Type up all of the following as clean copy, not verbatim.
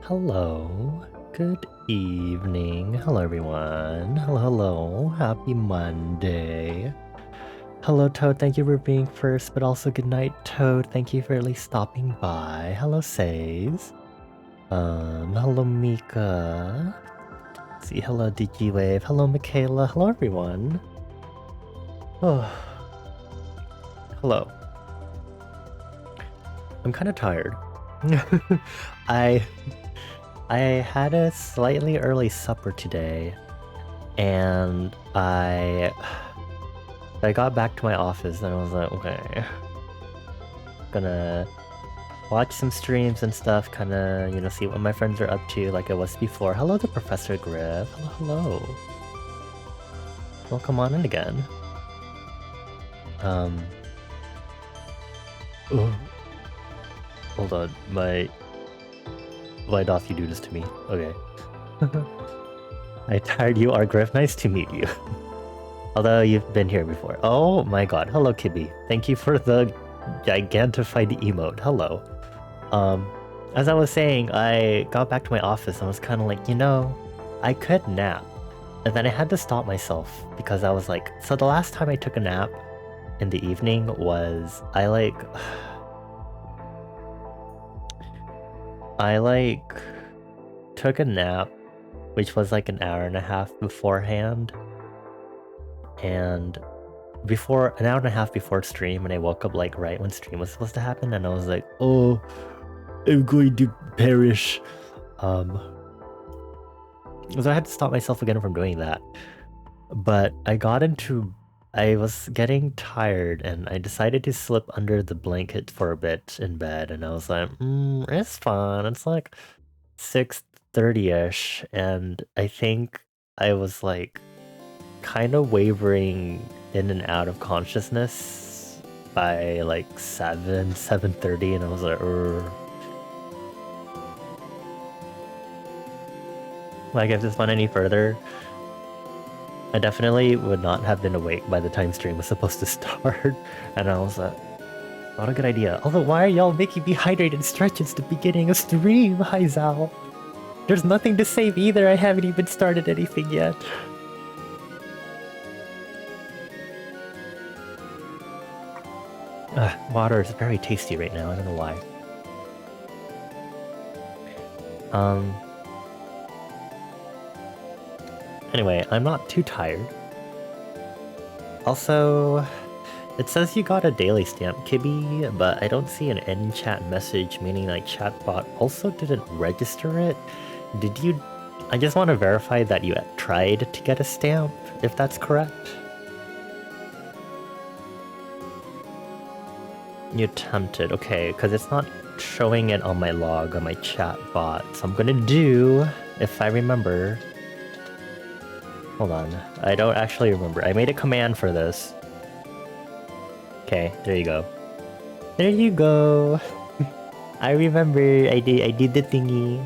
Hello. Good evening. Hello, everyone. Hello, hello. Happy Monday. Hello, Toad. Thank you for being first, but also good night, Toad. Thank you for at least stopping by. Hello, Says. Hello, Mika. Let's see, hello, DigiWave. Hello, Michaela. Hello, everyone. Oh, hello. I'm kind of tired. I had a slightly early supper today, and I got back to my office and I was like, okay, gonna watch some streams and stuff, kinda, see what my friends are up to like I was before. Hello to Professor Griff. Hello, hello. Welcome on in again. Oh, hold on, why doth you do this to me? Okay. I tired you are Griff, nice to meet you. Although you've been here before. Oh my god, hello Kibby. Thank you for the gigantified emote. Hello. As I was saying, I got back to my office and was kind of like, I could nap. And then I had to stop myself because I was like, so the last time I took a nap in the evening was, I took a nap, which was like an hour and a half beforehand. And an hour and a half before stream, and I woke up like right when stream was supposed to happen, and I was like, oh, I'm going to perish. So I had to stop myself again from doing that. But I was getting tired, and I decided to slip under the blanket for a bit in bed, and I was like, it's fun. It's like 6:30ish, and I think I was like kind of wavering in and out of consciousness by like 7:30, and I was like, Like, if this went any further, I definitely would not have been awake by the time stream was supposed to start. And I was like, not a good idea. Although, why are y'all making me hydrate and stretch at the beginning of stream, Haizal? There's nothing to save either. I haven't even started anything yet. Water is very tasty right now. I don't know why. Anyway, I'm not too tired. Also, it says you got a daily stamp, Kibby, but I don't see an end chat message, meaning like chatbot also didn't register it. Did you? I just want to verify that you tried to get a stamp, if that's correct. You attempted, okay, because it's not showing it on my log on my chat bot. So I'm gonna do, if I remember. Hold on, I don't actually remember. I made a command for this. Okay, there you go. There you go. I remember. I did the thingy.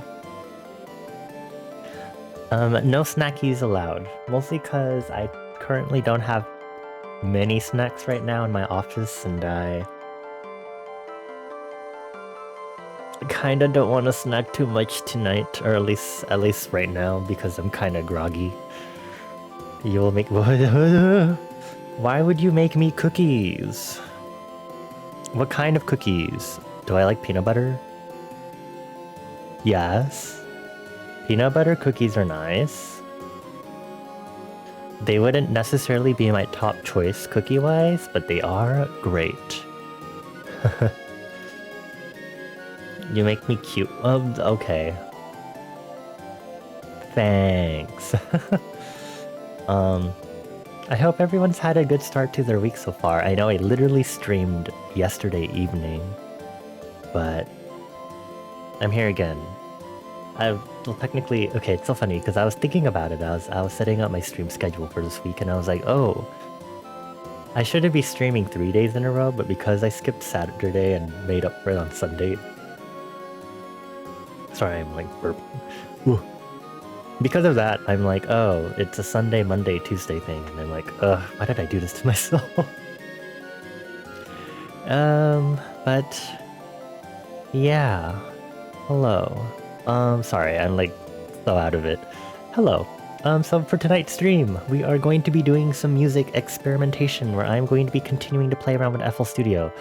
No snackies allowed. Mostly because I currently don't have many snacks right now in my office, and I kinda don't want to snack too much tonight, or at least right now, because I'm kinda groggy. You will make Why would you make me cookies? What kind of cookies? Do I like peanut butter? Yes. Peanut butter cookies are nice. They wouldn't necessarily be my top choice cookie-wise, but they are great. You make me cute. Okay. Thanks. I hope everyone's had a good start to their week so far. I know I literally streamed yesterday evening, but I'm here again. Well, technically, okay, it's so funny because I was thinking about it. I was setting up my stream schedule for this week, and I was like, oh, I shouldn't be streaming 3 days in a row, but because I skipped Saturday and made up for it on Sunday. Sorry, I'm like burping. Because of that, I'm like, oh, it's a Sunday, Monday, Tuesday thing, and I'm like, why did I do this to myself? But yeah, hello. Sorry, I'm like so out of it. Hello. So for tonight's stream, we are going to be doing some music experimentation where I'm going to be continuing to play around with FL Studio.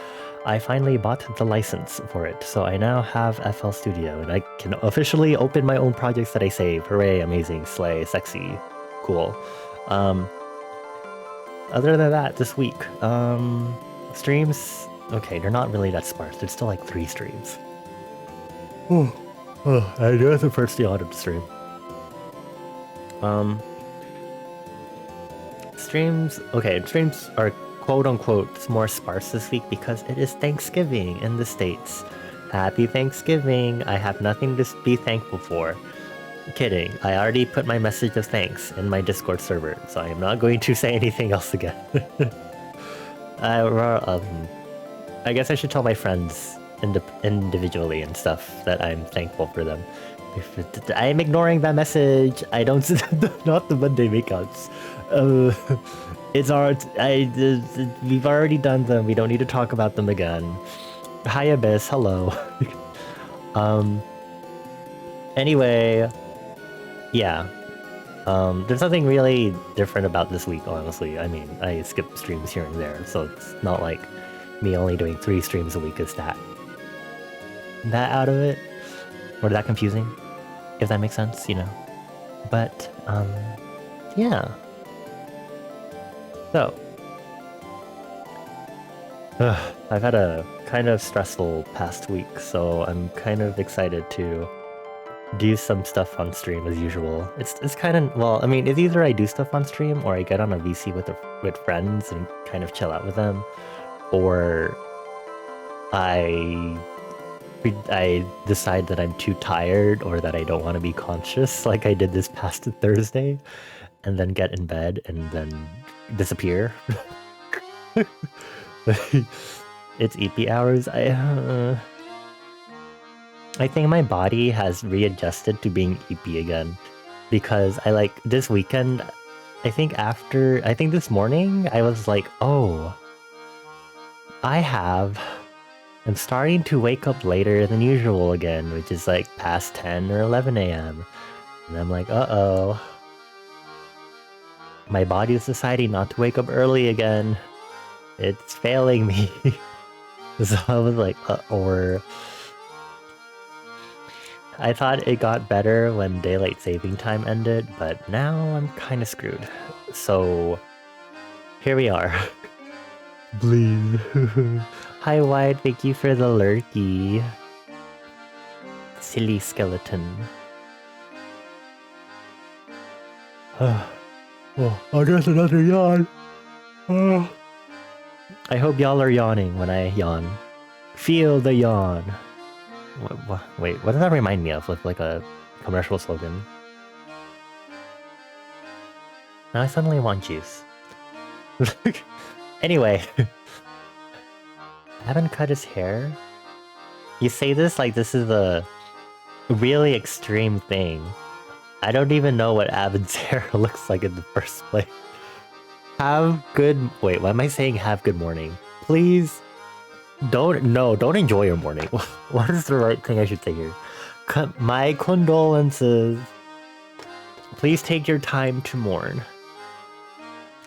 I finally bought the license for it, so I now have FL Studio, and I can officially open my own projects that I save. Hooray, amazing, slay, sexy, cool. Other than that, this week, streams, okay, they're not really that sparse. There's still like 3 streams. I do have the first autumn stream. Streams are quote-unquote more sparse this week because it is Thanksgiving in the States. Happy Thanksgiving! I have nothing to be thankful for. Kidding, I already put my message of thanks in my Discord server, so I am not going to say anything else again. I guess I should tell my friends individually and stuff that I'm thankful for them. I am ignoring that message. I don't not the Monday makeouts. It's art. We've already done them. We don't need to talk about them again. Hi Abyss, hello. Anyway, yeah. There's nothing really different about this week, honestly. I mean, I skip streams here and there, so it's not like me only doing 3 streams a week is that out of it, or that confusing, if that makes sense, you know. But yeah. So I've had a kind of stressful past week, so I'm kind of excited to do some stuff on stream as usual. It's kind of, well, I mean, it's either I do stuff on stream or I get on a VC with friends and kind of chill out with them, or I decide that I'm too tired or that I don't want to be conscious, like I did this past Thursday, and then get in bed and then disappear. It's EP hours. I think my body has readjusted to being EP again, because I like this weekend. I think this morning I was like, oh, I'm starting to wake up later than usual again, which is like past 10 or 11 a.m. And I'm like, uh-oh. My body is deciding not to wake up early again. It's failing me. So I was like, or I thought it got better when daylight saving time ended, but now I'm kind of screwed. So here we are. Please. Hi White, thank you for the lurky. Silly skeleton. Oh, I guess another yawn. I hope y'all are yawning when I yawn. Feel the yawn. Wait, what does that remind me of? Like a commercial slogan? Now I suddenly want juice. Anyway. I haven't cut his hair? You say this like this is a really extreme thing. I don't even know what Avid's hair looks like in the first place. Wait, why am I saying have good morning? Please don't enjoy your morning. What is the right thing I should say here? My condolences. Please take your time to mourn.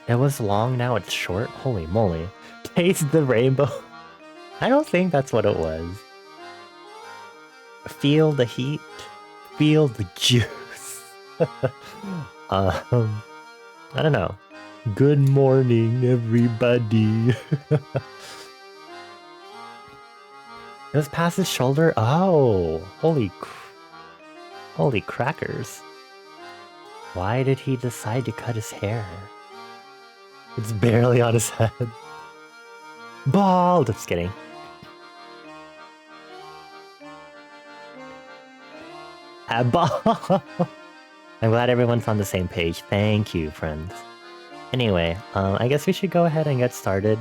It was long, now it's short? Holy moly. Taste the rainbow. I don't think that's what it was. Feel the heat. Feel the juice. I don't know. Good morning, everybody. It was past his shoulder? Oh, holy crackers. Why did he decide to cut his hair? It's barely on his head. Bald! Just kidding. I'm glad everyone's on the same page. Thank you, friends. Anyway, I guess we should go ahead and get started.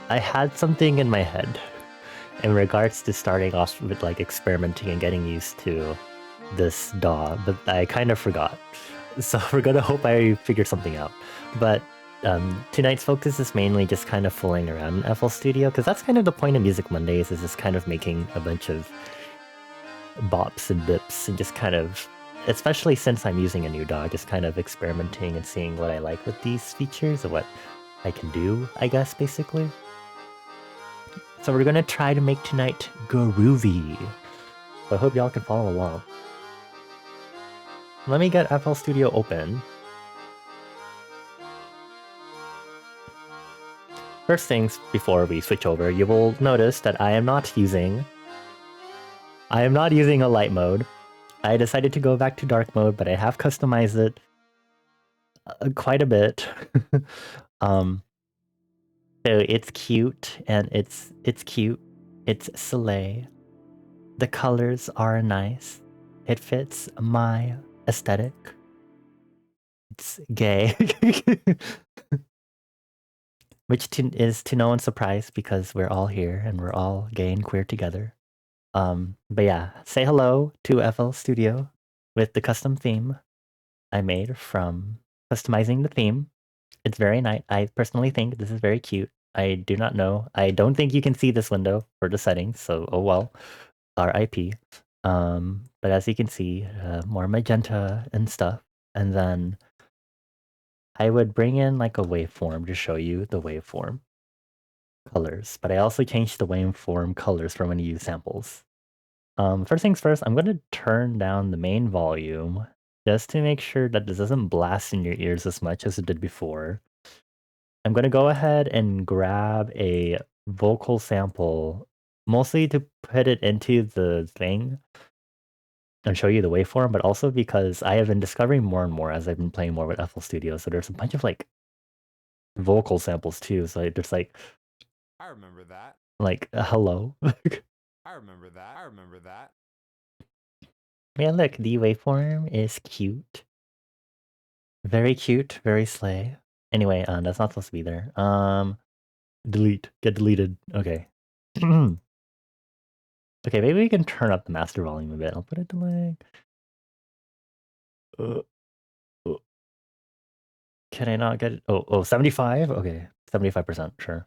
I had something in my head in regards to starting off with like experimenting and getting used to this DAW, but I kind of forgot. So we're gonna hope I figure something out. But tonight's focus is mainly just kind of fooling around in FL Studio, because that's kind of the point of Music Mondays, is just kind of making a bunch of bops and bips and just kind of, especially since I'm using a new dog, just kind of experimenting and seeing what I like with these features and what I can do, I guess, basically. So we're gonna try to make tonight groovy. So I hope y'all can follow along. Let me get FL Studio open. First things before we switch over, you will notice that I am not using a light mode. I decided to go back to dark mode, but I have customized it quite a bit. um, so it's cute and it's cute. It's slay. The colors are nice. It fits my aesthetic. It's gay. Which is to no one's surprise because we're all here and we're all gay and queer together. But yeah, say hello to FL Studio with the custom theme I made from customizing the theme. It's very nice. I personally think this is very cute. I do not know. I don't think you can see this window for the settings, so oh well. RIP. But as you can see, more magenta and stuff. And then I would bring in like a waveform to show you the waveform colors. But I also changed the waveform colors for when you use samples. First things first, I'm going to turn down the main volume just to make sure that this doesn't blast in your ears as much as it did before. I'm going to go ahead and grab a vocal sample, mostly to put it into the thing and show you the waveform, but also because I have been discovering more and more as I've been playing more with FL Studio. So there's a bunch of like vocal samples too. So there's I remember that. like hello. I remember that. I remember that. Yeah, look, the waveform is cute. Very cute, very slay. Anyway, that's not supposed to be there. Delete. Get deleted. Okay. Okay, maybe we can turn up the master volume a bit. I'll put it to like... uh, can I not get it? Oh, 75? Okay, 75%, sure.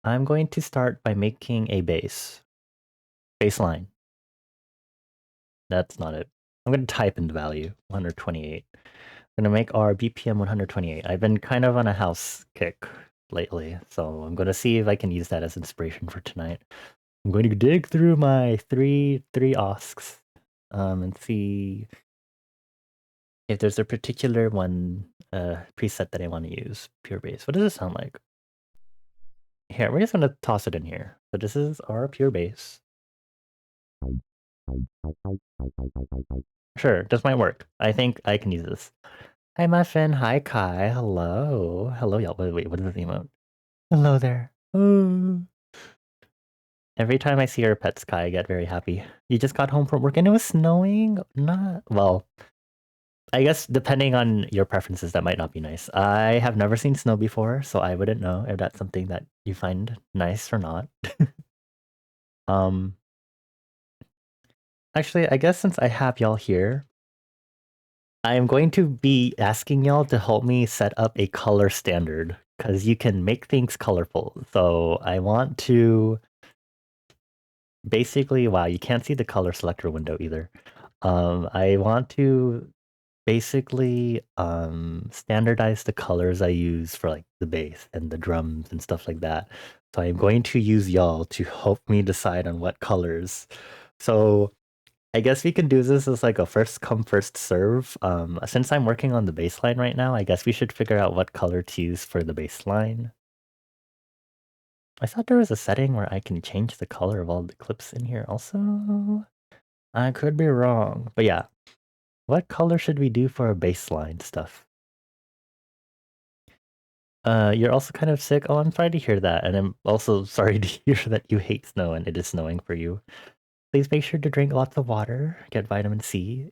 I'm going to start by making a bass line. That's not it. I'm going to type in the value, 128. I'm going to make our BPM 128. I've been kind of on a house kick lately, so I'm going to see if I can use that as inspiration for tonight. I'm going to dig through my three OSCs and see if there's a particular one preset that I want to use. Pure bass. What does it sound like? Here, we're just going to toss it in here. So this is our pure bass. Sure, this might work. I think I can use this. Hi, Muffin. Hi, Kai. Hello. Hello, y'all. Wait, what is the emote? Hello there. Oh. Every time I see your pets, Kai, I get very happy. You just got home from work and it was snowing? Not... Well, I guess depending on your preferences, that might not be nice. I have never seen snow before, so I wouldn't know if that's something that you find nice or not. um, Actually, I guess since I have y'all here, I am going to be asking y'all to help me set up a color standard because you can make things colorful. So I want to basically, wow, you can't see the color selector window either. I want to basically standardize the colors I use for like the bass and the drums and stuff like that. So I'm going to use y'all to help me decide on what colors. So I guess we can do this as like a first come first serve. Since I'm working on the bass line right now, I guess we should figure out what color to use for the bass line. I thought there was a setting where I can change the color of all the clips in here also. I could be wrong, but yeah. What color should we do for a baseline stuff? You're also kind of sick. Oh, I'm sorry to hear that. And I'm also sorry to hear that you hate snow and it is snowing for you. Please make sure to drink lots of water, get vitamin C,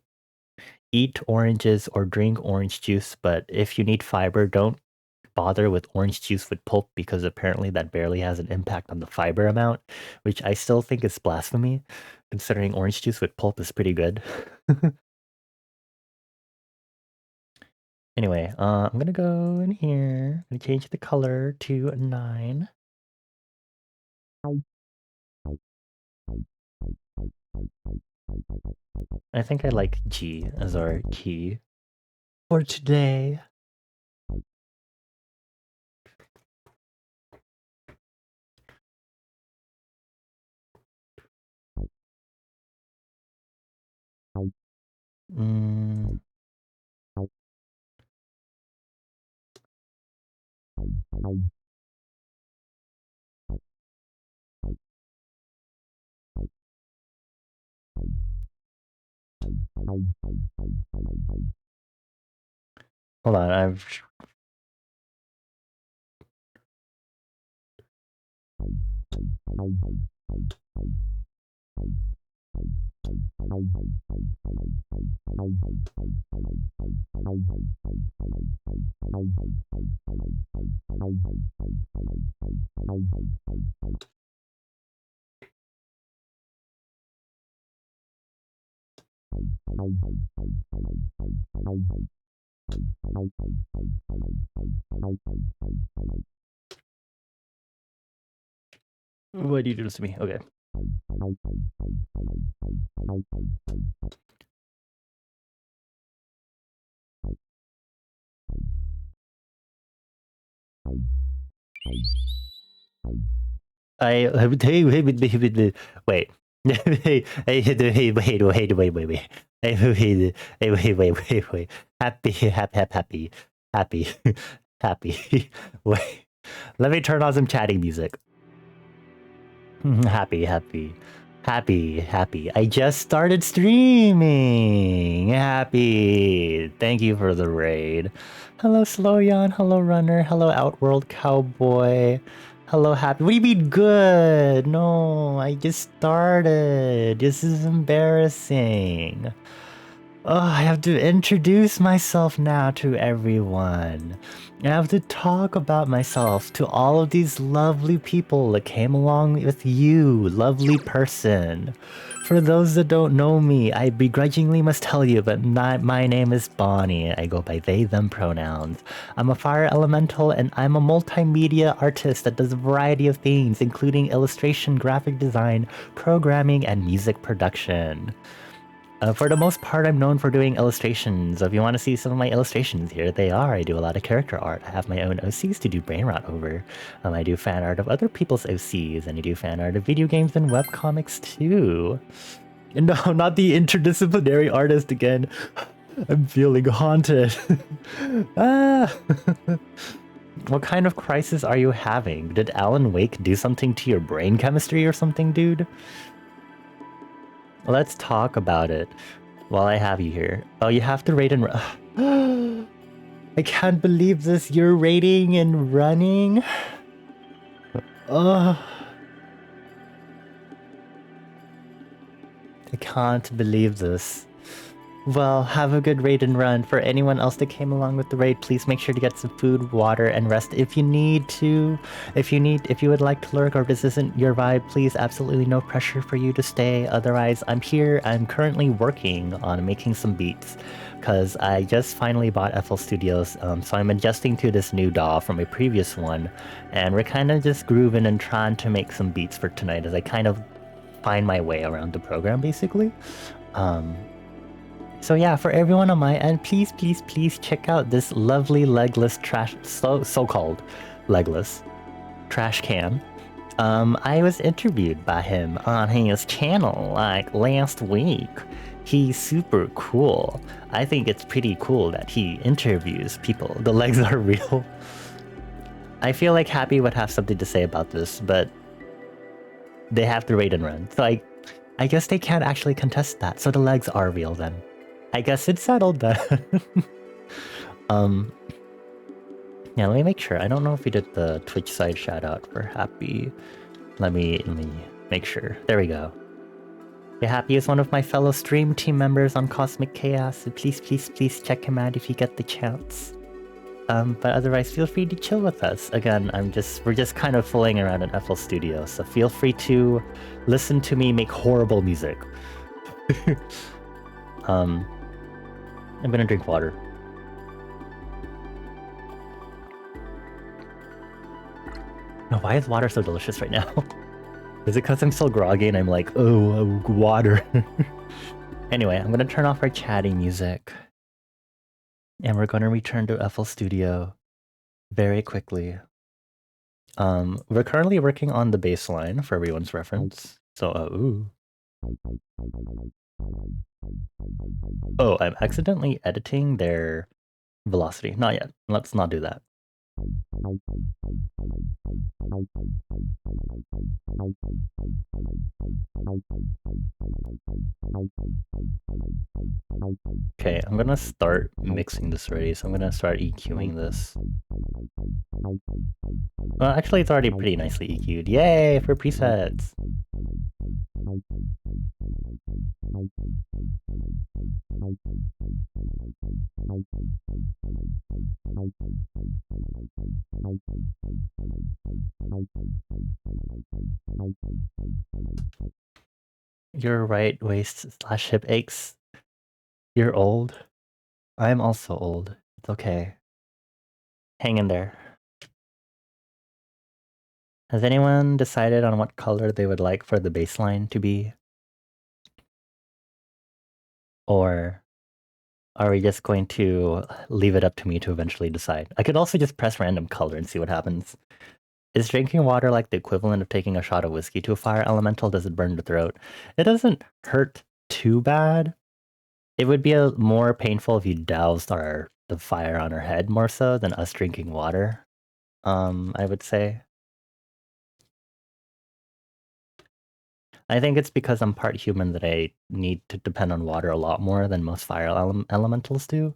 eat oranges or drink orange juice. But if you need fiber, don't bother with orange juice with pulp because apparently that barely has an impact on the fiber amount, which I still think is blasphemy, considering orange juice with pulp is pretty good. Anyway, I'm gonna go in here and change the color to 9. I think I like G as our key for today. Mm. Hold on, I've... Why do you do this to me? Okay. Wait. Wait. Wait. Happy. Wait. Let me turn on some chatting music. Happy. I just started streaming. Happy. Thank you for the raid. Hello, Slowyan. Hello, Runner. Hello, Outworld Cowboy. Hello, Happy. What do you mean good? No, I just started. This is embarrassing. Oh, I have to introduce myself now to everyone. I have to talk about myself to all of these lovely people that came along with you, lovely person. For those that don't know me, I begrudgingly must tell you, but my name is Bonnie. I go by they, them pronouns. I'm a fire elemental and I'm a multimedia artist that does a variety of things, including illustration, graphic design, programming, and music production. For the most part, I'm known for doing illustrations. If you want to see some of my illustrations, here they are. I do a lot of character art. I have my own OCs to do brain rot over. I do fan art of other people's OCs, and I do fan art of video games and webcomics too. And no, not the interdisciplinary artist again. I'm feeling haunted. Ah! What kind of crisis are you having? Did Alan Wake do something to your brain chemistry or something, dude? Let's talk about it while I have you here. Oh, you have to rate and run. I can't believe this. You're rating and running? Oh. I can't believe this. Well, have a good raid and run. For anyone else that came along with the raid, please make sure to get some food, water, and rest if you need to. If you would like to lurk or this isn't your vibe, please, absolutely no pressure for you to stay. Otherwise, I'm here. I'm currently working on making some beats because I just finally bought FL Studios, so I'm adjusting to this new DAW from a previous one, and we're kind of just grooving and trying to make some beats for tonight as I kind of find my way around the program, basically. So yeah, for everyone on my end, please check out this lovely legless trash, so-called legless trash can. I was interviewed by him on his channel like last week. He's super cool. I think it's pretty cool that he interviews people. The legs are real. I feel like Happy would have something to say about this, but they have to rate and run. So I guess they can't actually contest that. So the legs are real then. I guess it's settled then. Yeah, let me make sure. I don't know if we did the Twitch side shout out for Happy. Let me make sure. There we go. Yeah, Happy is one of my fellow stream team members on Cosmic Chaos, so please check him out if you get the chance. But otherwise, feel free to chill with us. Again, we're just kind of fooling around in FL Studio, so feel free to listen to me make horrible music. I'm gonna drink water. No, why is water so delicious right now? Is it because I'm still groggy and I'm like, oh, water? Anyway, I'm gonna turn off our chatting music. And we're gonna return to FL Studio very quickly. We're currently working on the bass line for everyone's reference. So, ooh. Oh, I'm accidentally editing their velocity. Not yet. Let's not do that. Okay, I'm gonna start mixing this already, so I'm gonna start EQing this. Well, actually, it's already pretty nicely EQ'd. Yay for presets! Your right waist / hip aches. You're old. I'm also old. It's okay. Hang in there. Has anyone decided on what color they would like for the baseline to be? Or are we just going to leave it up to me to eventually decide? I could also just press random color and see what happens. Is drinking water like the equivalent of taking a shot of whiskey to a fire elemental? Does it burn the throat? It doesn't hurt too bad. It would be more painful if you doused the fire on our head more so than us drinking water. I would say. I think it's because I'm part human that I need to depend on water a lot more than most fire elementals do.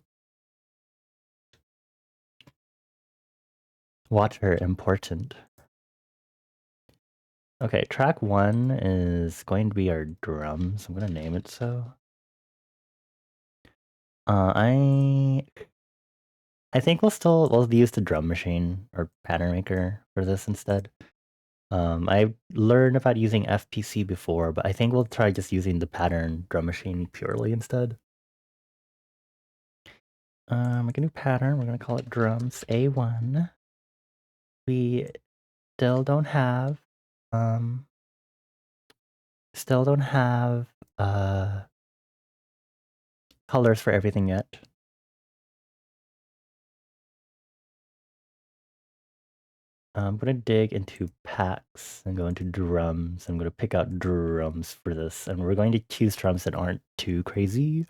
Water important. Okay, track 1 is going to be our drums. I'm gonna name it so. I think we'll use the drum machine or pattern maker for this instead. I learned about using FPC before, but I think we'll try just using the pattern drum machine purely instead. We're gonna do pattern. We're gonna call it drums A1. We still don't have colors for everything yet. I'm gonna dig into packs and go into drums. I'm gonna pick out drums for this, and we're going to choose drums that aren't too crazy,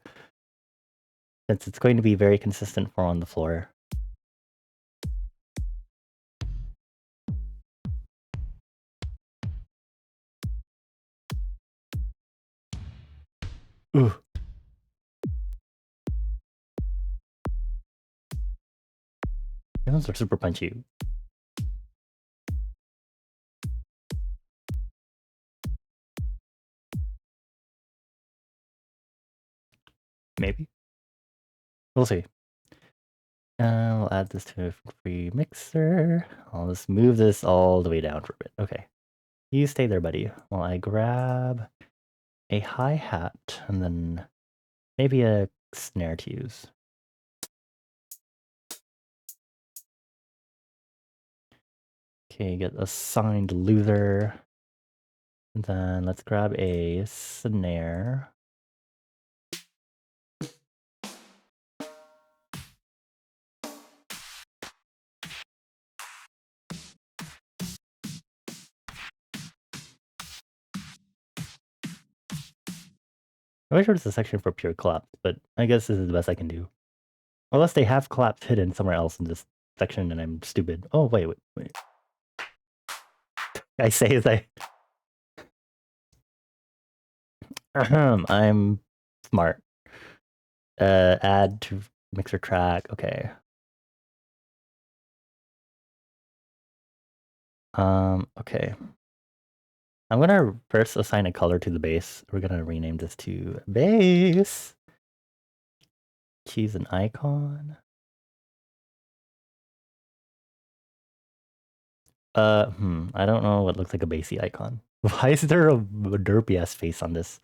since it's going to be very consistent for on the floor. Ooh. These ones are super punchy. Maybe. We'll see. We'll add this to a free mixer. I'll just move this all the way down for a bit. Okay. You stay there, buddy, while I grab a hi-hat and then maybe a snare to use. Okay, get assigned loser. And then let's grab a snare. I wish there was a section for pure claps, but I guess this is the best I can do. Unless they have claps hidden somewhere else in this section and I'm stupid. Oh, wait. I say as I... I'm smart. Add to mixer track. Okay. Okay. I'm gonna first assign a color to the bass. We're gonna rename this to bass. Choose an icon. I don't know what looks like a bassy icon. Why is there a derpy ass face on this?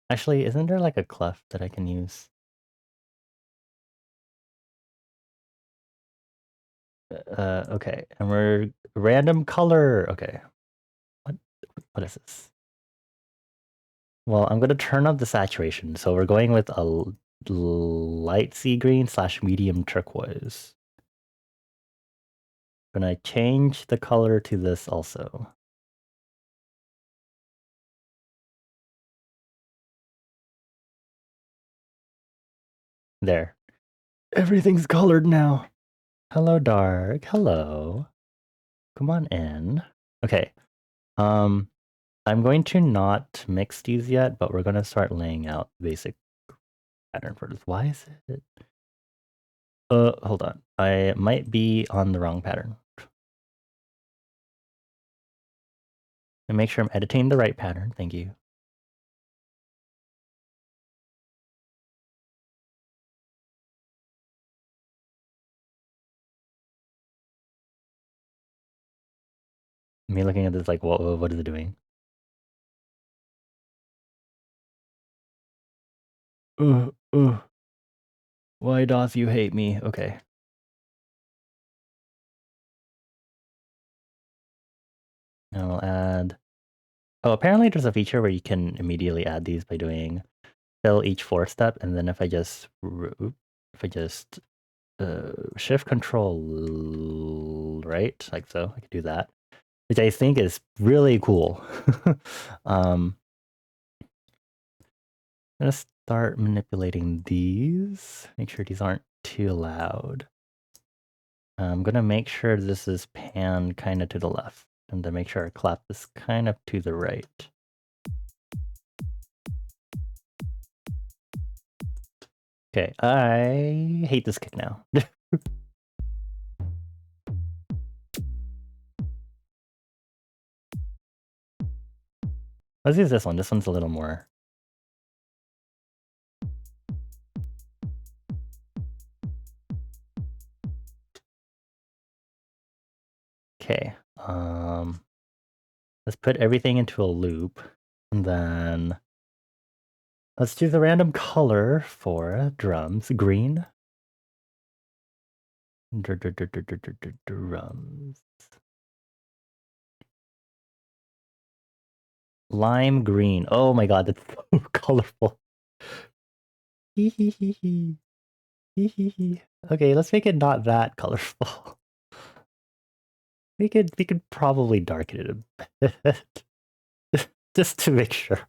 I Actually, isn't there like a clef that I can use? Okay, and we're random color. Okay, what is this? Well, I'm gonna turn up the saturation. So we're going with a light sea green / medium turquoise. Gonna change the color to this also. There. Everything's colored now. Hello, dark. Hello. Come on in. Okay. I'm going to not mix these yet, but we're gonna start laying out basic pattern for this. Why is it? Hold on. I might be on the wrong pattern. And make sure I'm editing the right pattern. Thank you. Me looking at this like, what is it doing? Uh. Why doth you hate me? Okay. Now we'll add... Oh, apparently there's a feature where you can immediately add these by doing fill each 4 step, and then if I just shift control right, like so, I could do that, which I think is really cool. I'm gonna start manipulating these. Make sure these aren't too loud. I'm gonna make sure this is panned kind of to the left, and then make sure I clap this kind of to the right. Okay, I hate this kick now. Let's use this one. This one's a little more. Okay. Let's put everything into a loop, and then let's do the random color for drums. Green. Drums. Lime green. Oh my god, that's so colorful. Okay, let's make it not that colorful. We could probably darken it a bit. Just to make sure.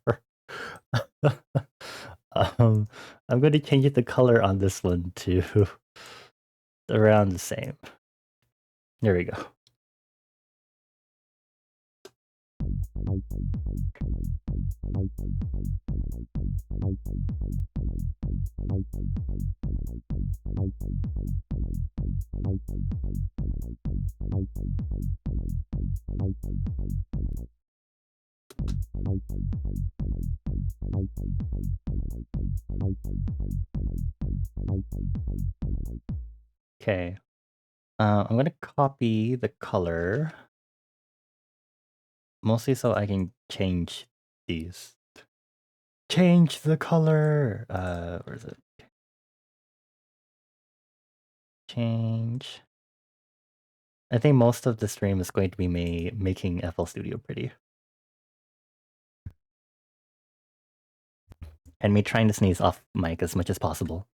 I'm going to change the color on this one to around the same. There we go. Okay. I'm going to copy the color. Mostly so I can change these. Change the color! Where is it? Change. I think most of the stream is going to be me making FL Studio pretty. And me trying to sneeze off mic as much as possible.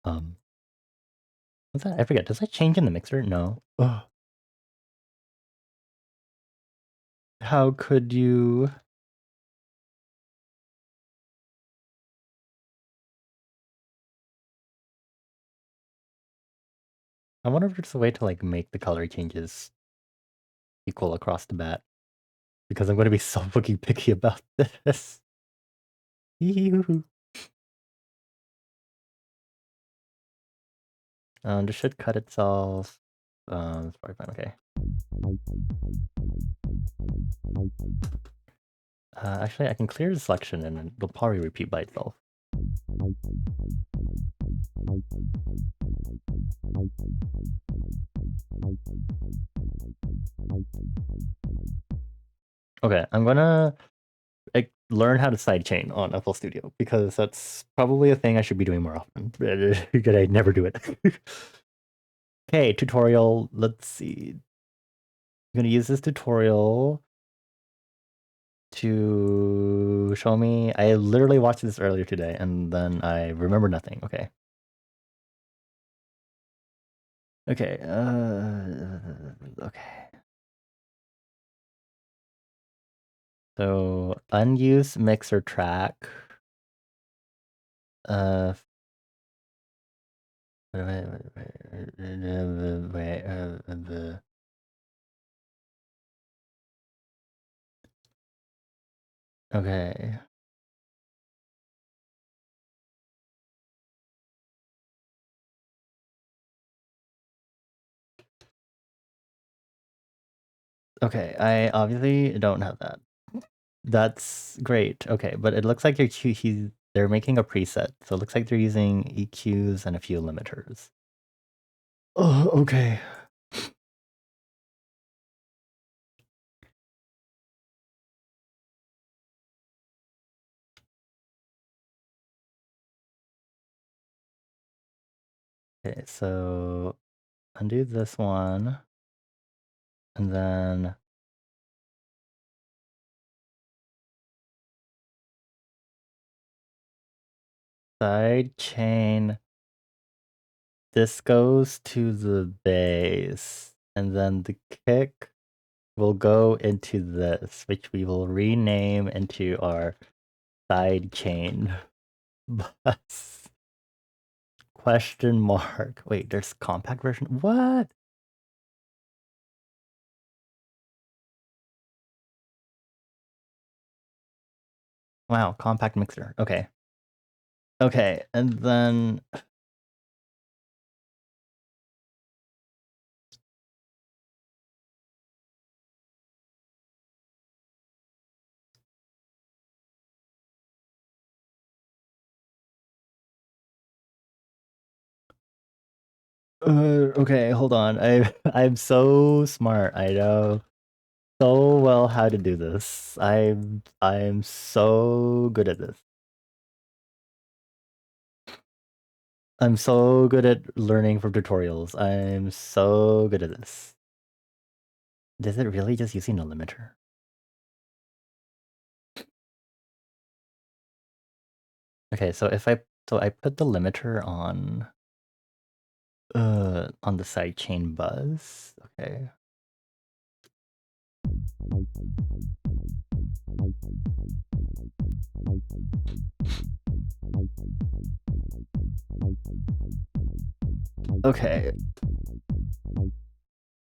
What's that? I forget. Does that change in the mixer? No. Ugh. How could you? I wonder if there's a way to like make the color changes equal across the bat. Because I'm going to be so fucking picky about this. This should cut itself. It's probably fine. Okay. Actually, I can clear the selection and it'll probably repeat by itself. Okay, I'm gonna learn how to sidechain on FL Studio because that's probably a thing I should be doing more often. But I never do it. Okay, tutorial. Let's see. I'm gonna use this tutorial to show me. I literally watched this earlier today and then I remember nothing. Okay. Okay. Okay. So unused mixer track. Uh. Okay. Okay, I obviously don't have that. That's great. Okay, but it looks like they're making a preset, so it looks like they're using EQs and a few limiters. Oh, okay. Okay, so undo this one, and then side chain. This goes to the bass, and then the kick will go into this, which we will rename into our side chain bus. Question mark. Wait, there's compact version? What? Wow, compact mixer. Okay. Okay, and then okay, hold on. I'm so smart. I know so well how to do this. I'm so good at this. I'm so good at learning from tutorials. I'm so good at this. Is it really just using a limiter? Okay, so I put the limiter on the sidechain buzz. Okay.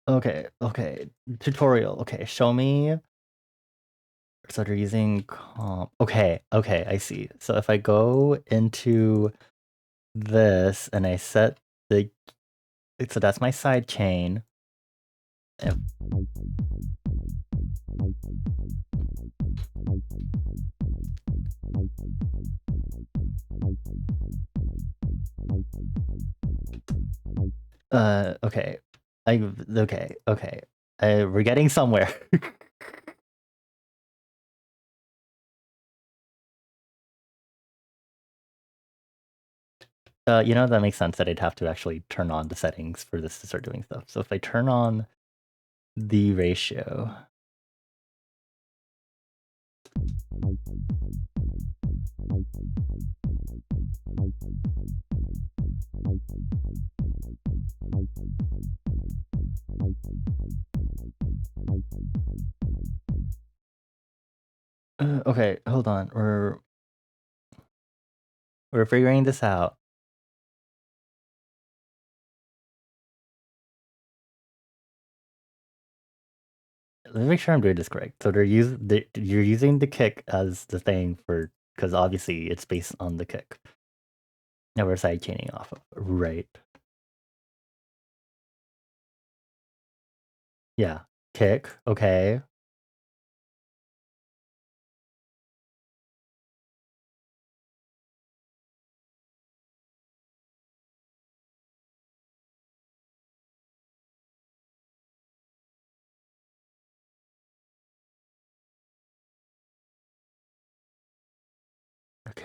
Okay. Okay. Tutorial. Okay, show me. So they're using comp. Okay, I see. So if I go into this and I set the, so that's my side chain. Okay. Okay. We're getting somewhere. You know, that makes sense that I'd have to actually turn on the settings for this to start doing stuff. So if I turn on the ratio. Okay, hold on. We're figuring this out. Let me make sure I'm doing this correct. So you're using the kick as the thing for, because obviously it's based on the kick. Now we're side chaining off of, right? Yeah, kick. Okay.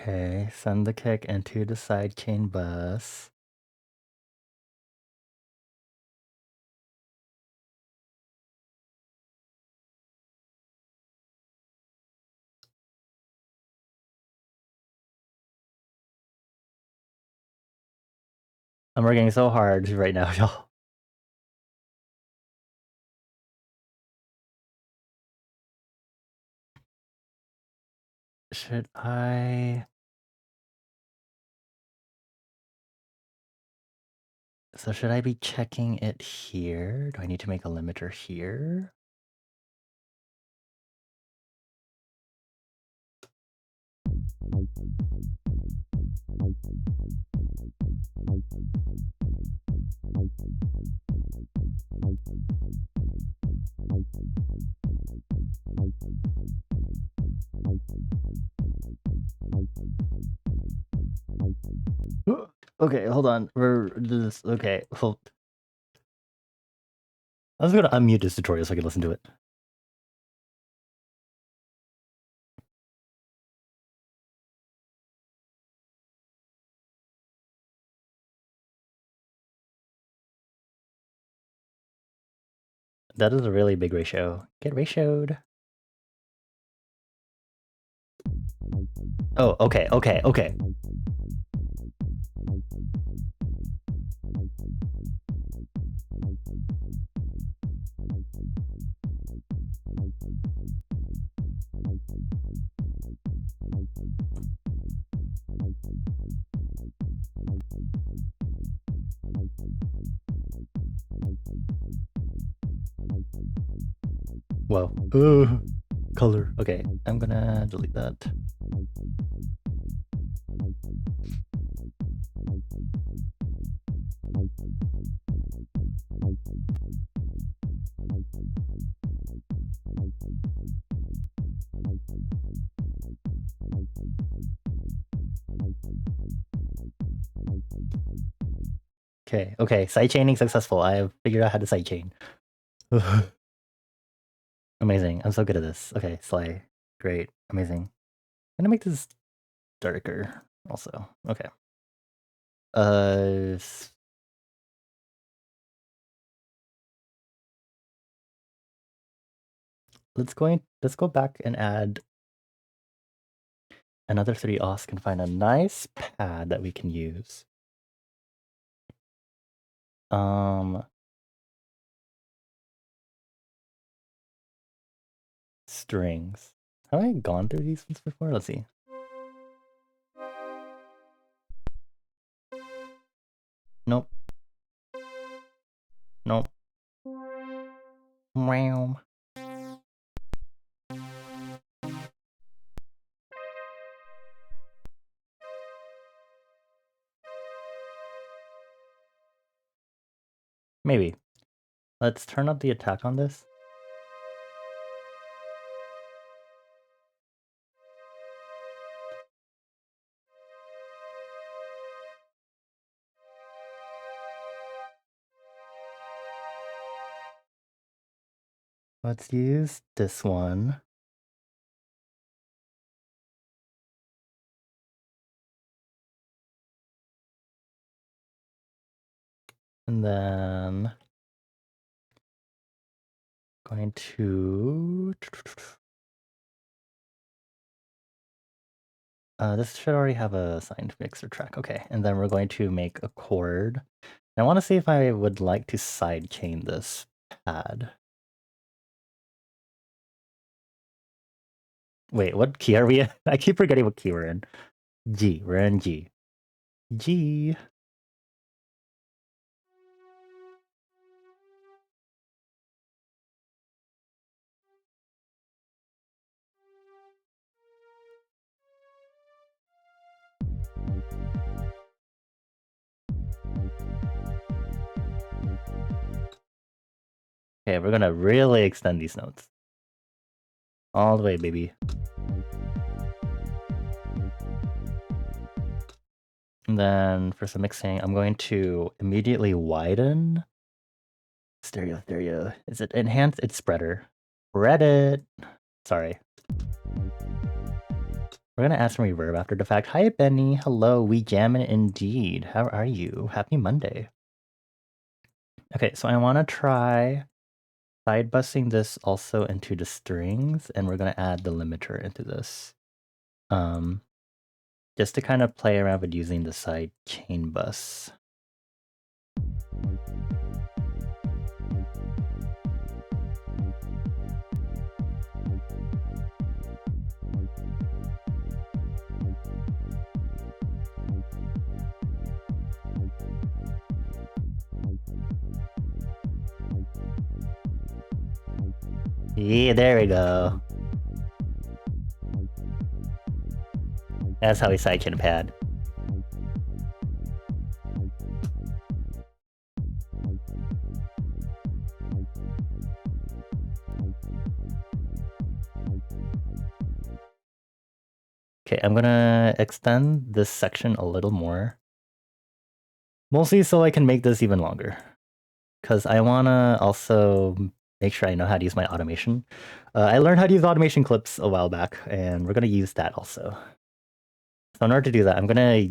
Okay, send the kick into the sidechain bus. I'm working so hard right now, y'all. Should I... So should I be checking it here? Do I need to make a limiter here? Okay, hold on. We're this. Okay, hold. I was gonna unmute this tutorial so I could listen to it. That is a really big ratio. Get ratioed. Oh, okay, okay, okay. Whoa. Color. Okay, I'm gonna delete that. Okay, okay, sidechaining successful. I have figured out how to sidechain. Amazing. I'm so good at this. Okay, slay. Great. Amazing. I'm gonna make this darker also. Okay. Let's go back and add another 3 os can find a nice pad that we can use. Strings. Have I gone through these ones before? Let's see. Nope. Nope. Meow. Maybe. Let's turn up the attack on this. Let's use this one. And then going to this should already have a signed mixer track. Okay, and then we're going to make a chord. And I want to see if I would like to sidechain this pad. Wait, what key are we in? I keep forgetting what key we're in. G. We're in G. G. Okay, we're gonna really extend these notes. All the way, baby. And then for some mixing, I'm going to immediately widen. Stereo. Is it enhanced? It's spreader. Reddit. Sorry. We're gonna add some reverb after the fact. Hi, Benny. Hello, we jamming indeed. How are you? Happy Monday. Okay, so I want to try side busing this also into the strings, and we're gonna add the limiter into this. Just to kind of play around with using the side chain bus. Yeah, there we go. That's how we sidechain a pad. Okay, I'm gonna extend this section a little more. Mostly so I can make this even longer. Because I wanna also make sure I know how to use my automation. I learned how to use automation clips a while back, and we're gonna use that also. So in order to do that, I'm gonna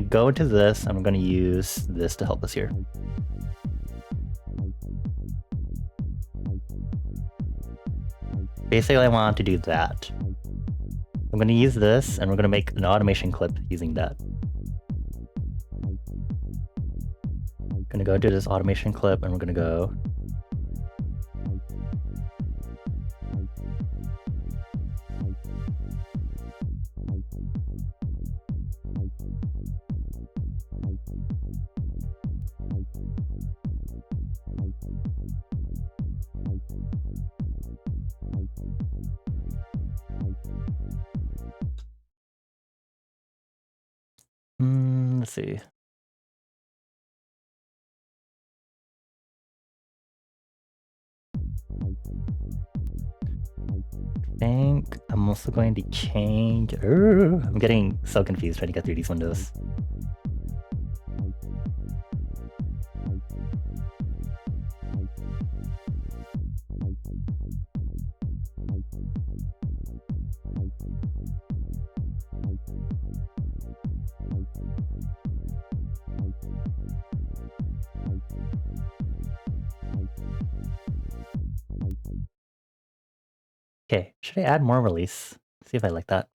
go into this, and I'm gonna use this to help us here. Basically, I want to do that. I'm gonna use this, and we're gonna make an automation clip using that. Gonna go into this automation clip, and we're gonna go. Let's see. I think I'm also going to change. I'm getting so confused trying to get through these windows. Okay, should I add more release? See if I like that.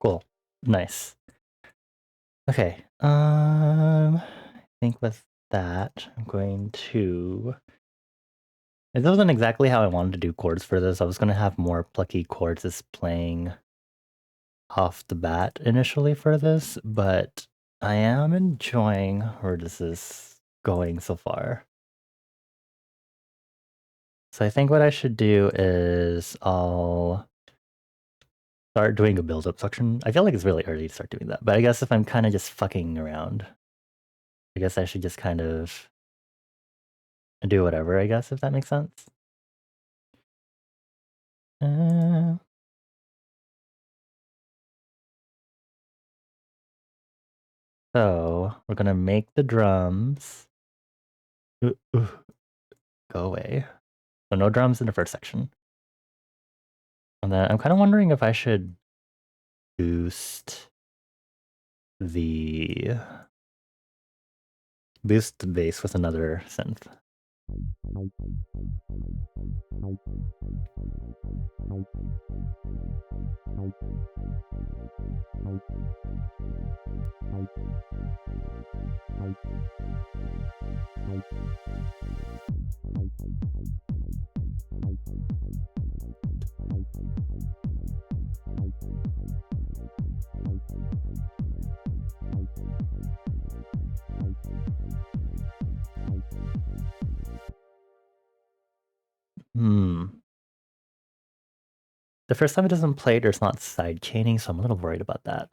Cool. Nice. Okay. I think with that, I'm going to. It wasn't exactly how I wanted to do chords for this. I was going to have more plucky chords just playing off the bat initially for this, but I am enjoying where this is going so far. So I think what I should do is I'll start doing a build-up section. I feel like it's really early to start doing that, but I guess if I'm kind of just fucking around, I guess I should just kind of do whatever, I guess, if that makes sense. So we're gonna make the drums go away. So no drums in the first section. And then I'm kind of wondering if I should boost the bass with another synth. The first time it doesn't play, there's not side chaining, so I'm a little worried about that.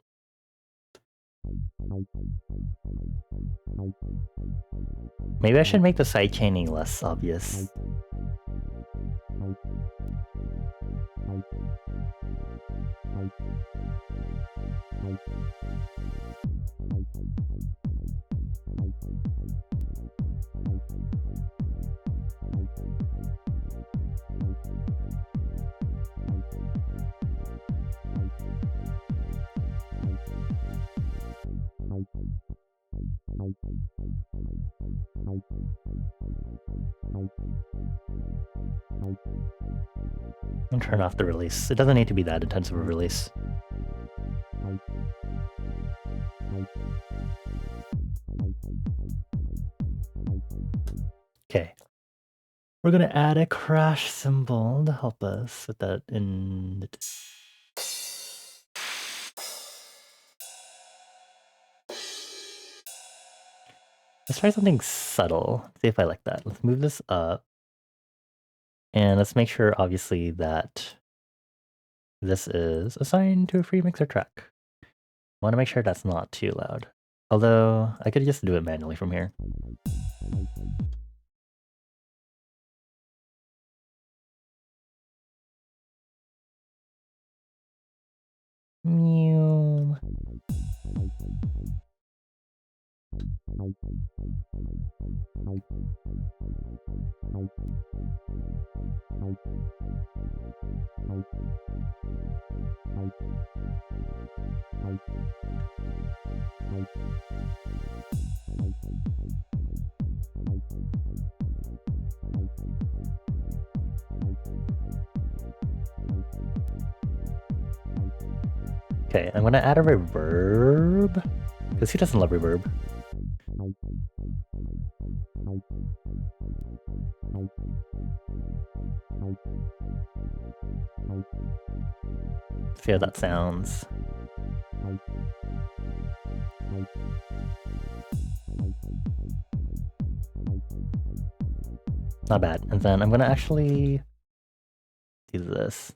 Maybe I should make the side chaining less obvious. And turn off the release. It doesn't need to be that intensive a release. Okay. We're gonna add a crash symbol to help us with that in... Let's try something subtle. See if I like that. Let's move this up. And let's make sure, obviously, that this is assigned to a free mixer track. I want to make sure that's not too loud. Although, I could just do it manually from here. Meow. Okay, I'm gonna add a reverb, because he doesn't love reverb. See how that sounds. Not bad. And then I'm gonna actually do this.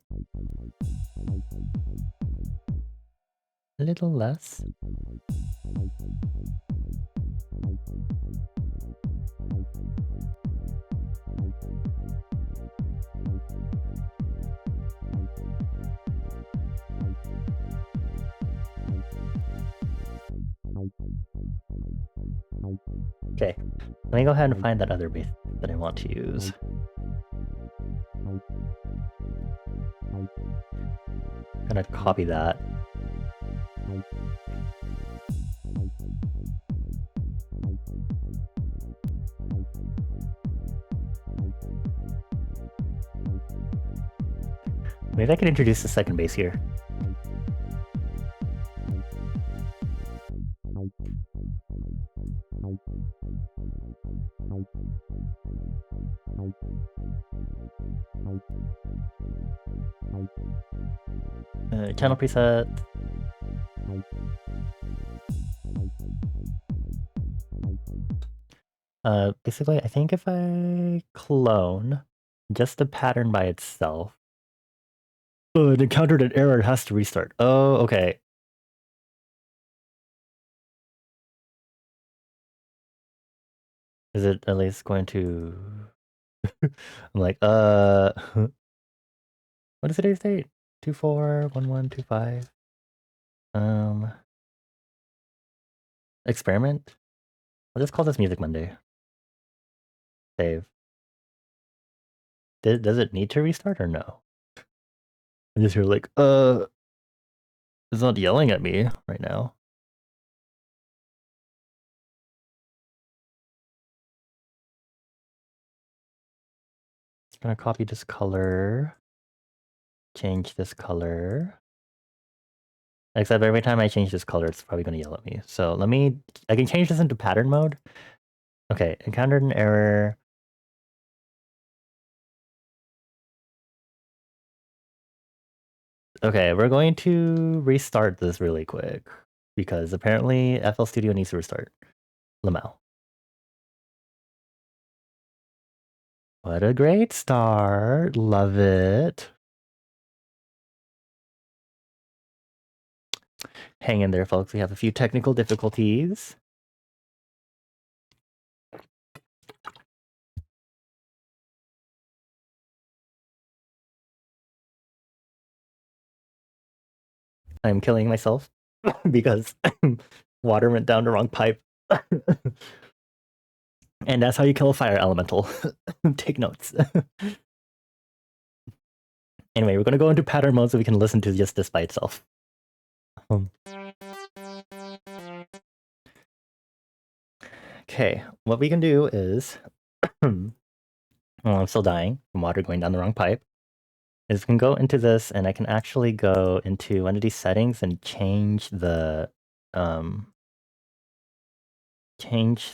A little less. Okay, let me go ahead and find that other bass that I want to use. I'm gonna copy that. Maybe I can introduce the second bass here. Channel preset. Basically, I think if I clone just the pattern by itself, it encountered an error, it has to restart. Oh, okay. Is it at least going to... I'm like, what is today's date? 241125. Experiment? I'll just call this Music Monday. Save. Does it need to restart or no? I just hear like, it's not yelling at me right now. It's gonna copy this color. Change this color. Except every time I change this color, it's probably gonna yell at me. So I can change this into pattern mode. Okay, encountered an error. Okay, we're going to restart this really quick because apparently FL Studio needs to restart. Lamau. What a great start. Love it. Hang in there, folks. We have a few technical difficulties. I'm killing myself because water went down the wrong pipe. And that's how you kill a fire elemental. Take notes. Anyway, we're going to go into pattern mode so we can listen to just this by itself. Okay, what we can do is, well, I'm still dying from water going down the wrong pipe, is we can go into this and I can actually go into one of these settings and change the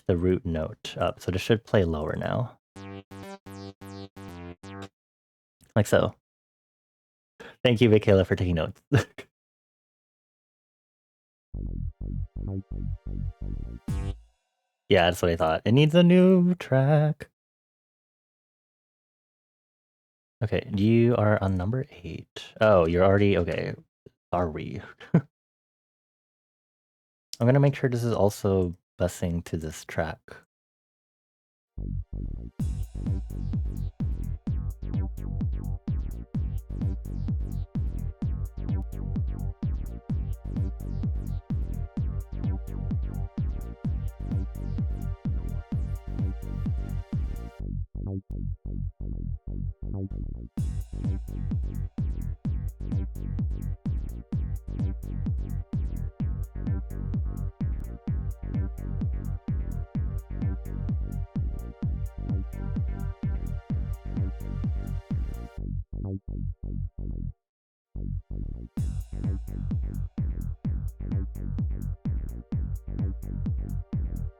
root note up. So this should play lower now. Like so. Thank you, Michaela, for taking notes. Yeah, that's what I thought. It needs a new track. Okay, you are on number 8. Oh, you're already... Okay, sorry. I'm gonna make sure this is also busing to this track.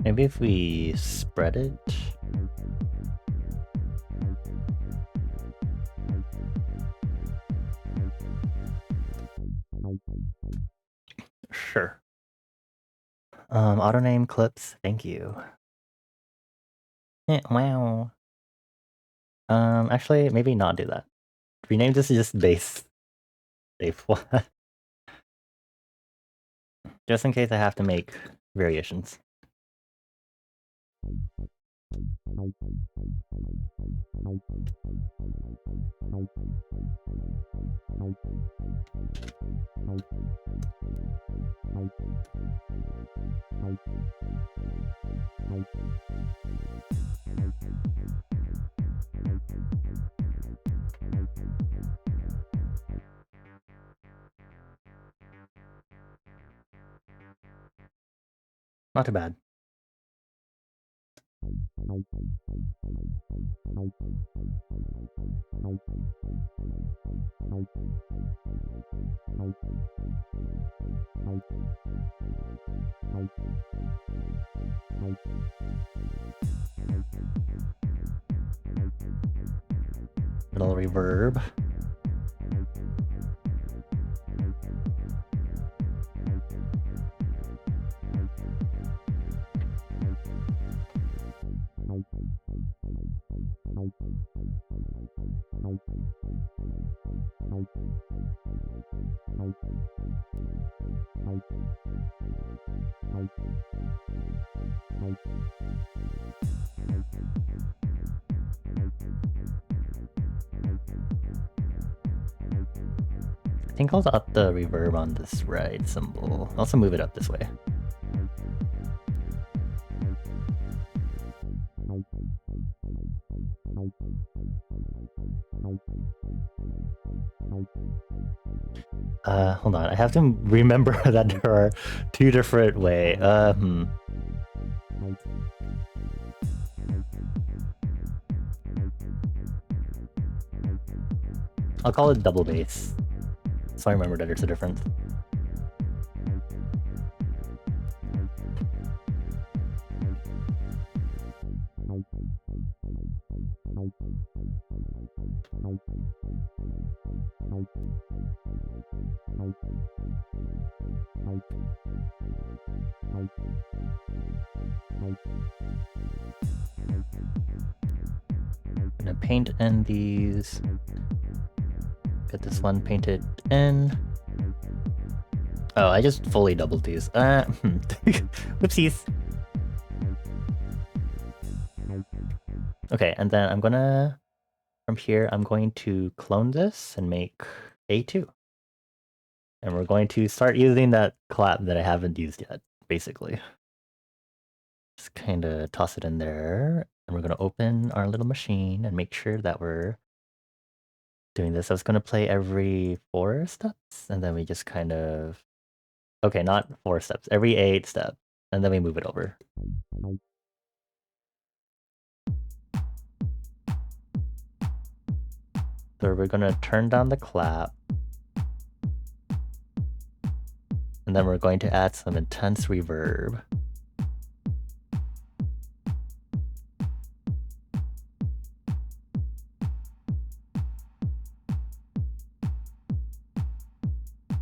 Maybe if we spread it. Sure. Auto name clips, thank you. Wow. Actually, maybe not do that. Rename this just base. Safe one. Just in case I have to make variations. Not too bad. Little reverb. I think I'll up the reverb on this right symbol. I'll also move it up this way. Hold on. I have to remember that there are two different ways. I'll call it double bass. So I remember that there's a difference. I'm gonna paint in these. Get this one painted in. Oh, I just fully doubled these. Whoopsies. Okay, and then I'm gonna, from here, I'm going to clone this and make A2. And we're going to start using that clap that I haven't used yet, basically. Just kind of toss it in there. And we're going to open our little machine and make sure that we're doing this. I was going to play every 4 steps, and then we just kind of... Okay, not 4 steps, every 8 steps, and then we move it over. So we're going to turn down the clap. And then we're going to add some intense reverb.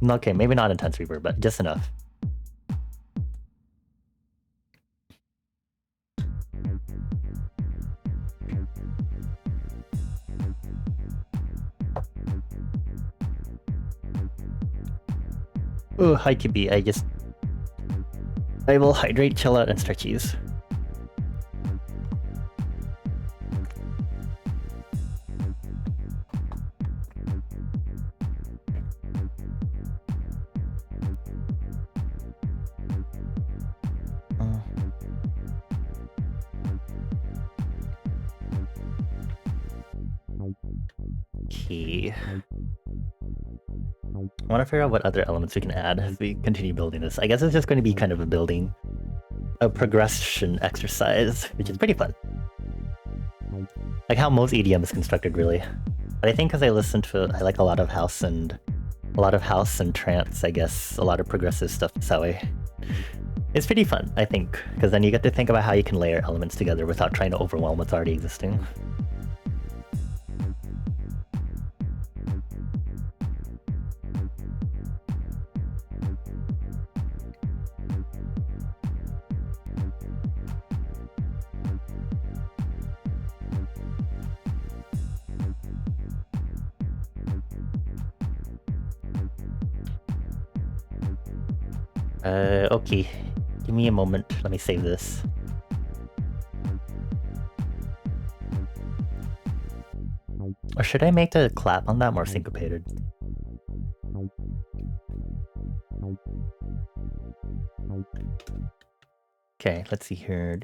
Okay, maybe not intense reverb, but just enough. Oh, hi Kibi, I will hydrate, chill out, and stretchies. Okay. I want to figure out what other elements we can add as we continue building this. I guess it's just going to be kind of a progression exercise, which is pretty fun. Like how most EDM is constructed, really. But I think because I like a lot of house and trance, I guess, a lot of progressive stuff that way. It's pretty fun, I think, because then you get to think about how you can layer elements together without trying to overwhelm what's already existing. Okay. Give me a moment. Let me save this. Or should I make the clap on that more syncopated? Okay, let's see here.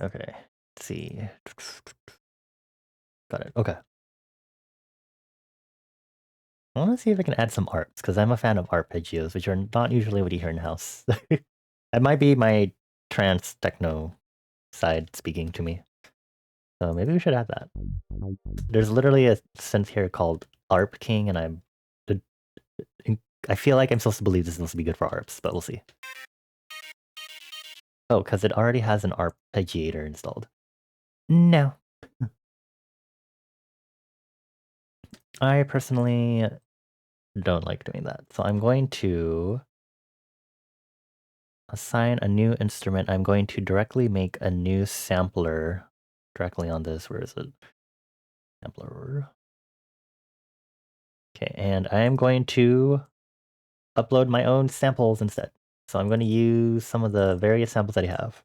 Okay. Let's see. Got it. Okay. I want to see if I can add some arps, because I'm a fan of arpeggios, which are not usually what you hear in house. That might be my trance techno side speaking to me. So maybe we should add that. There's literally a synth here called Arp King, and I feel like I'm supposed to believe this is supposed to be good for arps, but we'll see. Oh, because it already has an arpeggiator installed. No. I personally don't like doing that. So I'm going to assign a new instrument. I'm going to directly make a new sampler directly on this. Where is it? Sampler. Okay, and I am going to upload my own samples instead. So I'm going to use some of the various samples that I have.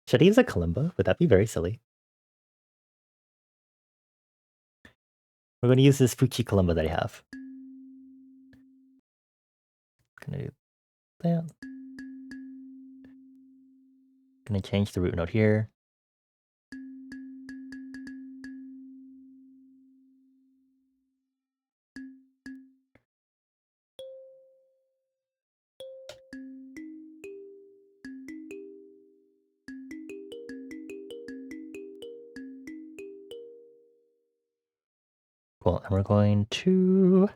Should I use a kalimba? Would that be very silly? We're going to use this Fuchi kalimba that I have. Gonna do that. Gonna change the root note here. Cool. And we're going to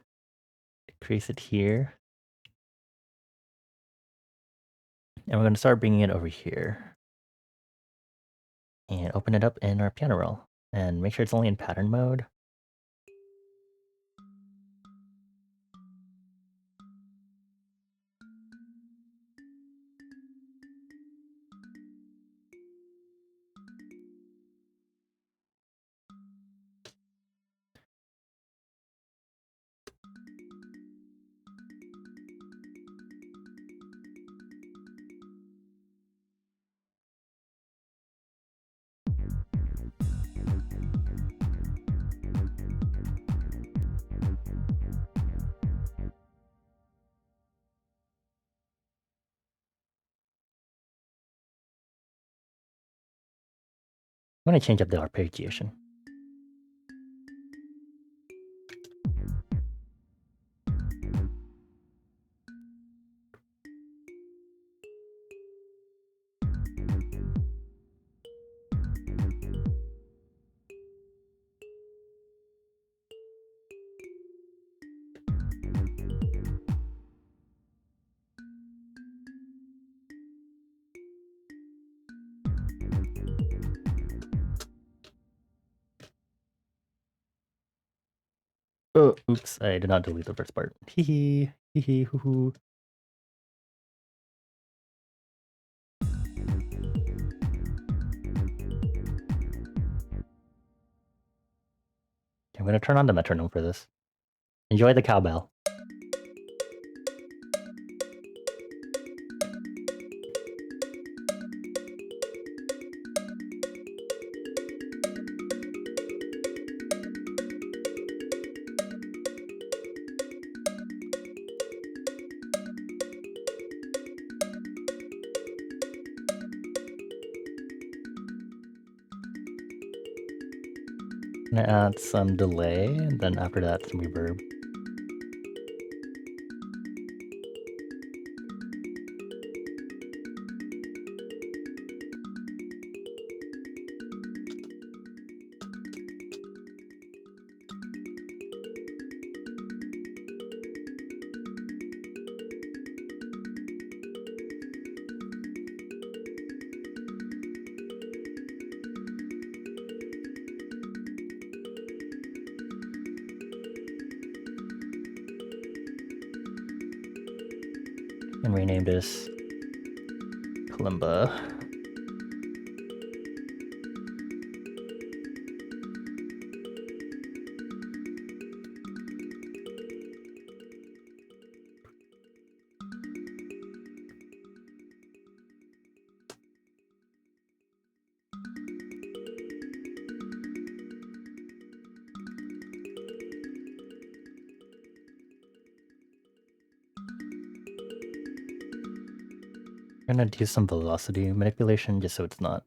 decrease it here. And we're going to start bringing it over here. And open it up in our piano roll. And make sure it's only in pattern mode. I'm going to change up the arpeggiation. Oh, oops, I did not delete the first part. Hee hee, hee hee, hoo hoo. I'm going to turn on the metronome for this. Enjoy the cowbell. I'm going to add some delay, and then after that, some reverb. And rename this Kalimba. I'm gonna do some velocity manipulation just so it's not.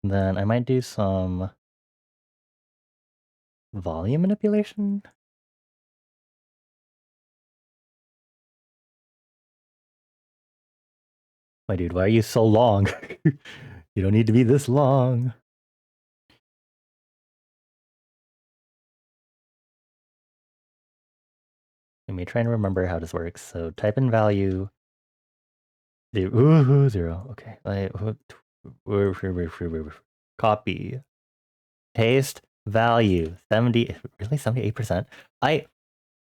Then I might do some volume manipulation. My dude, why are you so long? You don't need to be this long. Let me try and remember how this works. So type in value. Zero. Okay. Copy. Paste value. 70. Really? 78%?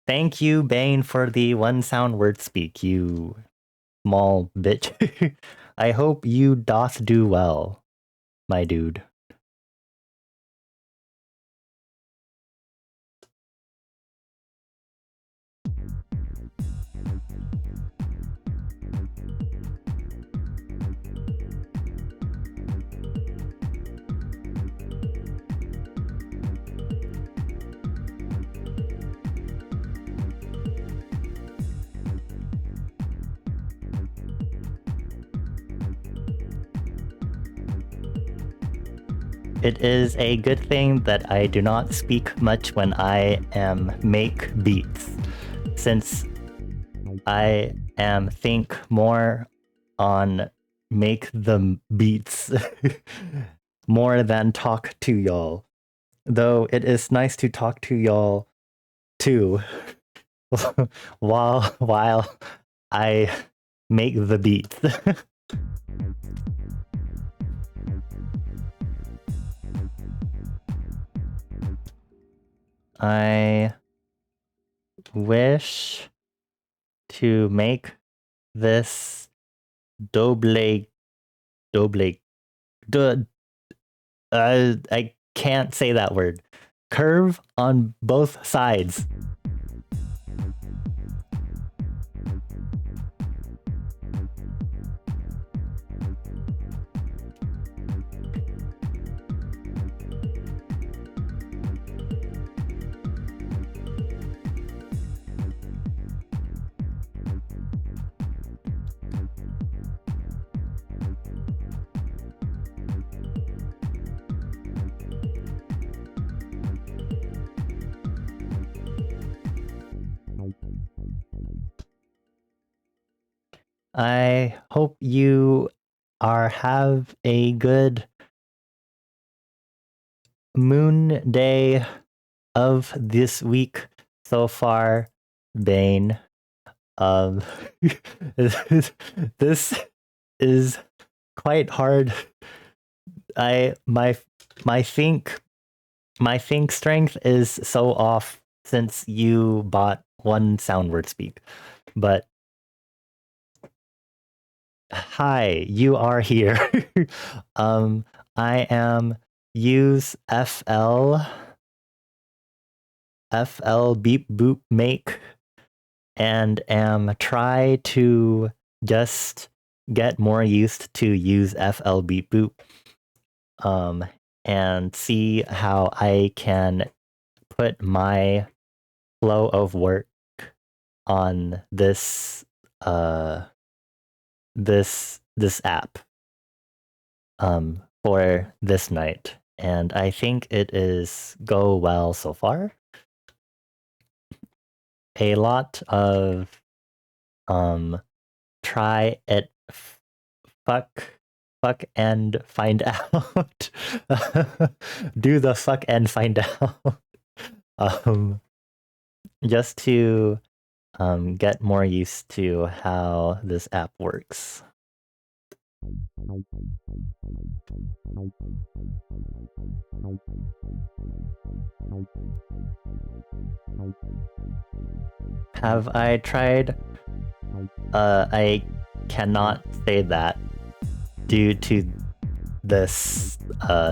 Thank you, Bane, for the one sound word speak, you small bitch. I hope you doth do well, my dude. it is a good thing that I do not speak much when I am make beats, since I am think more on make the beats more than talk to y'all. Though it is nice to talk to y'all too, while I make the beats. I wish to make this double. I can't say that word. Curve on both sides. I hope you have a good moon day of this week so far, Bane. This is quite hard. My think strength is so off since you bought one sound word speak, but hi, you are here. I am use FL beep boop make and am try to just get more used to use FL beep boop and see how I can put my flow of work on this this app for this night, and I think it is go well so far. A lot of try it fuck and find out. Do the fuck and find out. Just to get more used to how this app works. Have I tried? I cannot say that due to this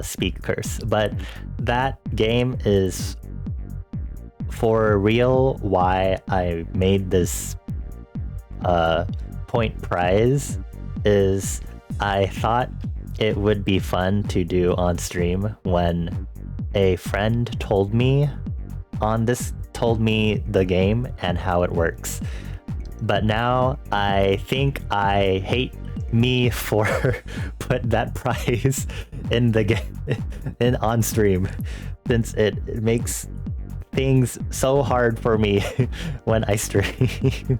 speak curse, but that game is for real why I made this point prize. Is I thought it would be fun to do on stream when a friend told me the game and how it works. But now I think I hate me for put that prize in the game in on stream, since it makes things so hard for me when I stream.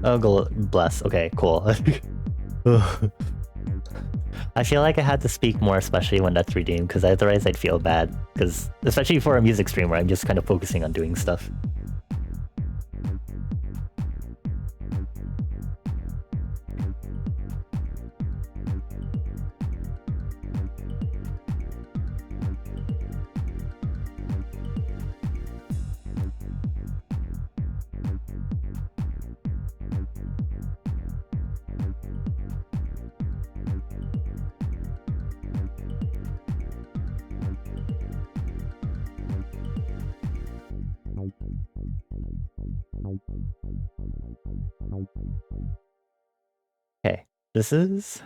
Oh, bless. Okay, cool. I feel like I had to speak more, especially when that's redeemed, because otherwise I'd feel bad. Because especially for a music streamer, I'm just kind of focusing on doing stuff. This is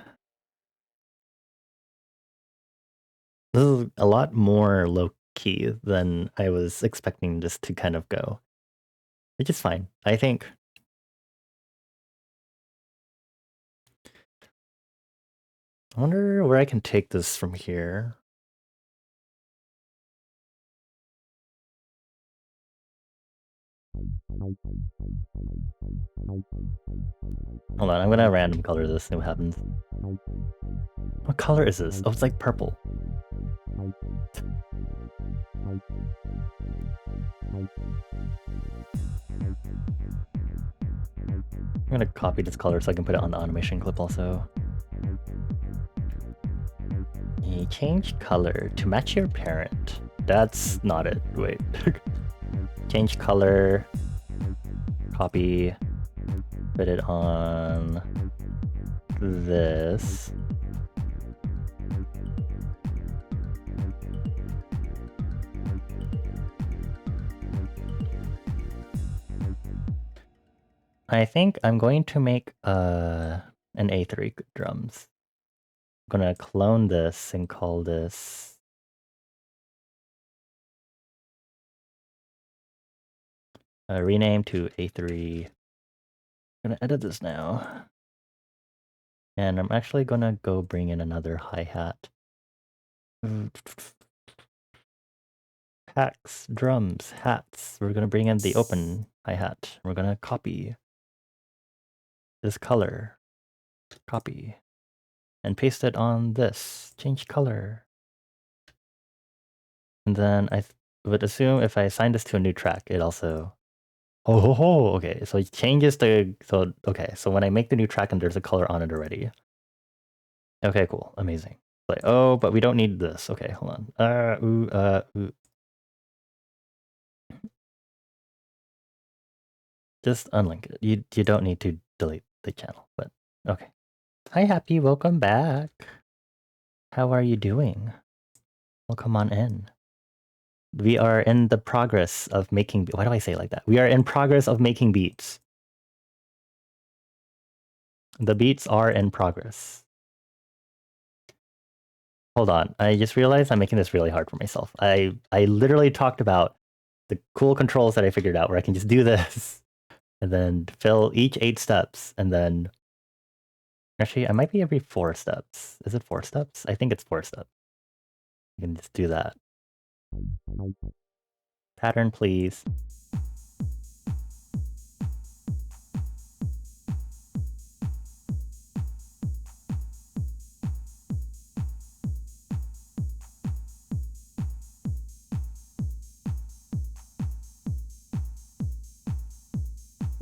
a lot more low key than I was expecting this to kind of go, which is fine. I think. I wonder where I can take this from here. Hold on, I'm gonna random color this, see what happens. What color is this? Oh, it's like purple. I'm gonna copy this color so I can put it on the animation clip also. Change color to match your parent. That's not it. Wait. Change color. Copy. Put it on this. I think I'm going to make an A3 drums. I'm gonna clone this and call this rename to A3. I'm gonna edit this now. And I'm actually gonna go bring in another hi-hat. Hacks, drums, hats. We're gonna bring in the open hi-hat. We're gonna copy this color. Copy. And paste it on this. Change color. And then I would assume if I assign this to a new track, it also... Oh, ho, ho. Okay, so it changes the... Okay, so when I make the new track and there's a color on it already. Okay, cool. Amazing. Like, oh, but we don't need this. Okay, hold on. Ooh. Just unlink it. You don't need to delete the channel, but okay. Hi, Happy. Welcome back. How are you doing? Welcome on in. We are in the progress of making... Why do I say it like that? We are in progress of making beats. The beats are in progress. Hold on. I just realized I'm making this really hard for myself. I literally talked about the cool controls that I figured out where I can just do this and then fill each 8 steps and then... Actually, I might be every 4 steps. Is it 4 steps? I think it's 4 steps. You can just do that. Pattern, please.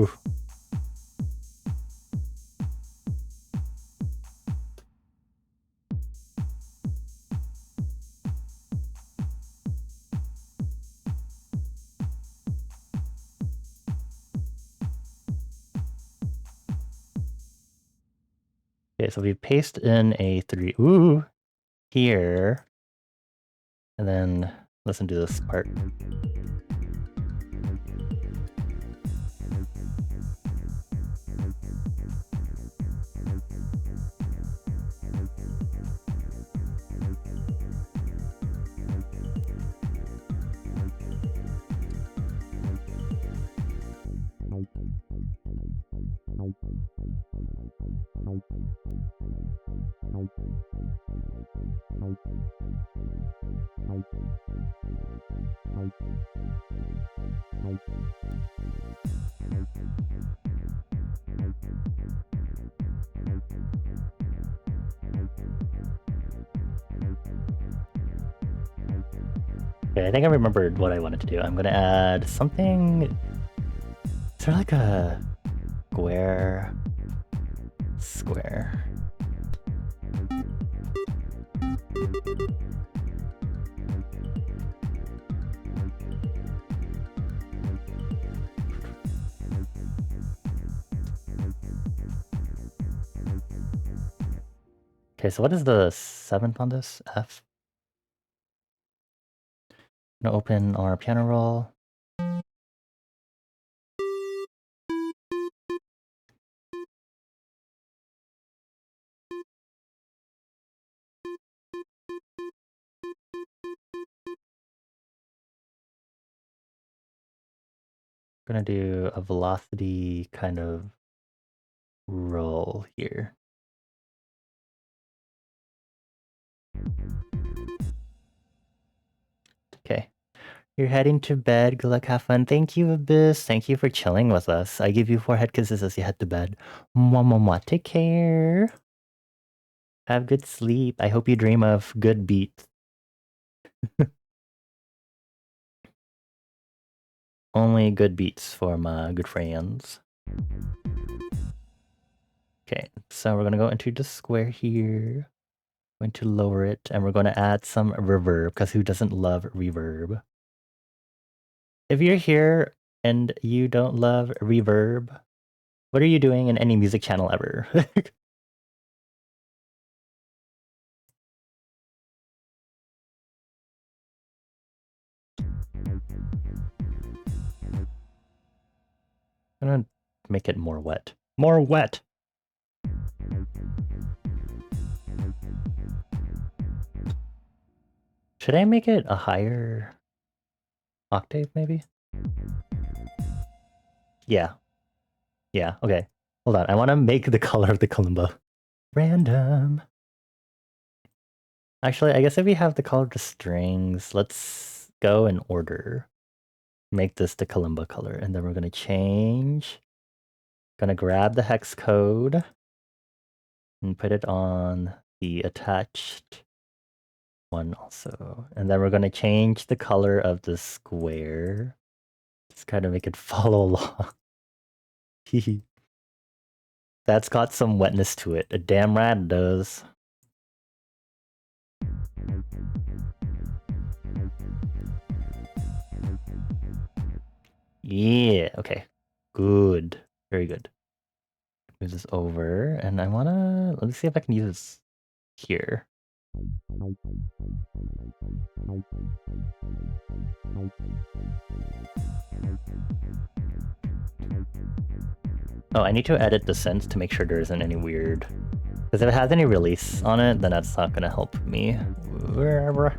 Oof. Okay, so we paste in a 3 here, and then listen to this part. Okay, I think I remembered what I wanted to do. I'm gonna add something... Is there like a square? Square. Okay, so what is the 7th on this? F? I'm gonna open our piano roll. Gonna do a velocity kind of roll here. Okay. You're heading to bed. Good luck, have fun. Thank you, Abyss. Thank you for chilling with us. I give you 4 head kisses as you head to bed. Mwah, mwah, mwah. Take care. Have good sleep. I hope you dream of good beats. Only good beats for my good friends. Okay, so we're gonna go into the square here. Going to lower it, and we're gonna add some reverb, because who doesn't love reverb? If you're here and you don't love reverb, what are you doing in any music channel ever? I'm gonna make it more wet. More wet! Should I make it a higher octave, maybe? Yeah. Yeah, okay. Hold on, I want to make the color of the kalimba random. Actually, I guess if we have the color of the strings, let's go in order. Make this the kalimba color, and then we're gonna change. Gonna grab the hex code and put it on the attached one also. And then we're gonna change the color of the square. Just kind of make it follow along. That's got some wetness to it. A damn right it does. Yeah, okay. Good. Very good. Move this over, and I wanna... Let me see if I can use this here. Oh, I need to edit the synth to make sure there isn't any weird... Because if it has any release on it, then that's not gonna help me. Wherever.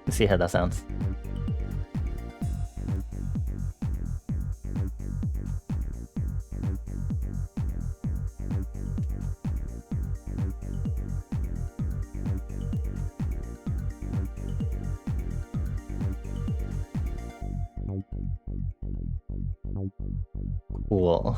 Let's see how that sounds. Cool.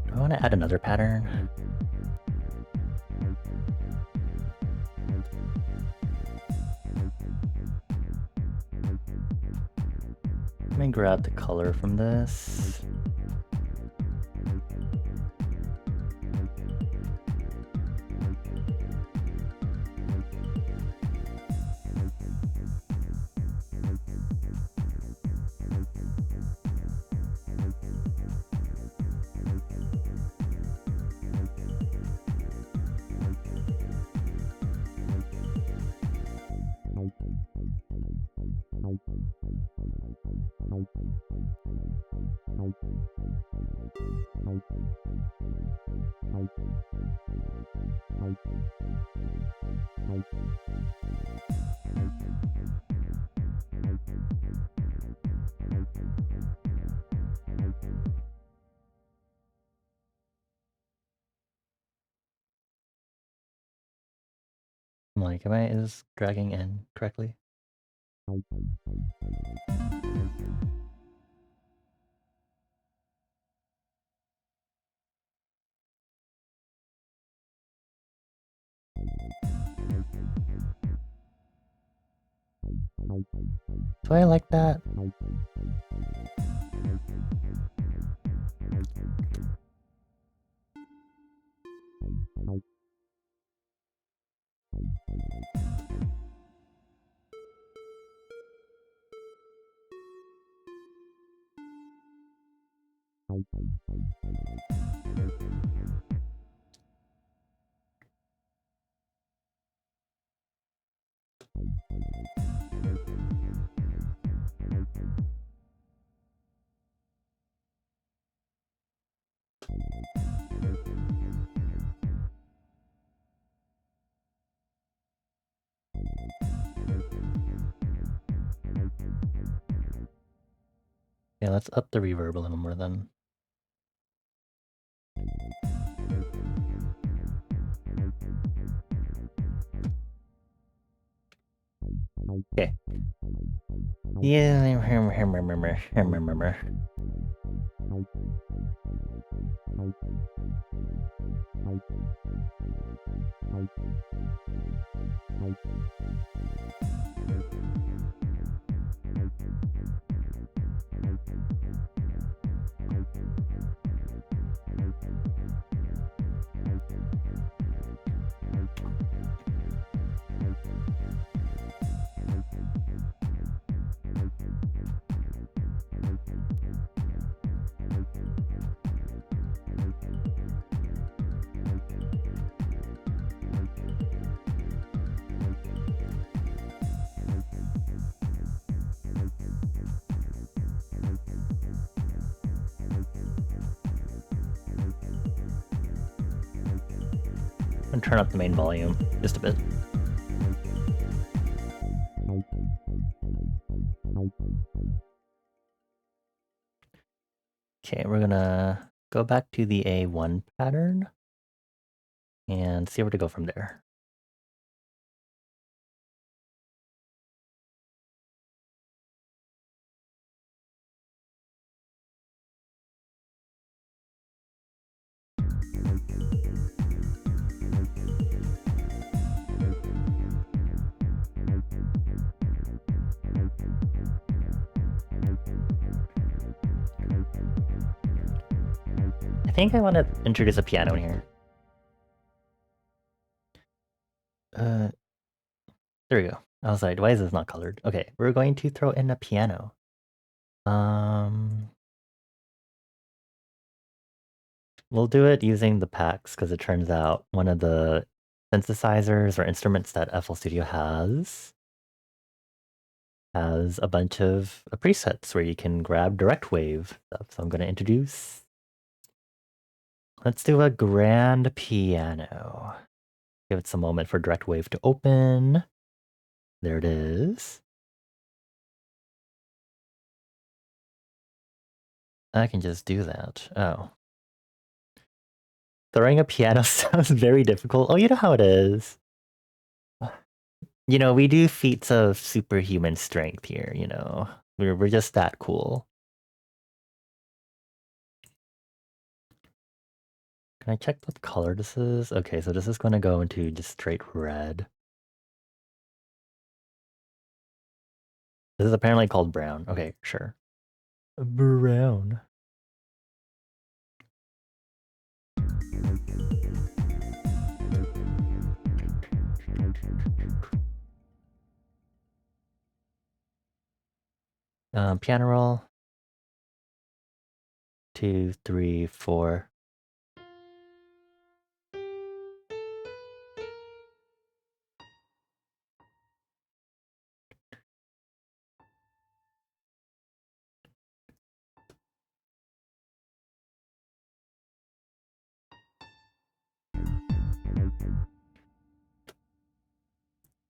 Do I want to add another pattern? Let me grab the color from this. I'm like, is this dragging in correctly? Do I like that? Yeah, let's up the reverb a little more then. Okay. Yeah, remember. And turn up the main volume just a bit. Okay, we're gonna go back to the A1 pattern and see where to go from there. I think I want to introduce a piano in here. There we go. I was like, why is this not colored? Okay, we're going to throw in a piano. We'll do it using the packs because it turns out one of the synthesizers or instruments that FL Studio has a bunch of presets where you can grab direct wave stuff. So I'm going to introduce. Let's do a grand piano. Give it some moment for direct wave to open. There it is. I can just do that. Oh. Throwing a piano sounds very difficult. Oh, you know how it is. You know, we do feats of superhuman strength here, you know. We're just that cool. Can I check what color this is? Okay, so this is going to go into just straight red. This is apparently called brown. Okay, sure. Brown. Piano roll. 2, 3, 4.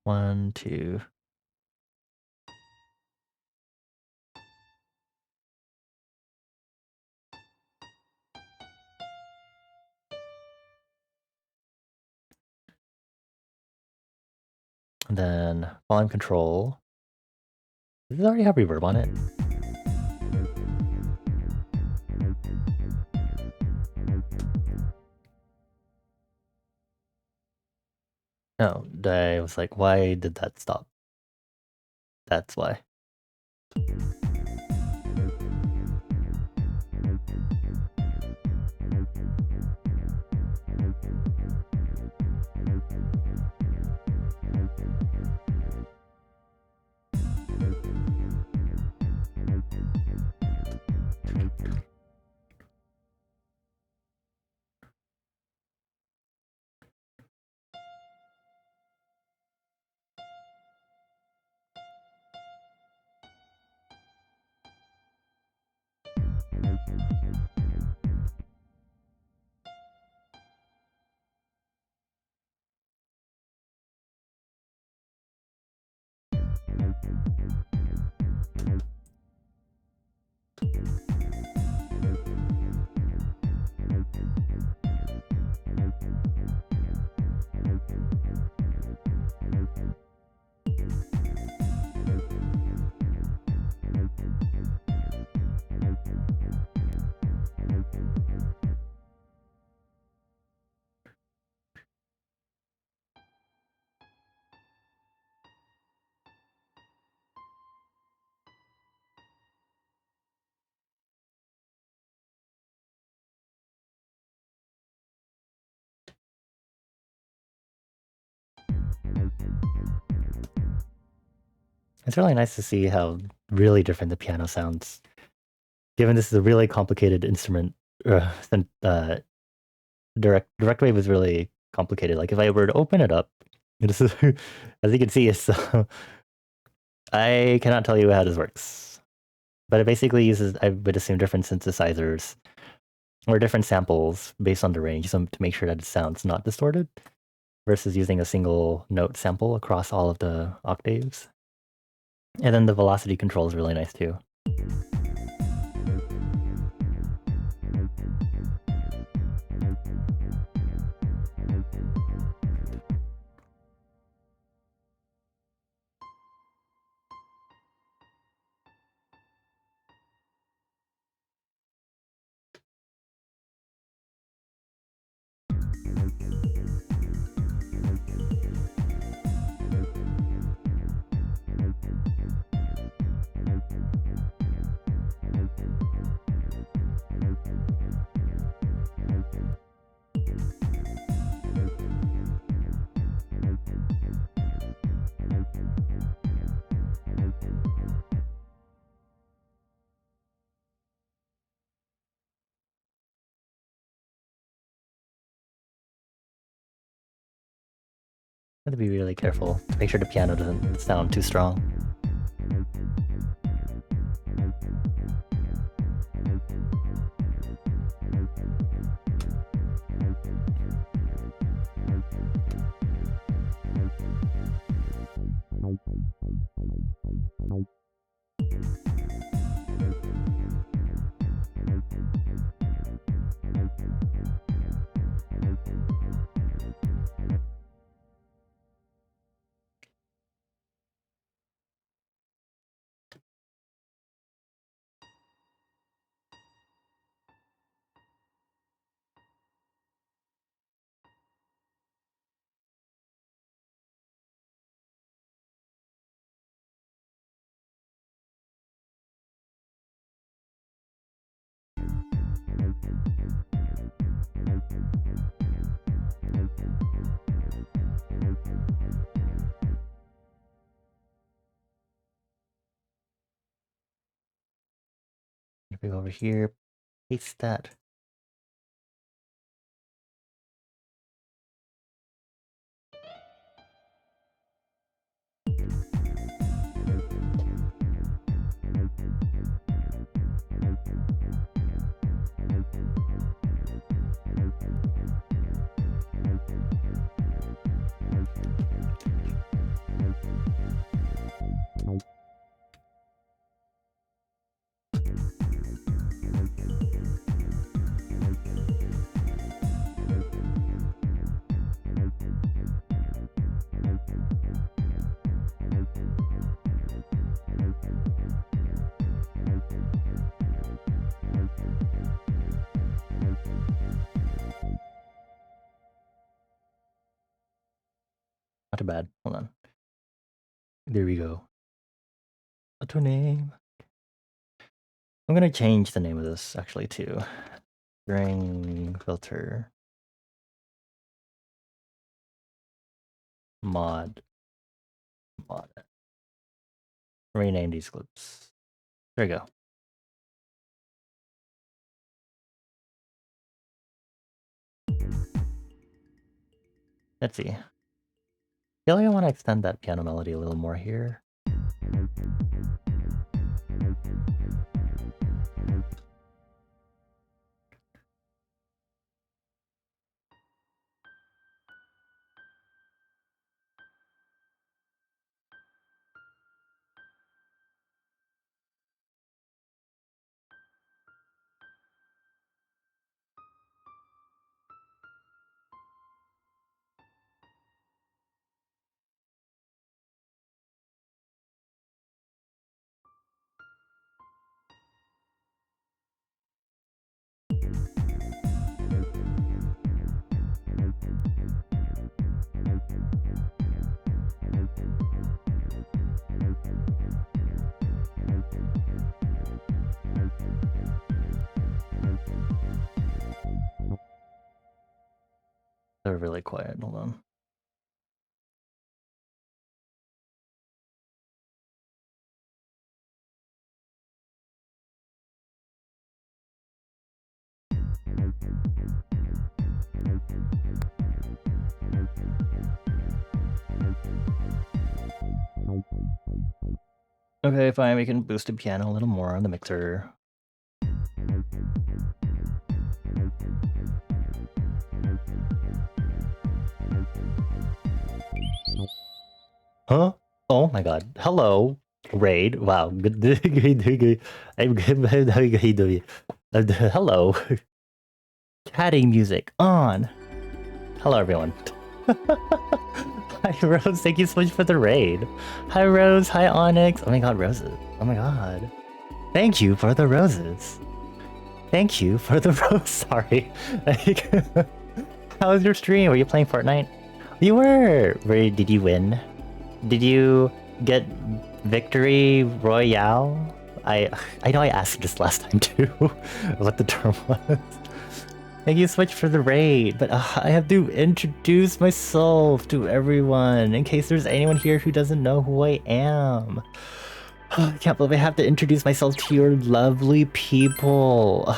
One, two. And then volume control. Does this already have reverb on it? No, I was like, why did that stop? That's why. It's really nice to see how really different the piano sounds. Given this is a really complicated instrument, direct wave is really complicated. Like if I were to open it up, this is, as you can see, it's I cannot tell you how this works, but it basically uses, I would assume, different synthesizers or different samples based on the range, to make sure that it sounds not distorted, versus using a single note sample across all of the octaves. And then the velocity control is really nice too. Have to be really careful to make sure the piano doesn't sound too strong. If we go over here, paste that. Not too bad. Hold on. There we go. Auto name. I'm gonna change the name of this actually to string filter mod. Rename these clips. There we go. Let's see. I feel like I want to extend that piano melody a little more here. They're really quiet. Hold on. Okay, fine. We can boost the piano a little more on the mixer. Huh? Oh my god. Hello, Raid. Wow. Good. I'm good. Hello. Chatting music on. Hello, everyone. Hi, Rose. Thank you so much for the raid. Hi, Rose. Hi, Onyx. Oh my god, roses. Oh my god. Thank you for the roses. Thank you for the rose. Sorry. How was your stream? Were you playing Fortnite? You were. Did you win? Did you get victory royale? I know I asked this last time too, what the term was. Thank you so much for the raid, but I have to introduce myself to everyone in case there's anyone here who doesn't know who I am. I can't believe I have to introduce myself to your lovely people.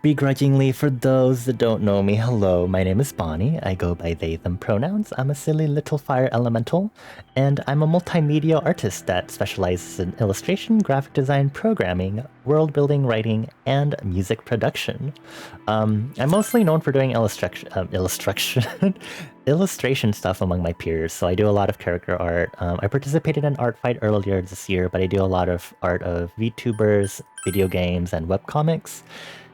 Begrudgingly, for those that don't know me, hello, my name is Bonnie. I go by they, them pronouns. I'm a silly little fire elemental, and I'm a multimedia artist that specializes in illustration, graphic design, programming, world building, writing, and music production. I'm mostly known for doing illustration stuff among my peers, so I do a lot of character art. I participated in Art Fight earlier this year, but I do a lot of art of VTubers, video games, and webcomics.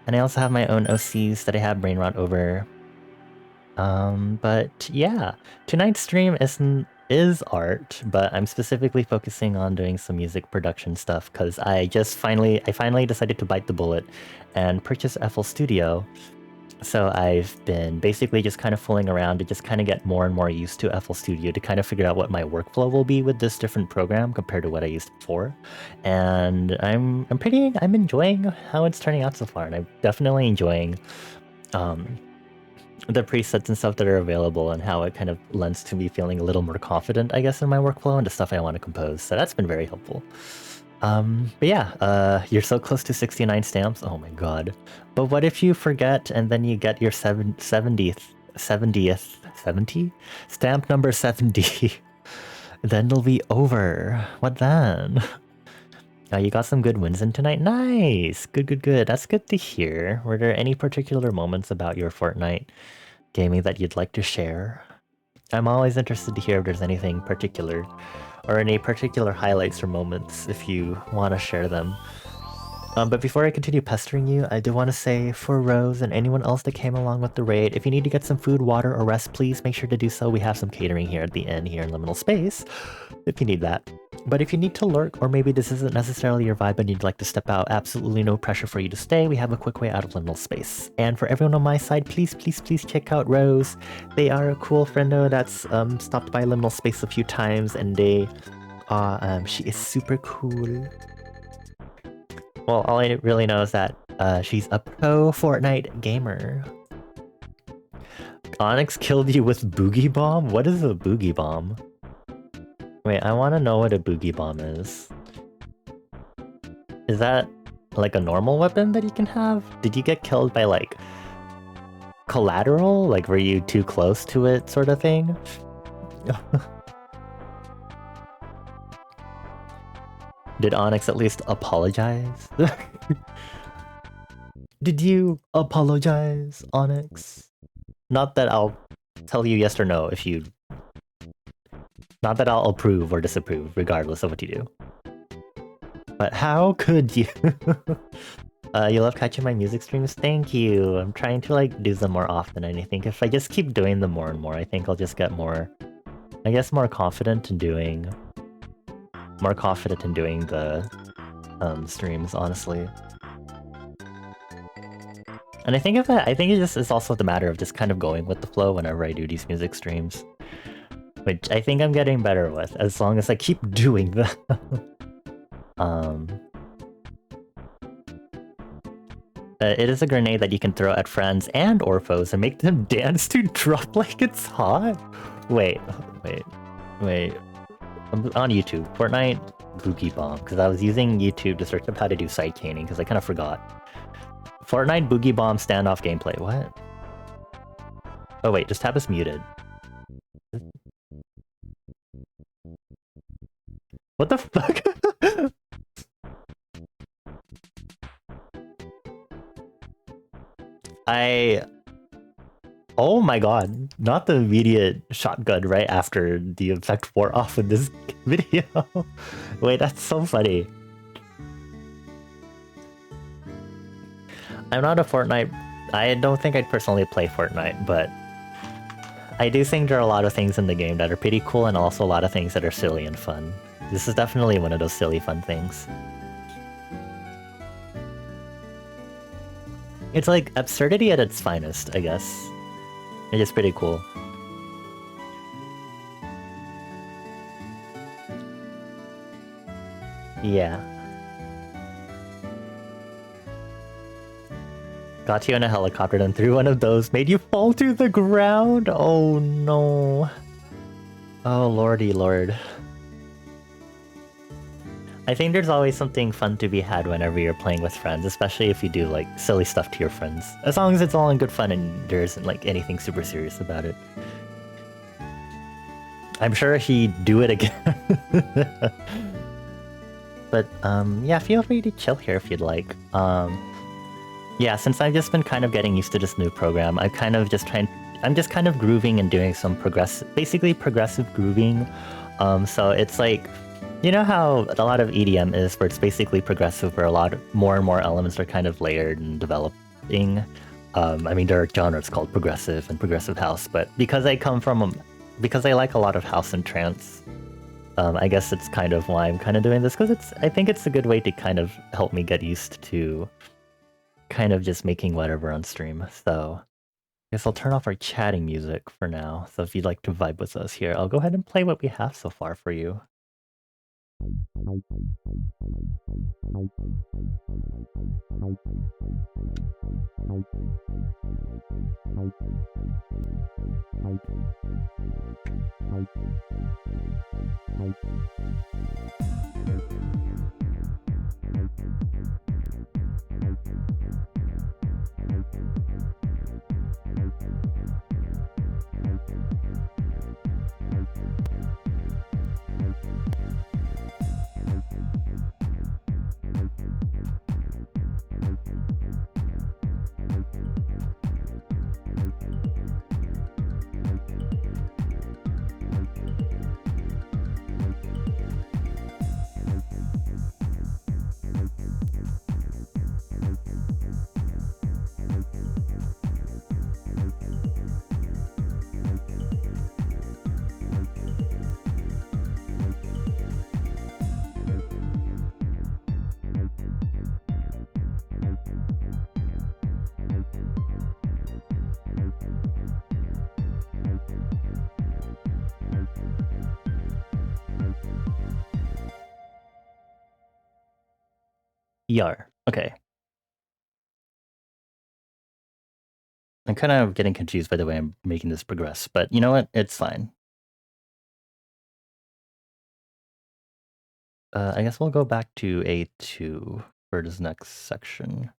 And I also have my own OCs that I have brain rot over. But yeah, tonight's stream is art, but I'm specifically focusing on doing some music production stuff because I finally decided to bite the bullet and purchase FL Studio. So I've been basically just kind of fooling around to just kind of get more and more used to FL Studio to kind of figure out what my workflow will be with this different program compared to what I used before. And I'm enjoying how it's turning out so far, and I'm definitely enjoying the presets and stuff that are available and how it kind of lends to me feeling a little more confident, I guess, in my workflow and the stuff I want to compose. So that's been very helpful. But yeah, you're so close to 69 stamps. Oh my god. But what if you forget and then you get your 70th stamp number 70? Then it'll be over. What then? You got some good wins in tonight. Nice. Good. That's good to hear. Were there any particular moments about your Fortnite gaming that you'd like to share? I'm always interested to hear if there's anything particular or any particular highlights or moments if you want to share them. But before I continue pestering you, I do want to say for Rose and anyone else that came along with the raid, if you need to get some food, water, or rest, please make sure to do so. We have some catering here at the inn here in Liminal Space, if you need that. But if you need to lurk, or maybe this isn't necessarily your vibe and you'd like to step out, absolutely no pressure for you to stay. We have a quick way out of Liminal Space. And for everyone on my side, please check out Rose. They are a cool friendo that's stopped by Liminal Space a few times, and she is super cool. Well, all I really know is that she's a pro Fortnite gamer. Onyx killed you with Boogie Bomb? What is a Boogie Bomb? Wait, I want to know what a Boogie Bomb is. Is that like a normal weapon that you can have? Did you get killed by like collateral? Like were you too close to it sort of thing? Did Onyx at least apologize? Did you apologize, Onyx? Not that I'll tell you yes or no if you... Not that I'll approve or disapprove, regardless of what you do. But how could you? You love catching my music streams? Thank you! I'm trying to like do them more often, and I think if I just keep doing them more and more, I think I'll just get more... I guess more confident in doing... More confident in doing the streams, honestly. And I think it just is also the matter of just kind of going with the flow whenever I do these music streams. Which I think I'm getting better with, as long as I keep doing them. It is a grenade that you can throw at friends and or foes and make them dance to drop like it's hot. Wait. I'm on YouTube. Fortnite Boogie Bomb, because I was using YouTube to search up how to do side caning because I kind of forgot. Fortnite Boogie Bomb standoff gameplay. What? Oh wait, just tab is muted. What the fuck? Oh my god, not the immediate shotgun right after the effect wore off in this video. Wait, that's so funny. I'm not a Fortnite... I don't think I'd personally play Fortnite, but I do think there are a lot of things in the game that are pretty cool and also a lot of things that are silly and fun. This is definitely one of those silly fun things. It's like absurdity at its finest, I guess. It's just pretty cool. Yeah. Got you in a helicopter, then threw one of those, made you fall to the ground? Oh no. Oh lordy lord. I think there's always something fun to be had whenever you're playing with friends, especially if you do like silly stuff to your friends. As long as it's all in good fun and there isn't like anything super serious about it. I'm sure he'd do it again. But yeah, feel free to chill here if you'd like. Yeah, since I've just been kind of getting used to this new program, I'm just kind of grooving and doing some basically progressive grooving. So it's like, you know how a lot of EDM is, where it's basically progressive, where more and more elements are kind of layered and developing. I mean, there are genres called progressive and progressive house, but because I like a lot of house and trance, I guess it's kind of why I'm kind of doing this, because I think it's a good way to kind of help me get used to kind of just making whatever on stream. So I guess I'll turn off our chatting music for now. So if you'd like to vibe with us here, I'll go ahead and play what we have so far for you. ER. Okay. I'm kind of getting confused by the way I'm making this progress, but you know what? It's fine. I guess we'll go back to A2 for this next section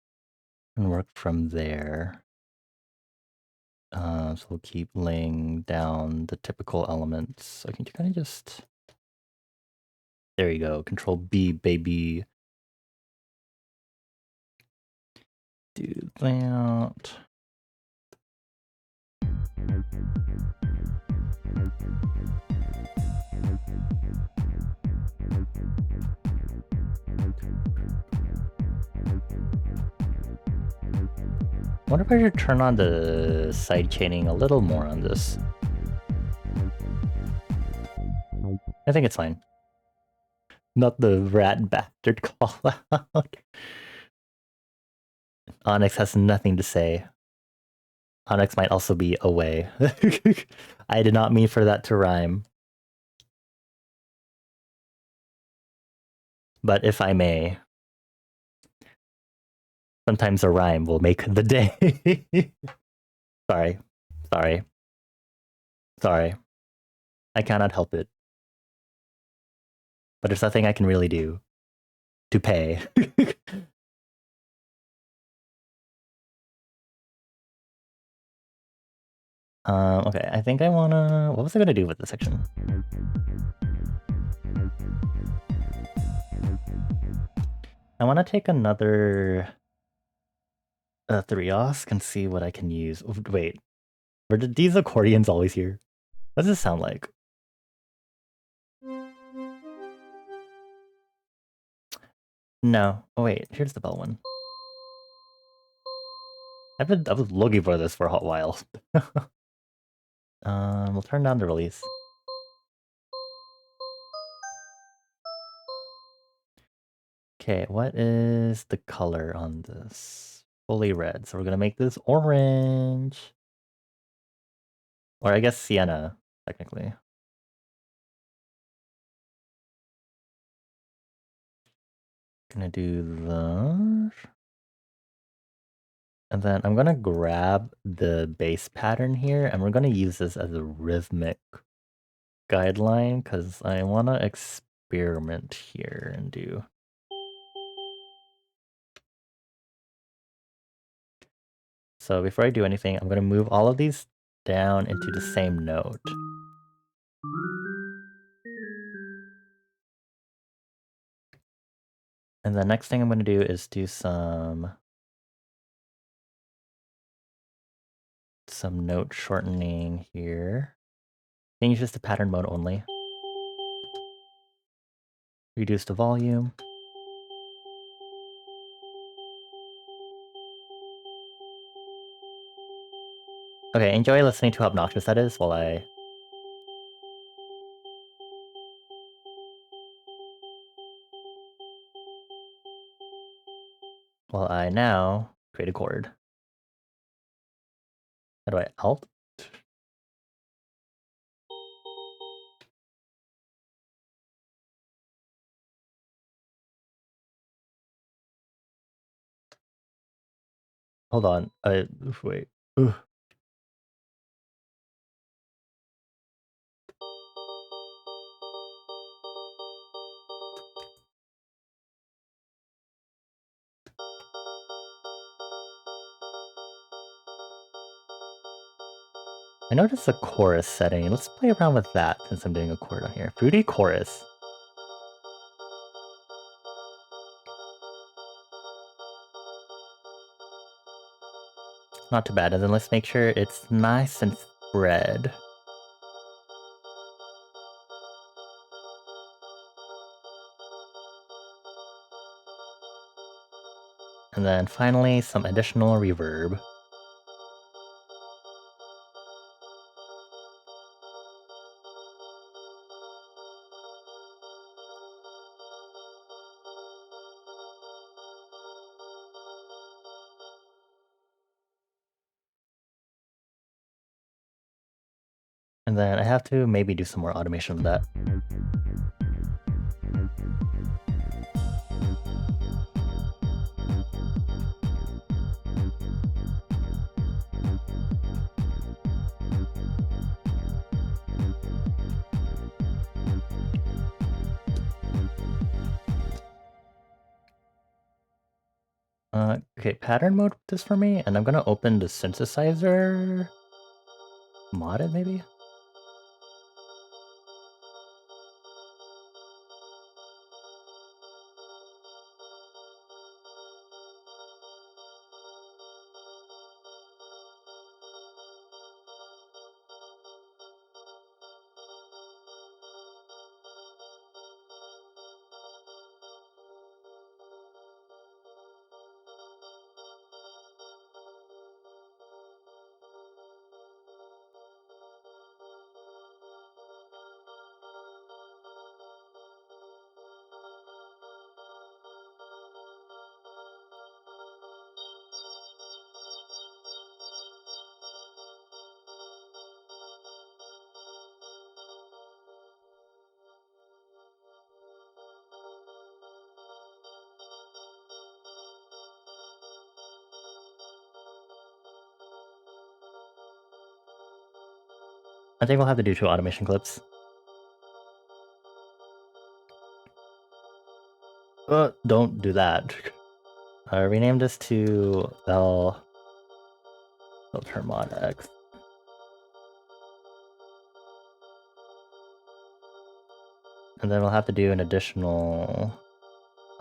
and work from there. So we'll keep laying down the typical elements. I can kind of just... There you go. Control B, baby. Do that. I wonder if I should turn on the side chaining a little more on this. I think it's fine. Not the rat bastard call out. Onyx has nothing to say. Onyx might also be away. I did not mean for that to rhyme. But if I may, Sometimes a rhyme will make the day. Sorry. Sorry. Sorry. I cannot help it. But there's nothing I can really do to pay. Okay, I think I wanna... What was I gonna do with this section? I wanna take another 3-osk and see what I can use. Wait, were these accordions always here? What does this sound like? No. Oh wait, here's the bell one. I was looking for this for a hot while. We'll turn down the release. Okay, what is the color on this? Fully red. So we're gonna make this orange. Or I guess sienna, technically. Gonna do that. And then I'm gonna grab the base pattern here and we're gonna use this as a rhythmic guideline because I wanna experiment here and do. So before I do anything, I'm gonna move all of these down into the same note. And the next thing I'm gonna do is do some note shortening here. Change this to pattern mode only. Reduce the volume. Okay, enjoy listening to how obnoxious that is while I now create a chord. How do I alt? Hold on. Wait. Ugh. I noticed a chorus setting. Let's play around with that since I'm doing a chord on here. Fruity chorus. Not too bad. And then let's make sure it's nice and spread. And then finally, some additional reverb. And then I have to maybe do some more automation of that. Okay, pattern mode this for me, and I'm gonna open the synthesizer. Mod it maybe? I think we'll have to do 2 automation clips. Don't do that. Rename this to Bell filter mod X. And then we'll have to do an additional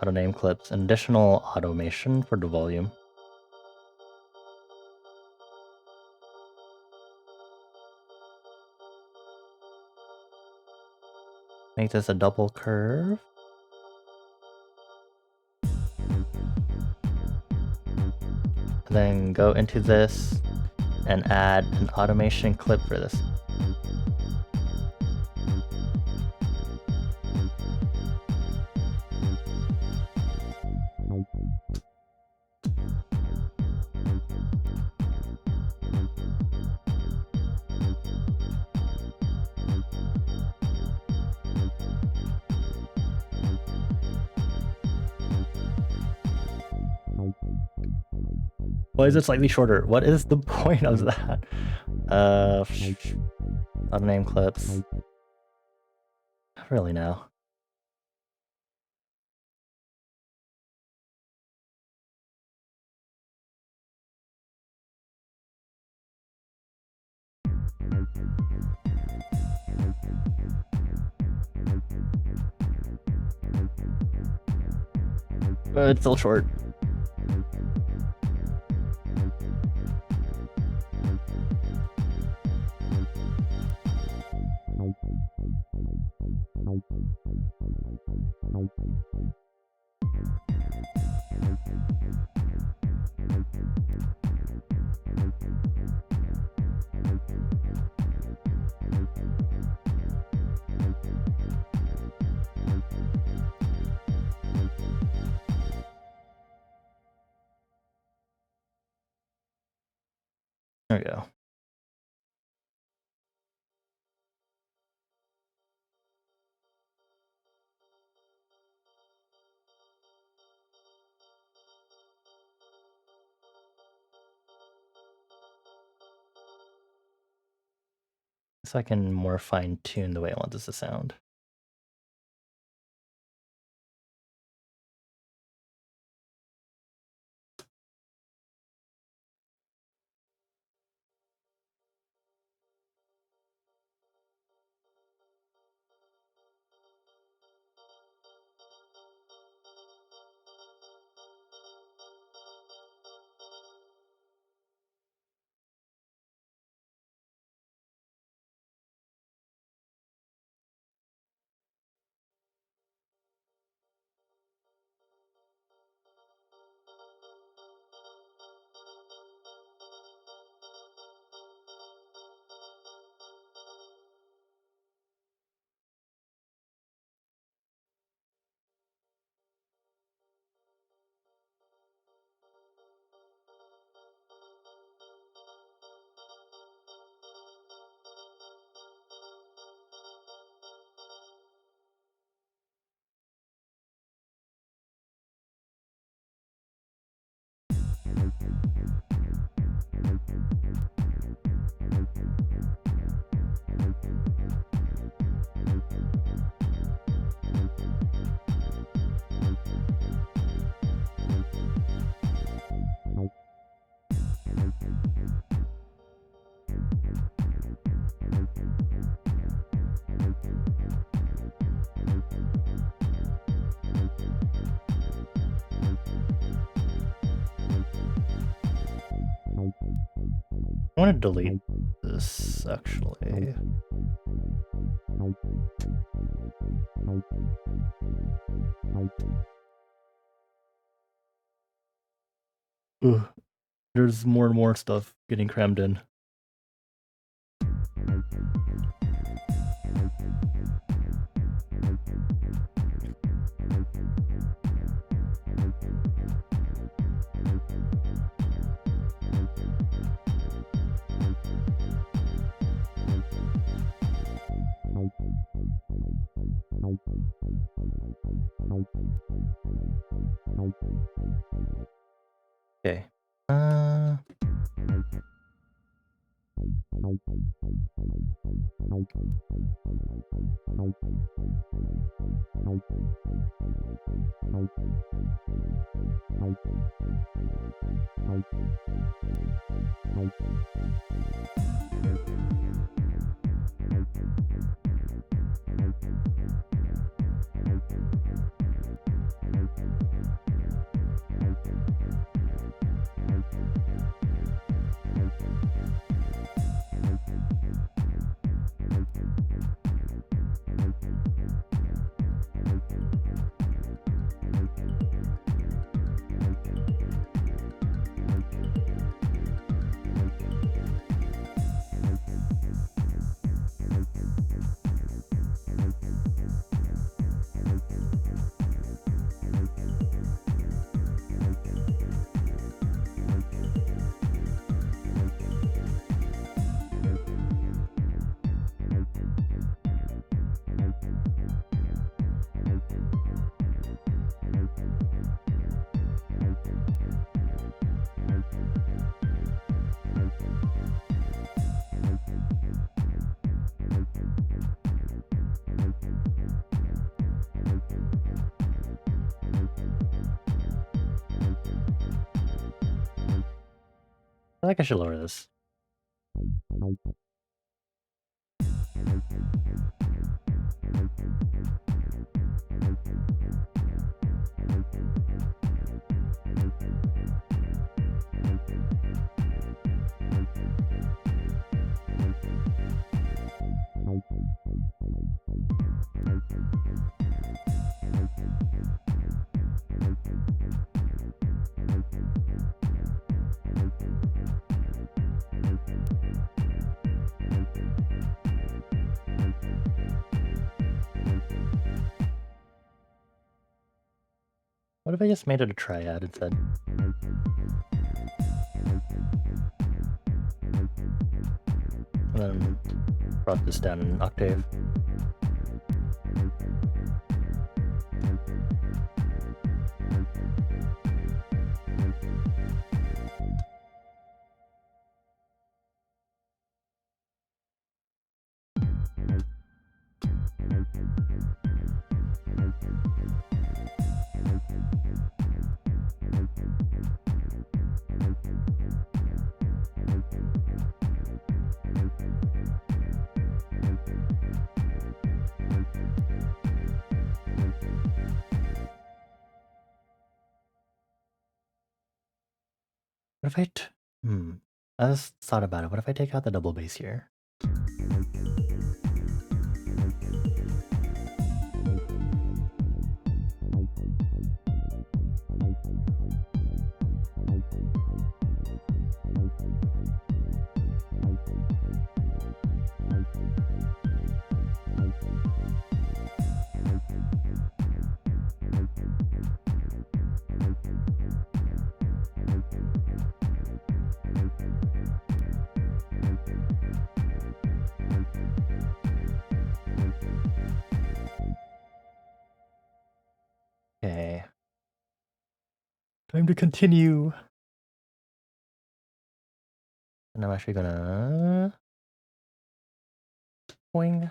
auto name clips, an additional automation for the volume. Make this a double curve. And then go into this and add an automation clip for this. Why is it slightly shorter? What is the point of that? Auto name clips. Not really now. It's still short. There we go. So I can more fine tune the way I want this to sound. I want to delete this actually. Ugh. There's more and more stuff getting crammed in. Okay. I think I should lower this. What if I just made it a triad instead? And then brought this down an octave. What if I just thought about it. What if I take out the double bass here? Okay. Time to continue. And I'm actually gonna boing.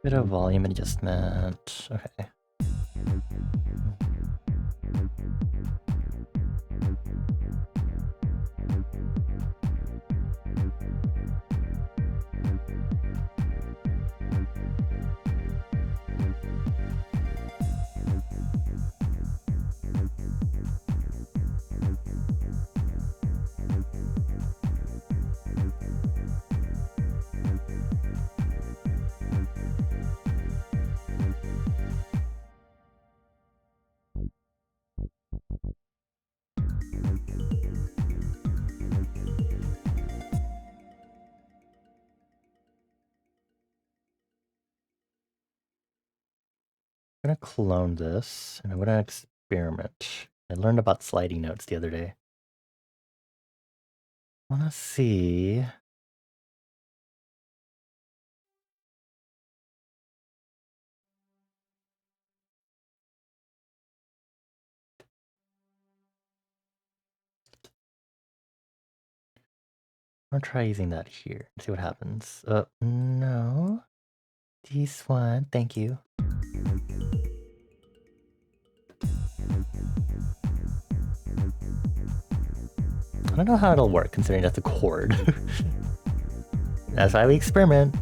Bit of volume adjustment. Okay. I'm gonna clone this and I'm gonna experiment. I learned about sliding notes the other day. I wanna see. I'm gonna try using that here and see what happens. No. This one, thank you. I don't know how it'll work considering that's a chord. That's why we experiment.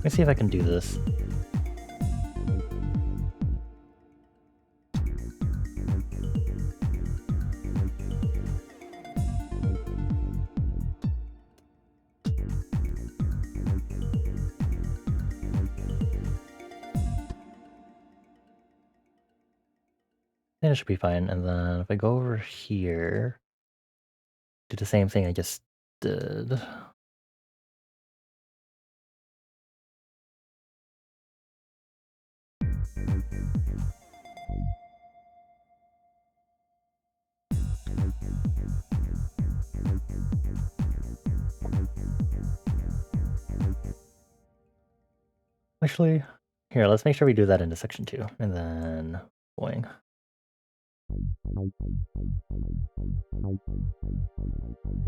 Let's see if I can do this. Then it should be fine. And then if I go over here, do the same thing I just did. Actually, here, let's make sure we do that into section 2. And then boing.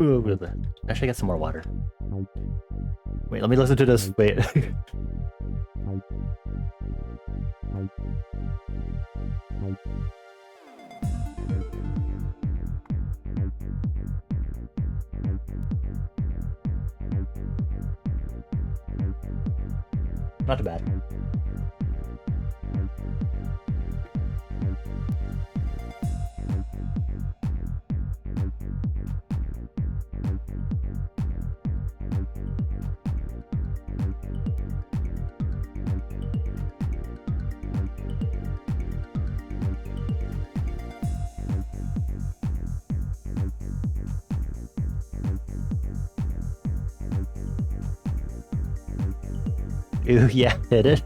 Ooh, I should get some more water. Wait, let me listen to this. Wait. Not too bad. Ooh, yeah, hit it.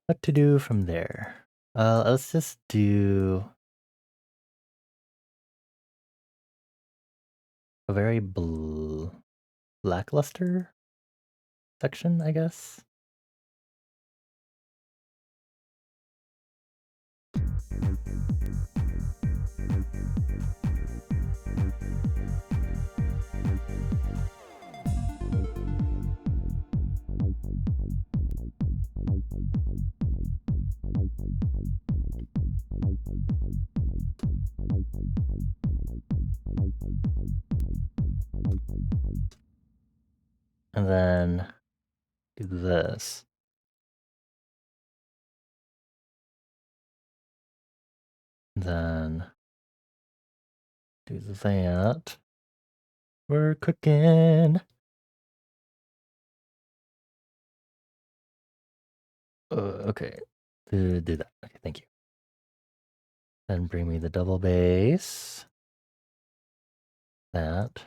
What to do from there? Let's just do a very lackluster section, I guess. And then do this. Then do that. We're cooking. Okay. Do that. Okay, thank you. Then bring me the double bass. That.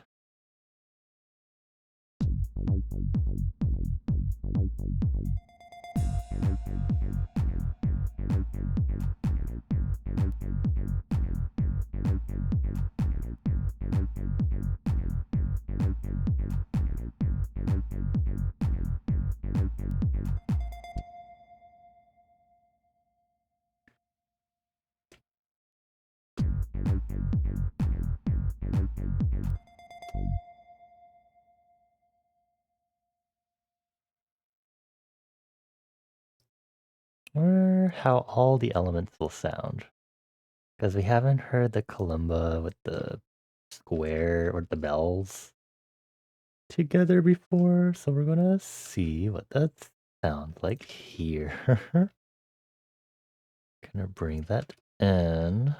Or how all the elements will sound. Because we haven't heard the kalimba with the square or the bells together before, so we're gonna see what that sounds like here. Gonna bring that in.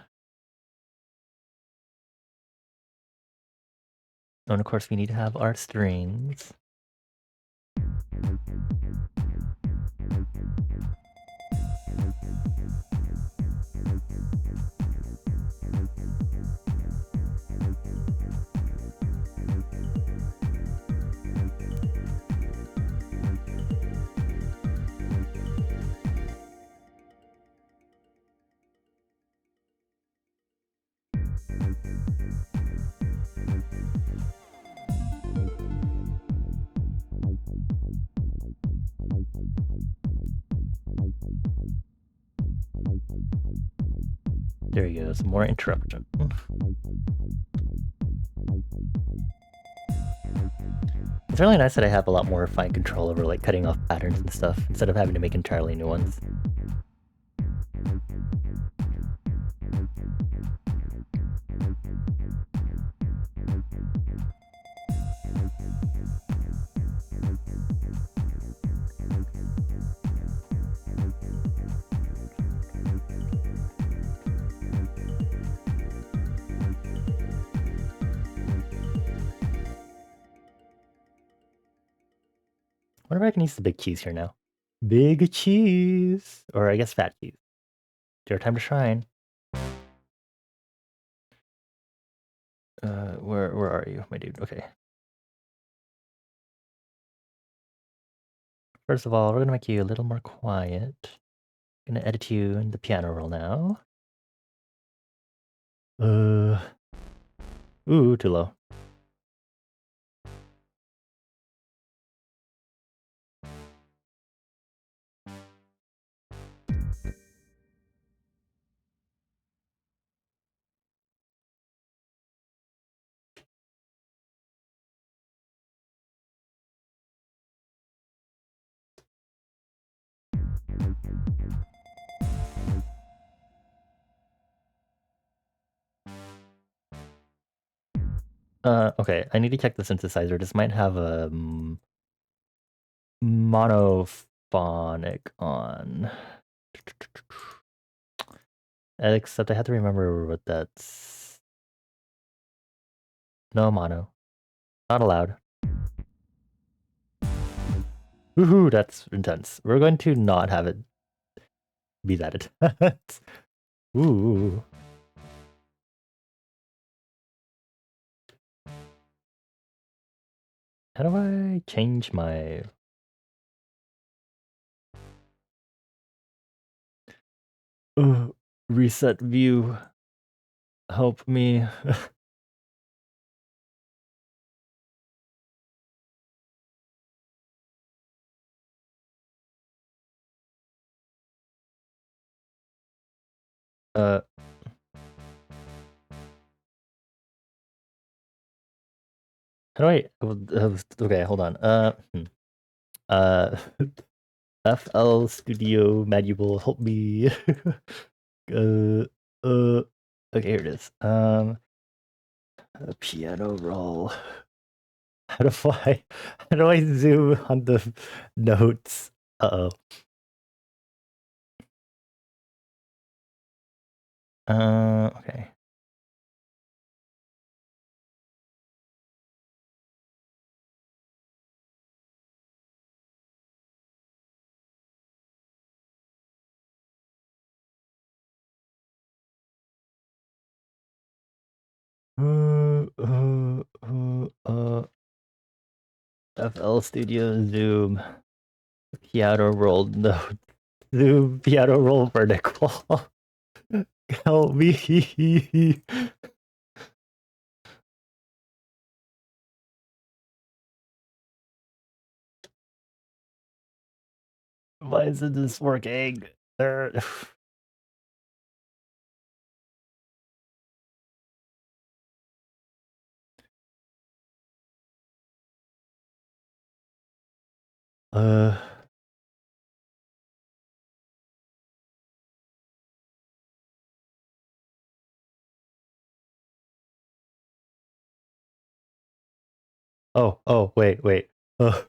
And of course we need to have our strings. There you go, some more interruption. It's really nice that I have a lot more fine control over like cutting off patterns and stuff instead of having to make entirely new ones. I wonder if I can use the big cheese here now. Big cheese! Or I guess fat cheese. It's your time to shine. Where are you, my dude? Okay. First of all, we're gonna make you a little more quiet. Gonna edit you in the piano roll now. Ooh, too low. Okay, I need to check the synthesizer. This might have a monophonic on. Except I have to remember what that's. No mono. Not allowed. Woohoo, that's intense. We're going to not have it be that intense. Ooh. How do I change my... reset view. Help me. How do I... okay, hold on. Uh, FL Studio manual, help me. uh, okay, here it is. A piano roll. How do I zoom on the notes? Uh-oh. Okay. FL Studio Zoom piano roll note. Zoom piano roll vertical. Help me. Why isn't this working? Uh, wait. Uh,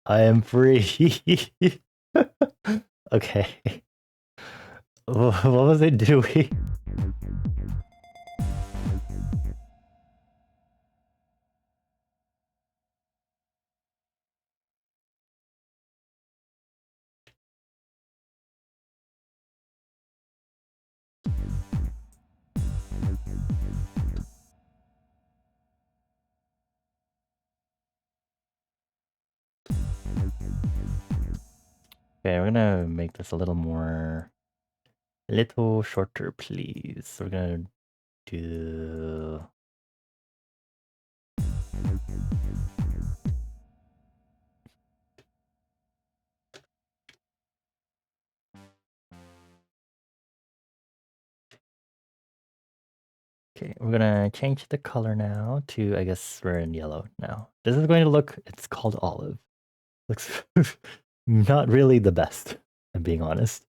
I am free. Okay. What was it doing? Okay, we're gonna make this a little shorter, please. We're gonna do. Okay, we're gonna change the color now to, I guess we're in yellow now. This is going to look, it's called olive. Looks not really the best, I'm being honest.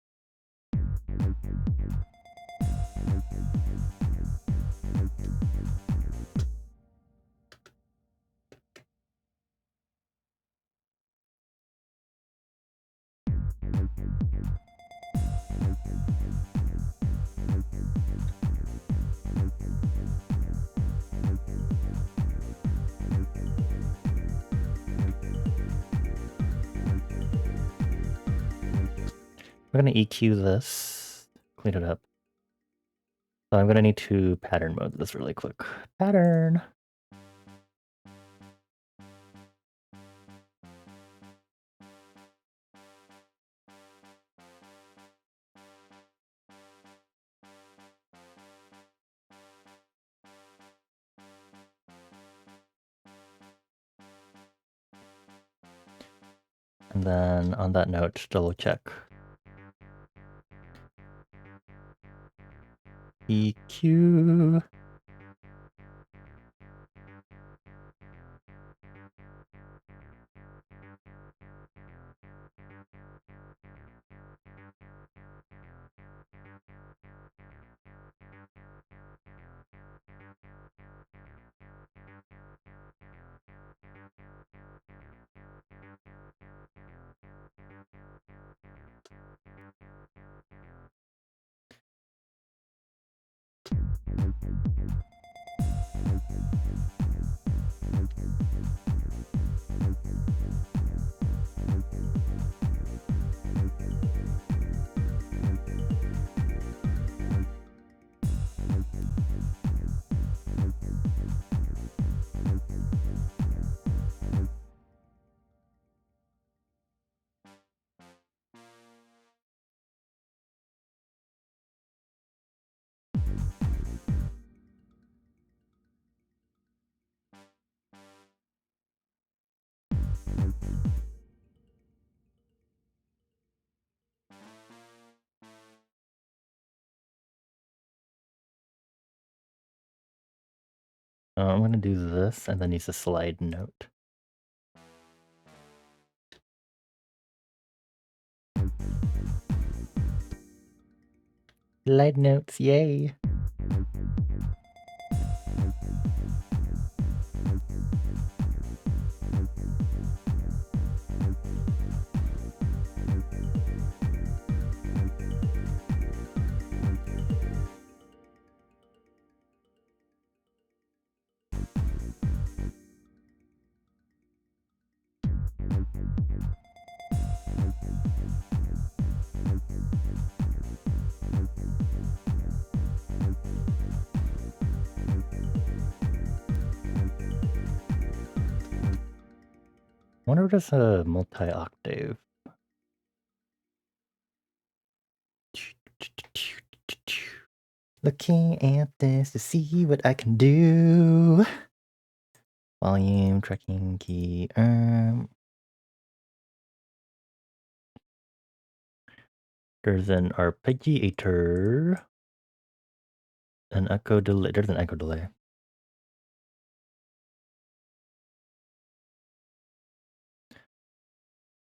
We're gonna EQ this, clean it up. So I'm gonna need to pattern mode this really quick. Pattern. And then on that note, double check. EQ. I'm gonna do this and then use a slide note. Slide notes, yay! wonder if there's a multi-octave. Looking at this to see what I can do. Volume, tracking key, there's an arpeggiator. An echo delay. There's an echo delay.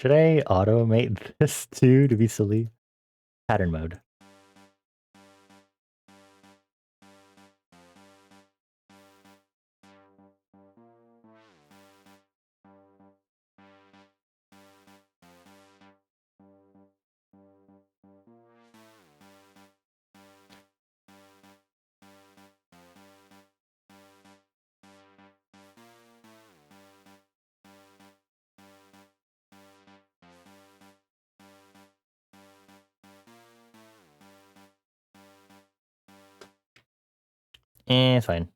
Should I automate this too to be silly? Pattern mode. It's fine.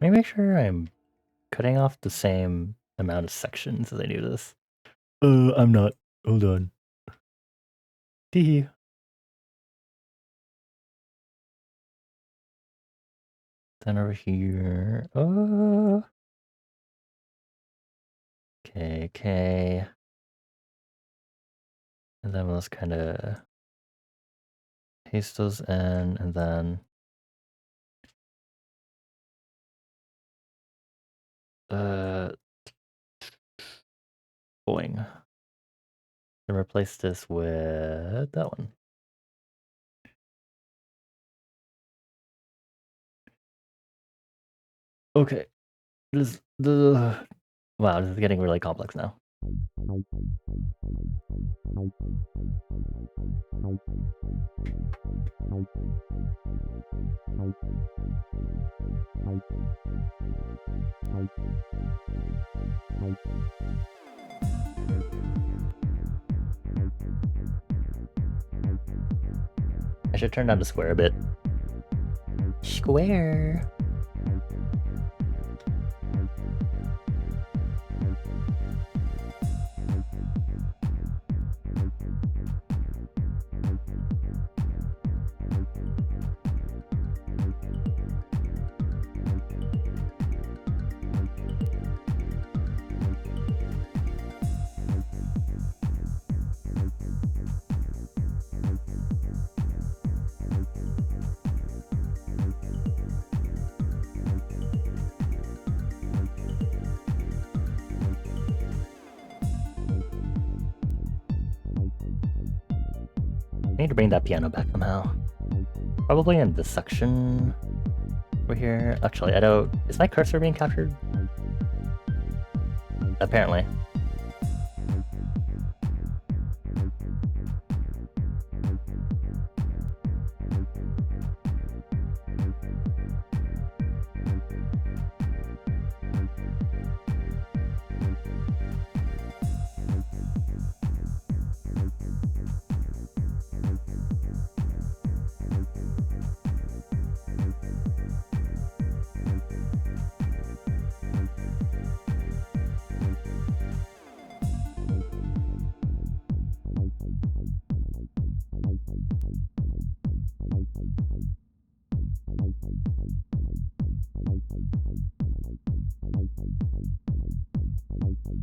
Let me make sure I'm cutting off the same amount of sections as I do this. I'm not. Hold on. Teehee. Then over here. Okay. And then we'll just kind of paste those in, and then boing. Then replace this with that one. Okay. Wow, this is getting really complex now. I should turn down the square a bit. Square. I need to bring that piano back somehow. Probably in this section over here. Actually, I don't... Is my cursor being captured? Apparently.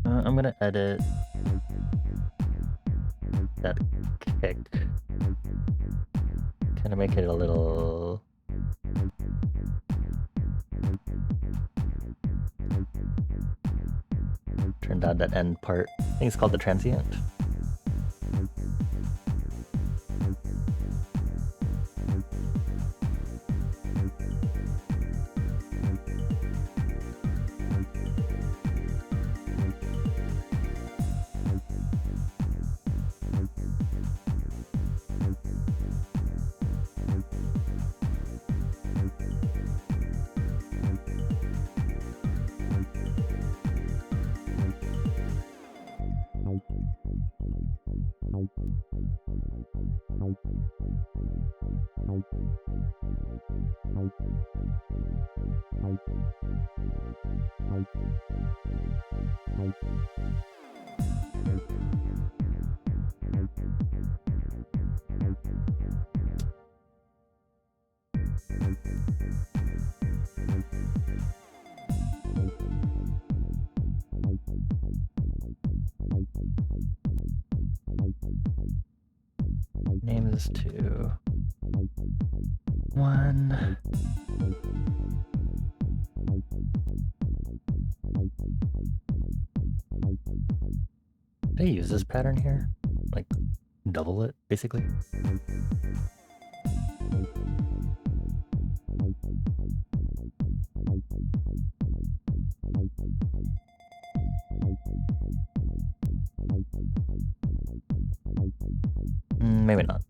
I'm gonna edit that kick. Kind of make it a little... Turn down that end part. I think it's called the transient. Name this to 1. Did I use this pattern here? Like, double it, basically? Maybe not.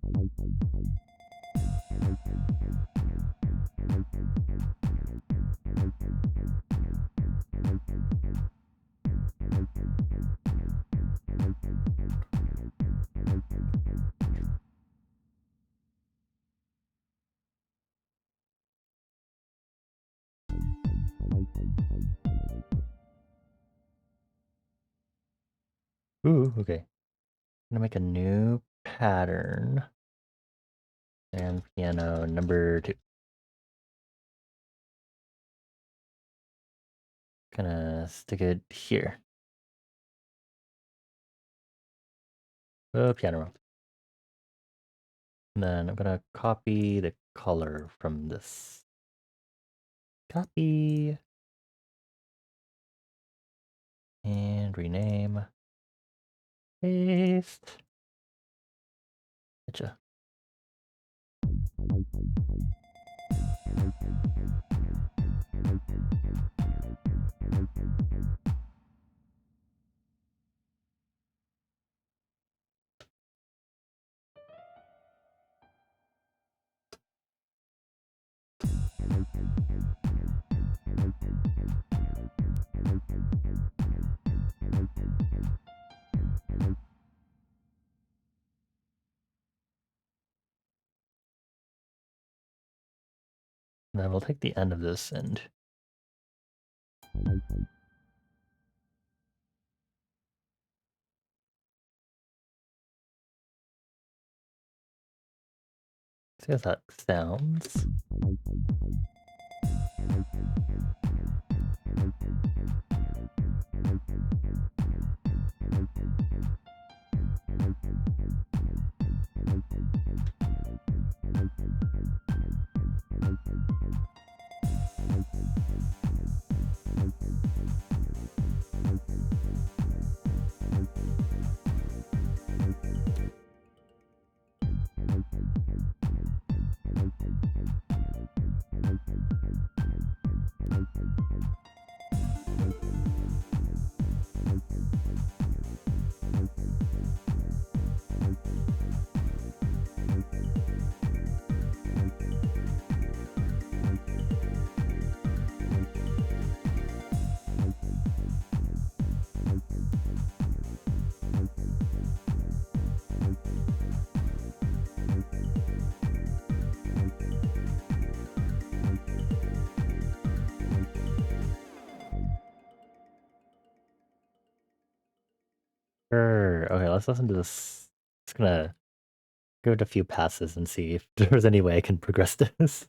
Ooh, okay. I'm gonna make a new pattern. And piano number 2. Gonna stick it here. Oh, piano roll. And then I'm gonna copy the color from this. Copy. And rename. Paste. Gotcha. And then we'll take the end of this and see how that sounds. Sure. Okay, let's listen to this. Just gonna give it a few passes and see if there's any way I can progress this.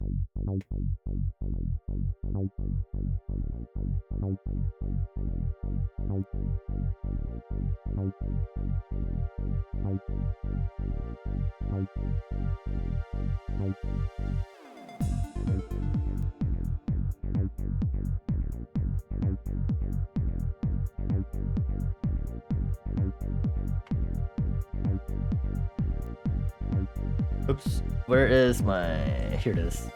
Oops. Where is my... Here it is.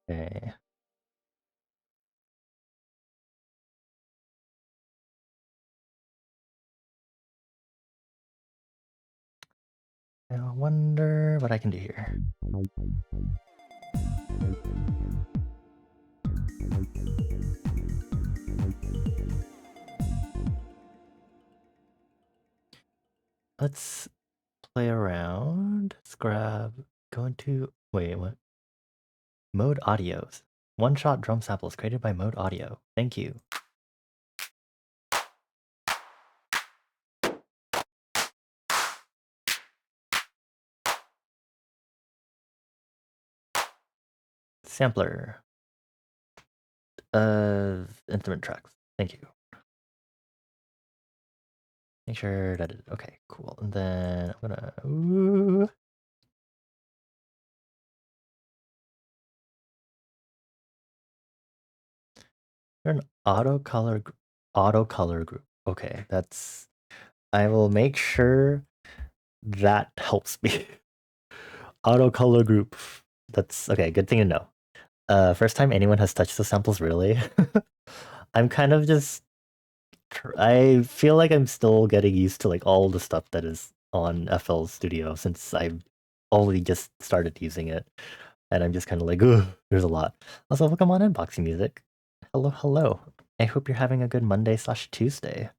Okay. I wonder what I can do here. Let's play around. Let's go into, wait, what? Mode audios. One-shot drum samples created by Mode Audio. Thank you. Sampler. Instrument tracks. Thank you. Make sure that is okay, cool. And then I'm gonna ooh. You're an auto color group. Okay, that's I will make sure that helps me. Auto color group. That's okay, good thing to know. First time anyone has touched the samples really. I'm kind of just I feel like I'm still getting used to like all the stuff that is on FL Studio since I've only just started using it. And I'm just kind of like, ugh, there's a lot. Also, welcome on Unboxing Music. Hello, hello. I hope you're having a good Monday slash Tuesday.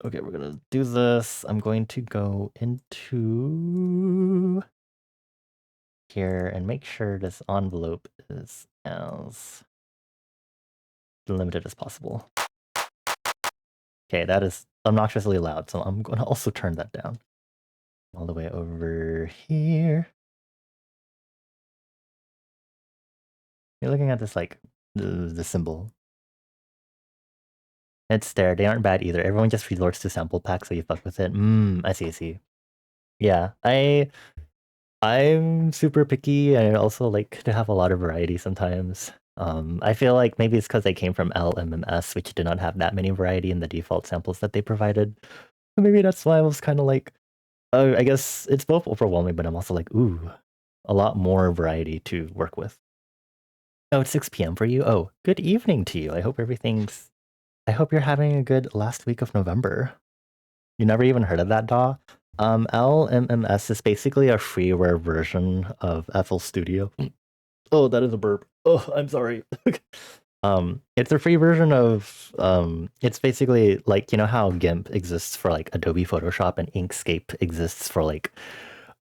Okay, we're gonna do this. I'm going to go into here and make sure this envelope is as limited as possible. Okay, that is obnoxiously loud, so I'm gonna also turn that down. All the way over here. You're looking at this like the symbol. It's there. They aren't bad either. Everyone just resorts to sample packs, so you fuck with it. I see, I see. Yeah, I'm super picky. I also like to have a lot of variety sometimes. I feel like maybe it's because I came from LMMS, which did not have that many variety in the default samples that they provided. So maybe that's why I was kind of like, I guess it's both overwhelming, but I'm also like, ooh, a lot more variety to work with. Oh, it's 6 p.m. for you? Oh, good evening to you. I hope you're having a good last week of November. You never even heard of that, DAW? LMMS is basically a freeware version of FL Studio. Oh, that is a burp. Oh, I'm sorry. It's a free version of it's basically like, you know how GIMP exists for like Adobe Photoshop and Inkscape exists for like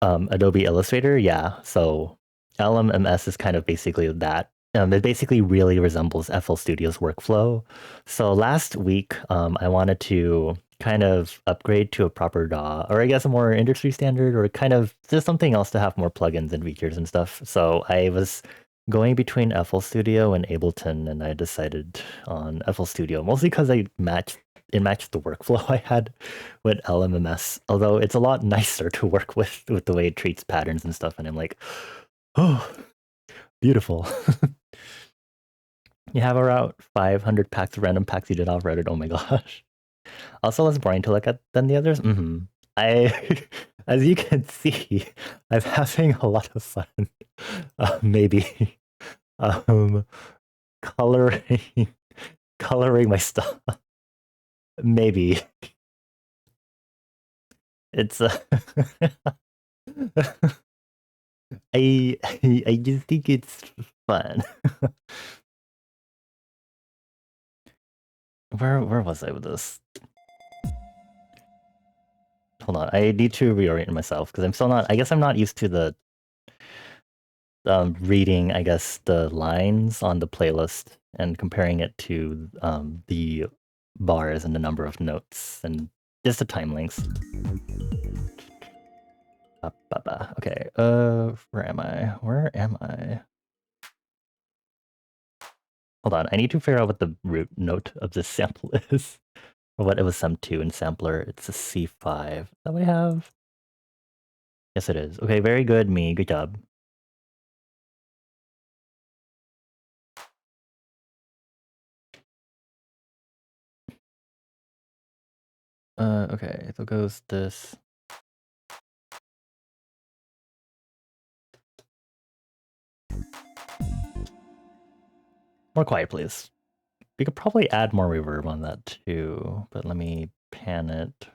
Adobe Illustrator? Yeah. So LMMS is kind of basically that. It basically really resembles FL Studio's workflow. So last week, I wanted to kind of upgrade to a proper DAW, or I guess a more industry standard, or kind of just something else to have more plugins and features and stuff. So I was going between FL Studio and Ableton, and I decided on FL Studio, mostly because it matched the workflow I had with LMMS. Although it's a lot nicer to work with the way it treats patterns and stuff, and I'm like, oh, beautiful. You have around 500 packs of random packs you did off Reddit. Oh my gosh. Also less boring to look at than the others. I, as you can see, I'm having a lot of fun. Maybe um, coloring, coloring my stuff. Maybe it's. I just think it's fun. Where was I with this? Hold on, I need to reorient myself because I'm still not. I guess I'm not used to the reading. I guess the lines on the playlist and comparing it to the bars and the number of notes and just the time lengths. Okay. Where am I? Where am I? Hold on. I need to figure out what the root note of this sample is. Or what it was summed to in sampler. It's a C5 that we have. Yes, it is. Okay, very good, me. Good job. Okay, so goes this. More quiet, please. We could probably add more reverb on that too, but let me pan it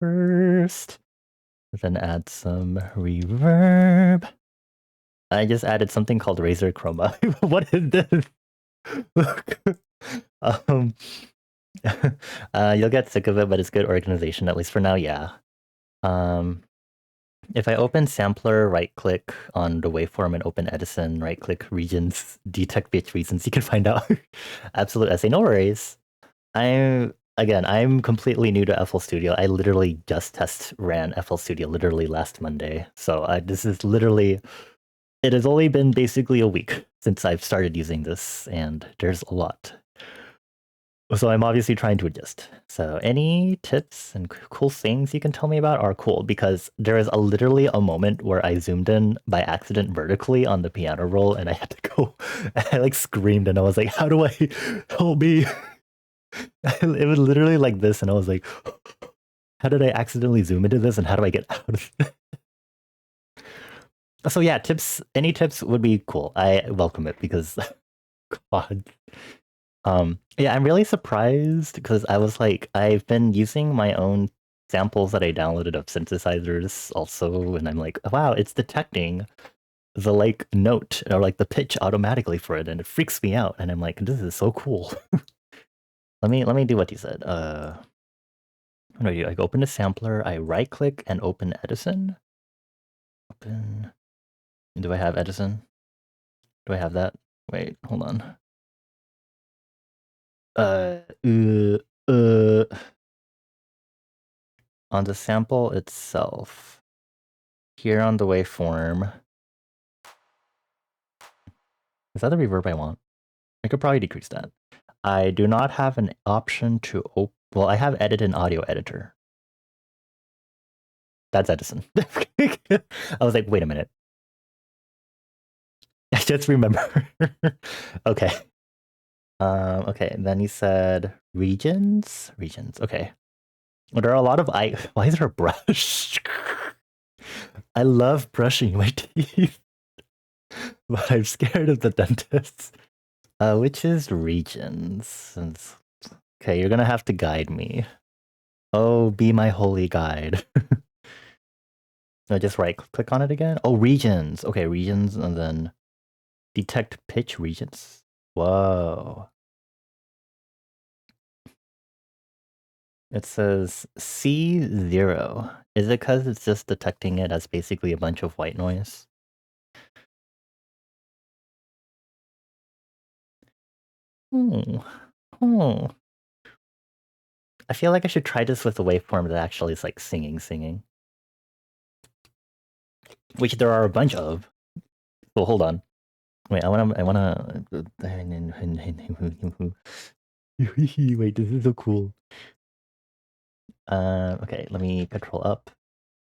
first. Then add some reverb. I just added something called Razor Chroma. What is this? um, you'll get sick of it, but it's good organization, at least for now, yeah. If I open sampler, right click on the waveform and open Edison, right click regions, detect pitch regions, you can find out. Absolute essay, no worries. I'm completely new to FL Studio. I literally just test ran FL Studio literally last Monday. So this is literally, it has only been basically a week since I've started using this, and there's a lot. So I'm obviously trying to adjust. So any tips and cool things you can tell me about are cool, because there is literally a moment where I zoomed in by accident vertically on the piano roll and I had to go, I like screamed and I was like, how do I help me? It was literally like this and I was like, how did I accidentally zoom into this and how do I get out of it? So yeah, any tips would be cool. I welcome it because God. Yeah, I'm really surprised because I was like, I've been using my own samples that I downloaded of synthesizers also, and I'm like, wow, it's detecting the like note or like the pitch automatically for it, and it freaks me out. And I'm like, this is so cool. let me do what you said. What do I do? I open the sampler, I right click and open Edison. Open. Do I have Edison? Do I have that? Wait, hold on. Uh, uh, uh on the sample itself, here on the waveform, is that the reverb I want? I could probably decrease that. I do not have an option to well, I have edit in audio editor. That's Edison. I was like, wait a minute. I just remember. Okay. Okay, and then he said regions? Regions, okay. Well, there are a lot of why is there a brush? I love brushing my teeth, but I'm scared of the dentist. Which is regions? Okay, you're gonna have to guide me. Oh, be my holy guide. No, just right click on it again. Oh, regions. Okay, regions, and then detect pitch regions. Whoa. It says C0. Is it because it's just detecting it as basically a bunch of white noise? Hmm. Hmm. I feel like I should try this with a waveform that actually is like singing. Which there are a bunch of. Well, hold on. Wait, I wanna. Wait, this is so cool. Okay, let me control up.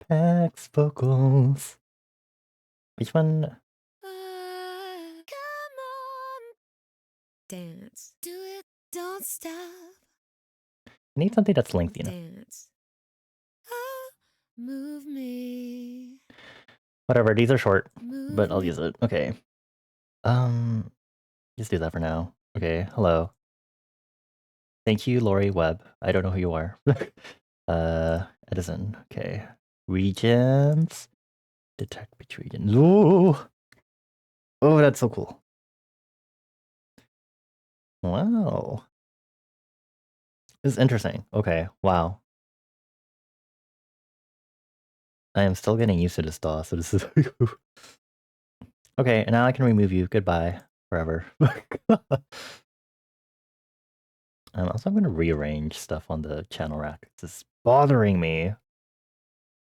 Pax vocals. Which one? Come on, dance, do it, don't stop. I need something that's lengthy enough. Dance, oh, move me. Whatever, these are short, but I'll use it. Okay. Just do that for now. Okay, hello. Thank you, Lori Webb. I don't know who you are. Edison. Okay. Regions. Detect which region. Ooh. Oh, that's so cool. Wow. This is interesting. Okay, wow. I am still getting used to this DAW, so this is okay, now I can remove you. Goodbye. Forever. Also, I'm going to rearrange stuff on the channel rack. This is bothering me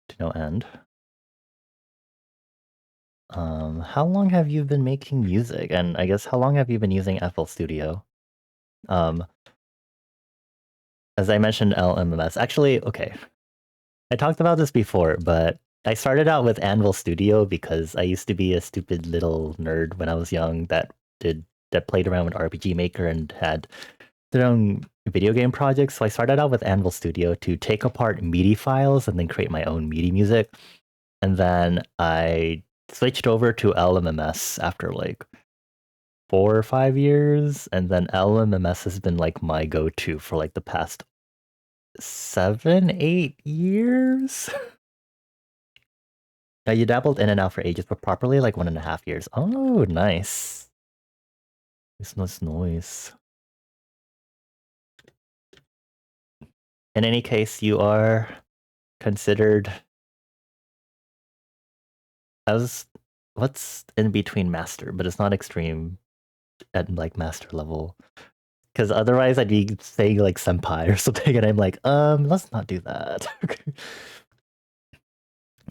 to no end. How long have you been making music? And I guess how long have you been using FL Studio? As I mentioned, LMMS. Actually, okay. I talked about this before, but I started out with Anvil Studio because I used to be a stupid little nerd when I was young that played around with RPG Maker and had their own video game projects. So I started out with Anvil Studio to take apart MIDI files and then create my own MIDI music. And then I switched over to LMMS after like 4 or 5 years, and then LMMS has been like my go-to for like the past 7, 8 years. Now you dabbled in and out for ages, but properly like 1.5 years. Oh, nice. It's nice noise. In any case, you are considered as what's in between master, but it's not extreme at like master level. Because otherwise I'd be saying like senpai or something, and I'm like, let's not do that.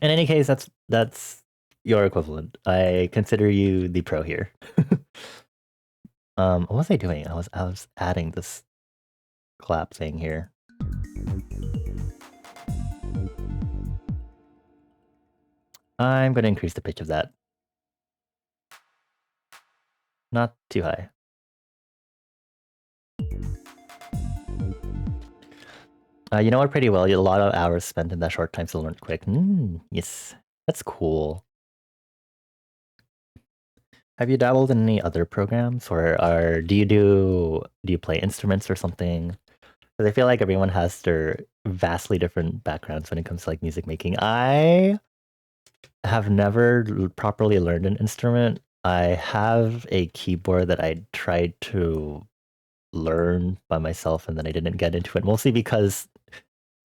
In any case, that's your equivalent. I consider you the pro here. What was I doing? I was adding this clap thing here. I'm going to increase the pitch of that. Not too high. You know it pretty well. You had a lot of hours spent in that short time, so learn quick. Yes, that's cool. Have you dabbled in any other programs, or do you play instruments or something? Because I feel like everyone has their vastly different backgrounds when it comes to like music making. I have never properly learned an instrument. I have a keyboard that I tried to learn by myself, and then I didn't get into it, mostly because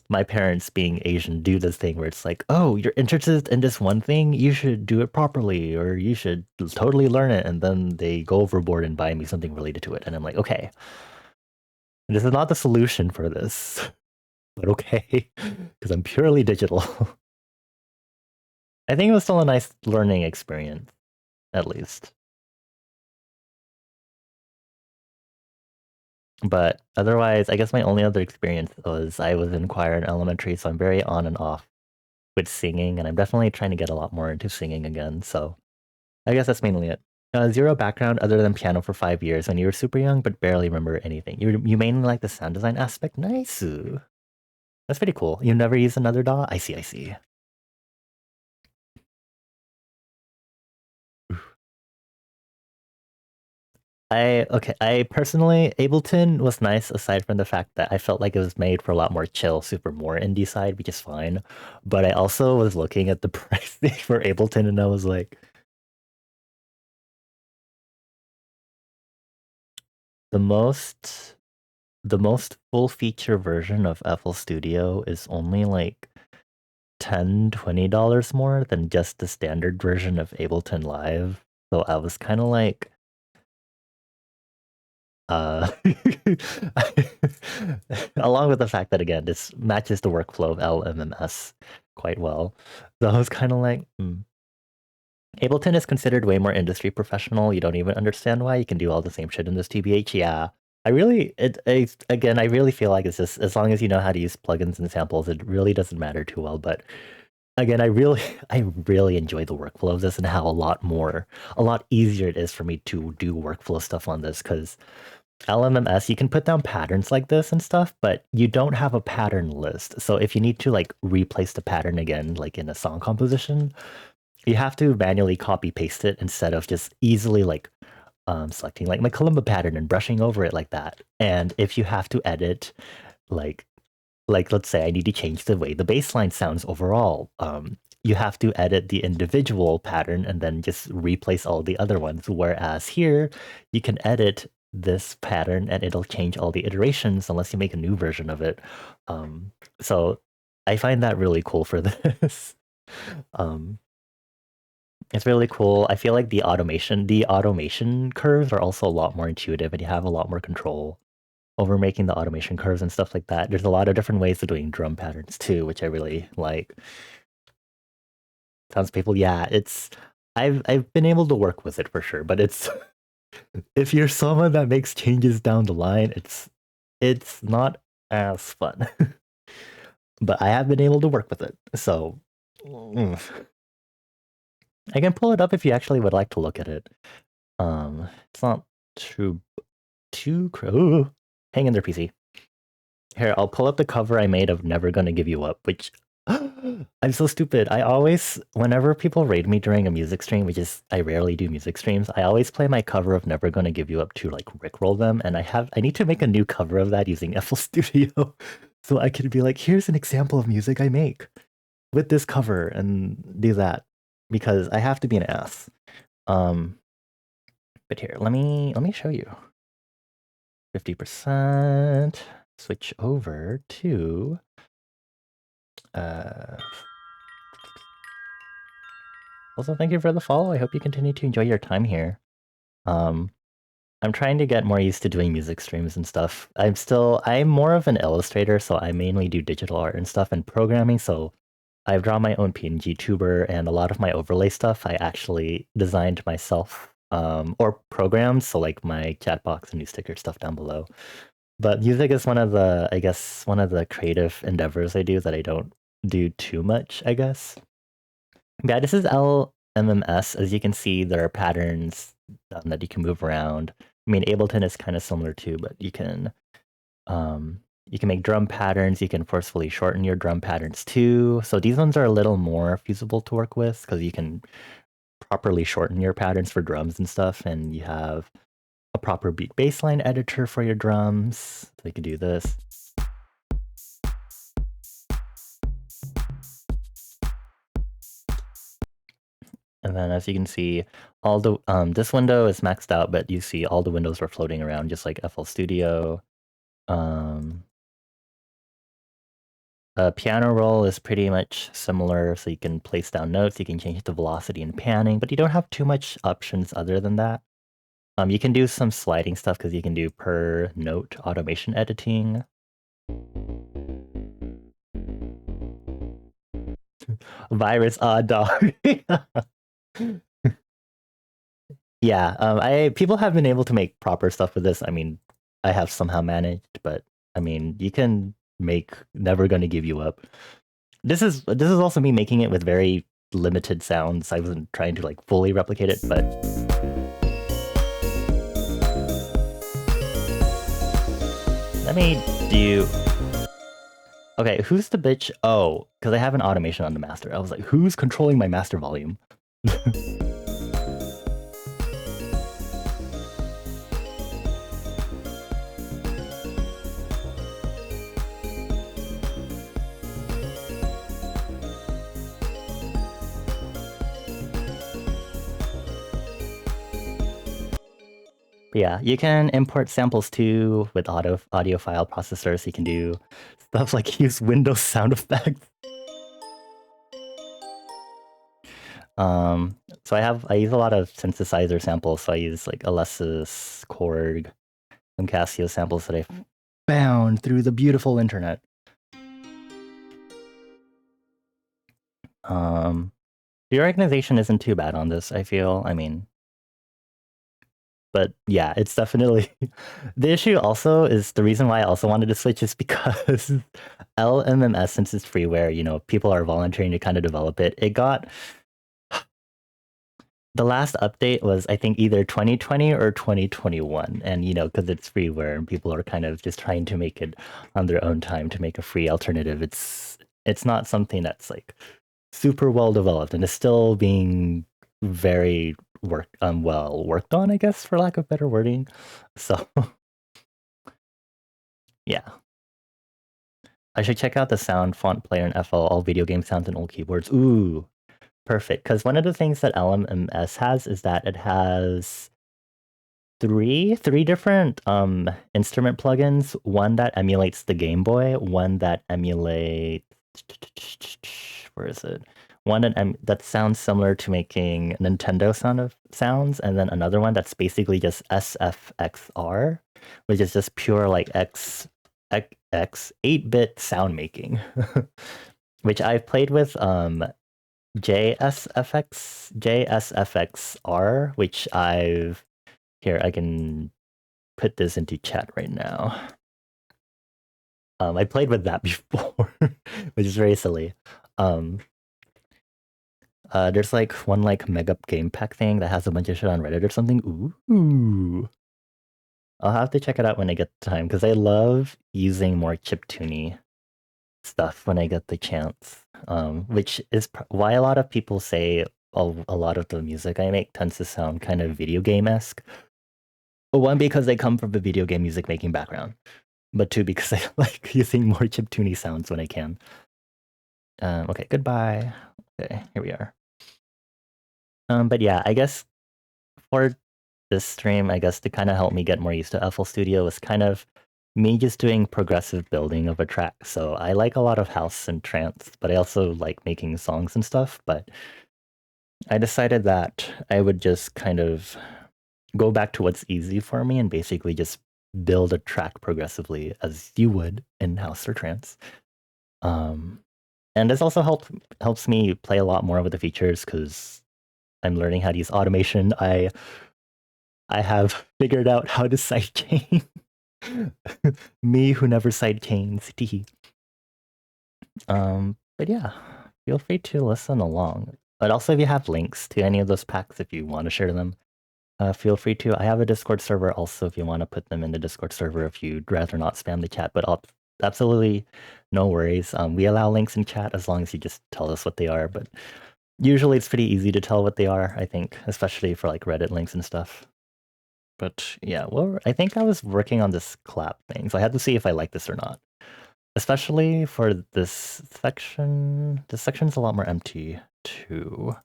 my parents, being Asian, do this thing where it's like, oh, you're interested in this one thing, you should do it properly, or you should totally learn it, and then they go overboard and buy me something related to it, and I'm like, okay, this is not the solution for this, but okay, because I'm purely digital. I think it was still a nice learning experience, at least. But otherwise, I guess my only other experience was I was in choir in elementary, so I'm very on and off with singing, and I'm definitely trying to get a lot more into singing again, so I guess that's mainly it. Zero background other than piano for 5 years when you were super young, but barely remember anything. You mainly like the sound design aspect? Nice. That's pretty cool. You never use another DAW? I see, I see. I personally, Ableton was nice aside from the fact that I felt like it was made for a lot more chill, super more indie side, which is fine. But I also was looking at the pricing for Ableton and I was like, the most full feature version of FL Studio is only like $10-$20 more than just the standard version of Ableton Live. So I was kind of like, along with the fact that again, this matches the workflow of LMMS quite well. So I was kind of like, Ableton is considered way more industry professional. You don't even understand why. You can do all the same shit in this TBH. Yeah. I really feel like it's just as long as you know how to use plugins and samples, it really doesn't matter too well. But again, I really enjoy the workflow of this and how a lot easier it is for me to do workflow stuff on this, because LMMS, you can put down patterns like this and stuff, but you don't have a pattern list. So if you need to like replace the pattern again, like in a song composition, you have to manually copy paste it instead of just easily like selecting like my kalimba pattern and brushing over it like that. And if you have to edit, like let's say I need to change the way the bass line sounds overall, you have to edit the individual pattern and then just replace all the other ones. Whereas here, you can edit this pattern and it'll change all the iterations unless you make a new version of it. So I find that really cool for this. It's really cool. I feel like the automation curves are also a lot more intuitive and you have a lot more control over making the automation curves and stuff like that. There's a lot of different ways of doing drum patterns too, which I really like. Sounds people, yeah, I've been able to work with it for sure, but it's if you're someone that makes changes down the line, it's not as fun. But I have been able to work with it, so I can pull it up if you actually would like to look at it. It's not too hang in there, PC. Here, I'll pull up the cover I made of Never Gonna Give You Up, which I'm so stupid. I always, whenever people raid me during a music stream, which is I rarely do music streams, I always play my cover of Never Gonna Give You Up to like Rickroll them, and I need to make a new cover of that using FL Studio, so I could be like, here's an example of music I make with this cover and do that because I have to be an ass. But here, let me show you. 50%. Switch over to also, thank you for the follow. I hope you continue to enjoy your time here. I'm trying to get more used to doing music streams and stuff. I'm more of an illustrator, so I mainly do digital art and stuff and programming. So I've drawn my own PNG tuber, and a lot of my overlay stuff I actually designed myself, or programmed. So like my chat box and new sticker stuff down below. But music is one of the, I guess, one of the creative endeavors I do that I don't do too much, I guess. Yeah, this is LMMS. As you can see, there are patterns that you can move around. I mean, Ableton is kind of similar too, but you can make drum patterns. You can forcefully shorten your drum patterns too. So these ones are a little more feasible to work with because you can properly shorten your patterns for drums and stuff, and you have a proper beat baseline editor for your drums. So you can do this. And then as you can see, all the this window is maxed out, but you see all the windows are floating around just like FL Studio. Piano roll is pretty much similar, so you can place down notes, you can change the velocity and panning, but you don't have too much options other than that. You can do some sliding stuff because you can do per note automation editing. Virus, dog. Yeah, people have been able to make proper stuff with this. I mean, I have somehow managed, but I mean, you can make Never Gonna Give You Up. This is also me making it with very limited sounds. I wasn't trying to like fully replicate it, but let me do. Okay, who's the bitch? Oh, because I have an automation on the master. I was like, who's controlling my master volume? Yeah, you can import samples too with audio file processors. You can do stuff like use Windows sound effects. So I use a lot of synthesizer samples. So I use like Alesis, Korg, and Casio samples that I found through the beautiful internet. The organization isn't too bad on this, I feel. I mean, but yeah, it's definitely the issue. Also, is the reason why I also wanted to switch is because LMMS, since it's freeware, you know, people are volunteering to kind of develop it. It got the last update was I think either 2020 or 2021, and you know, because it's freeware and people are kind of just trying to make it on their own time to make a free alternative. It's not something that's like super well developed and is still being very well worked on, I guess, for lack of better wording. So yeah, I should check out the sound font player in FL, all video game sounds and old keyboards. Ooh, perfect. Because one of the things that LMMS has is that it has three different instrument plugins. One that emulates the Game Boy, one that emulates where is it? One that sounds similar to making Nintendo sounds, and then another one that's basically just SFXR, which is just pure like X 8-bit sound making, which I've played with JSFXR, which I can put this into chat right now. I played with that before, which is very silly. There's like one like mega game pack thing that has a bunch of shit on Reddit or something. Ooh. I'll have to check it out when I get the time because I love using more chiptune stuff when I get the chance, which is why a lot of people say a lot of the music I make tends to sound kind of video game-esque. One, because they come from the video game music making background, but two, because I like using more chiptune sounds when I can. Okay, goodbye. Okay, here we are. But yeah, I guess for this stream, I guess to kind of help me get more used to FL Studio was kind of me just doing progressive building of a track. So I like a lot of house and trance, but I also like making songs and stuff. But I decided that I would just kind of go back to what's easy for me and basically just build a track progressively as you would in house or trance. And this also helps me play a lot more with the features because I'm learning how to use automation. I have figured out how to sidechain. Me who never sidechains. Teehee. But yeah, feel free to listen along. But also, if you have links to any of those packs, if you want to share them, feel free to. I have a Discord server also if you want to put them in the Discord server if you'd rather not spam the chat, but absolutely no worries. We allow links in chat as long as you just tell us what they are, but usually it's pretty easy to tell what they are, I think, especially for like Reddit links and stuff. But yeah, well, I think I was working on this clap thing, so I had to see if I like this or not. Especially for this section. This section's a lot more empty too.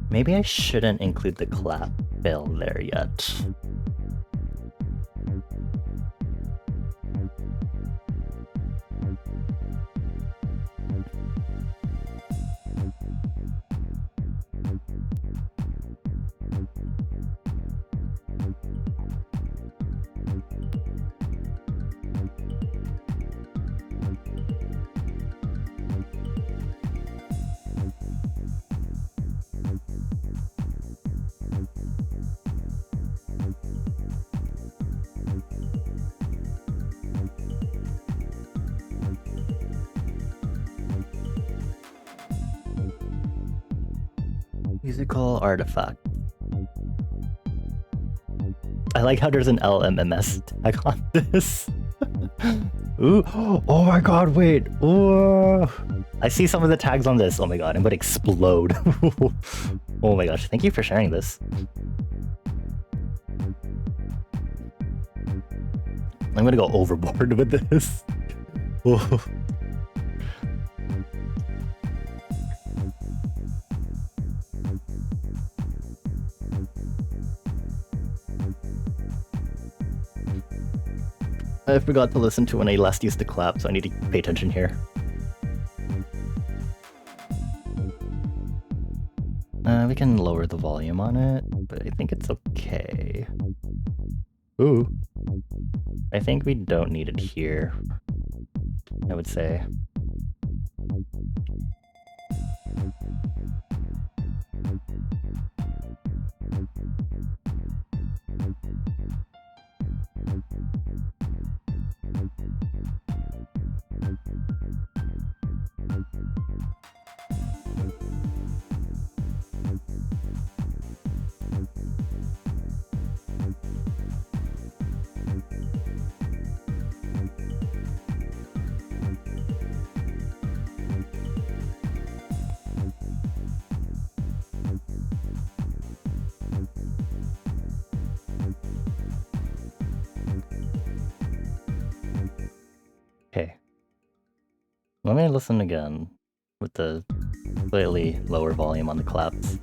Maybe I shouldn't include the clap fill there yet. Musical artifact. I like how there's an LMMS tag on this. Ooh, oh my god, wait. Ooh. I see some of the tags on this. Oh my god, I'm gonna explode. Oh my gosh, thank you for sharing this. I'm gonna go overboard with this. Oh. I forgot to listen to when I last used the clap, so I need to pay attention here. We can lower the volume on it, but I think it's okay. Ooh. I think we don't need it here, I would say. Okay. Let me listen again with the slightly lower volume on the claps.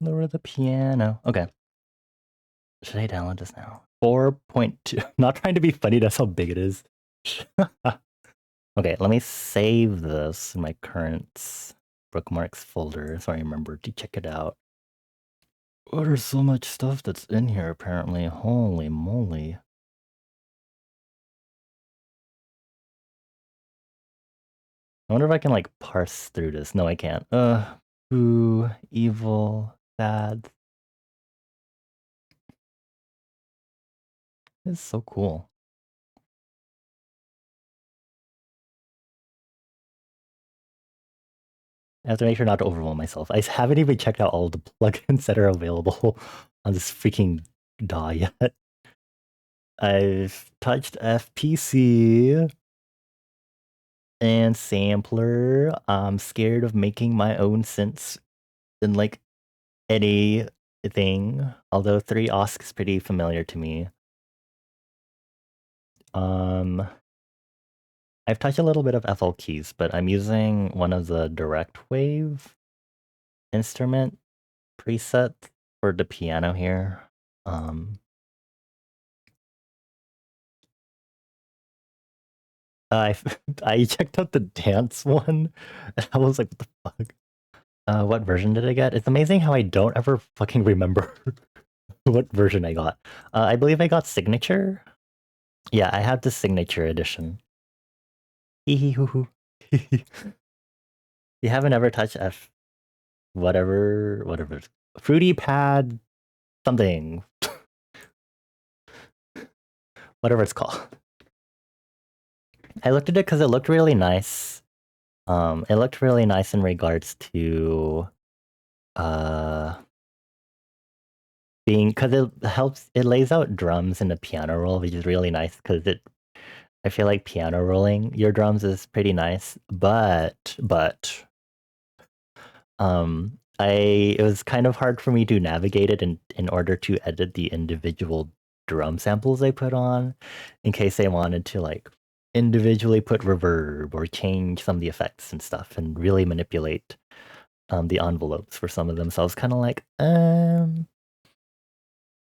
Lower the piano. Okay. Should I download this now? 4.2. Not trying to be funny, that's how big it is. Okay, let me save this in my current bookmarks folder so I remember to check it out. Oh, there's so much stuff that's in here apparently. Holy moly. I wonder if I can like parse through this. No, I can't. Boo, evil, Sad. It's so cool. I have to make sure not to overwhelm myself. I haven't even checked out all the plugins that are available on this freaking DAW yet. I've touched FPC and sampler. I'm scared of making my own synths in like anything. Although 3OSC is pretty familiar to me. I've touched a little bit of FL keys, but I'm using one of the direct wave instrument preset for the piano here. I I checked out the dance one, and I was like, what the fuck? What version did I get? It's amazing how I don't ever fucking remember what version I got. I believe I got Signature. Yeah, I have the Signature edition. Hee hee hoo hoo. You haven't ever touched F whatever Fruity Pad something. Whatever it's called. I looked at it because it looked really nice. It looked really nice in regards to being, because it lays out drums in the piano roll, which is really nice because I feel like piano rolling your drums is pretty nice, but it was kind of hard for me to navigate it in order to edit the individual drum samples I put on, in case I wanted to like individually put reverb or change some of the effects and stuff and really manipulate the envelopes for some of them. So I was kind of like,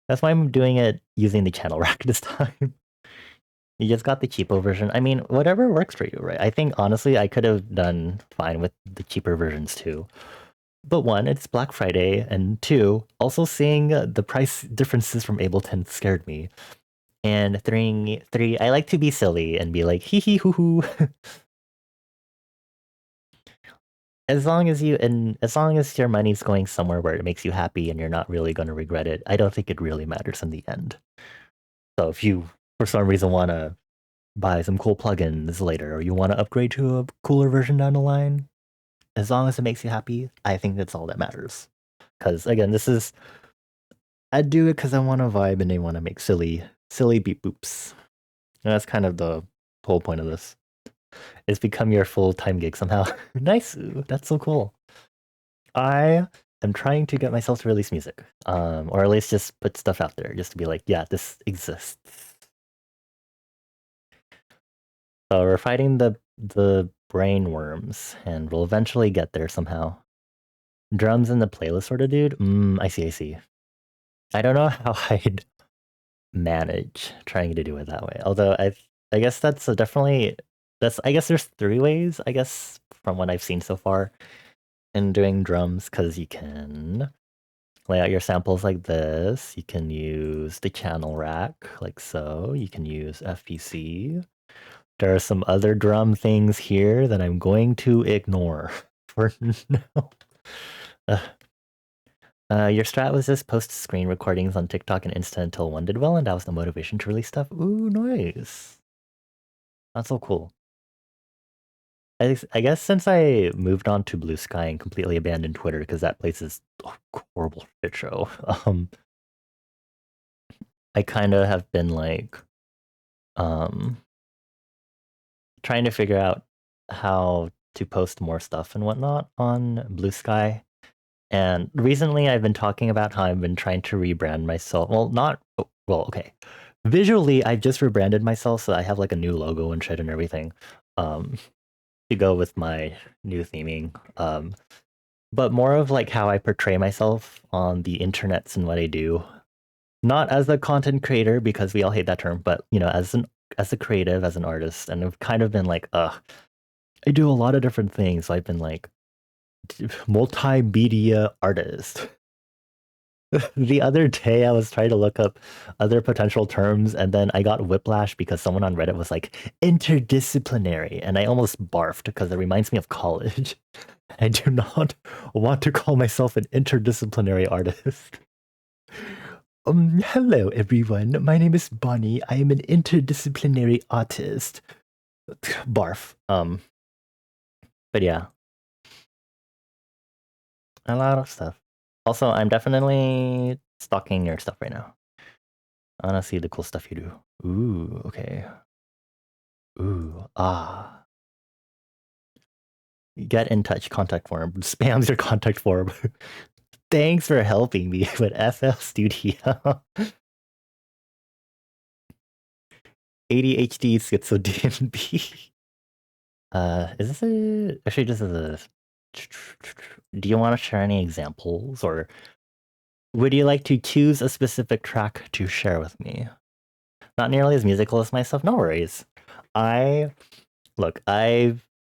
that's why I'm doing it using the channel rack this time. You just got the cheapo version. I mean, whatever works for you, right? I think honestly, I could have done fine with the cheaper versions too. But one, it's Black Friday, and two, also seeing the price differences from Ableton scared me. And three, I like to be silly and be like, hee hee hoo hoo. As long as your money's going somewhere where it makes you happy and you're not really going to regret it, I don't think it really matters in the end. So if you, for some reason, want to buy some cool plugins later, or you want to upgrade to a cooler version down the line, as long as it makes you happy, I think that's all that matters. Because again, I do it because I want to vibe and I want to make silly beat boops. And that's kind of the whole point of this. It's become your full-time gig somehow. Nice, that's so cool. I am trying to get myself to release music, or at least just put stuff out there, just to be like, yeah, this exists. So we're fighting the brain worms, and we'll eventually get there somehow. Drums in the playlist sort of dude? I see. I don't know how I'd manage trying to do it that way. Although I guess that's definitely, I guess there's 3 ways, I guess, from what I've seen so far in doing drums, because you can lay out your samples like this. You can use the channel rack like so. You can use FPC. There are some other drum things here that I'm going to ignore for now. Your strat was just post screen recordings on TikTok and Insta until one did well, and that was the motivation to release stuff. Ooh, nice. That's so cool. I guess since I moved on to Blue Sky and completely abandoned Twitter because that place is a horrible shit show, I kind of have been like, trying to figure out how to post more stuff and whatnot on Blue Sky. And recently I've been talking about how I've been trying to rebrand myself. Okay. Visually, I've just rebranded myself, so I have like a new logo and shit and everything. To go with my new theming. But more of like how I portray myself on the internets and what I do. Not as a content creator, because we all hate that term, but as a creative, as an artist, and I've kind of been like, I do a lot of different things. So I've been like multimedia artist. The other day I was trying to look up other potential terms and then I got whiplash because someone on Reddit was like interdisciplinary and I almost barfed because it reminds me of college. I do not want to call myself an interdisciplinary artist. Hello everyone. My name is Bonnie. I am an interdisciplinary artist. Barf. But yeah, a lot of stuff. Also, I'm definitely stalking your stuff right now. I wanna see the cool stuff you do. Ooh, okay. Ooh, ah. Get in touch, contact form. Spams your contact form. Thanks for helping me with FL Studio. ADHD schizo DMB. Is this a... Actually, this is a... Do you want to share any examples? Or would you like to choose a specific track to share with me? Not nearly as musical as myself, no worries. I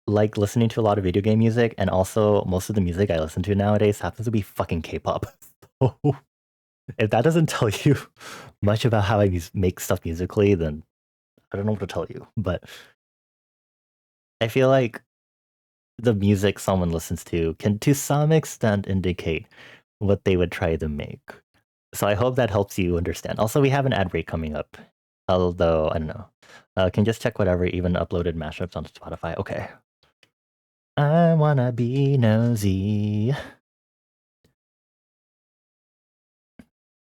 like listening to a lot of video game music, and also most of the music I listen to nowadays happens to be fucking K-pop. So if that doesn't tell you much about how I make stuff musically, then I don't know what to tell you. But I feel like the music someone listens to can, to some extent, indicate what they would try to make. So I hope that helps you understand. Also, we have an ad break coming up, although I don't know. Can just check whatever, even uploaded mashups on Spotify. Okay. I wanna be nosy.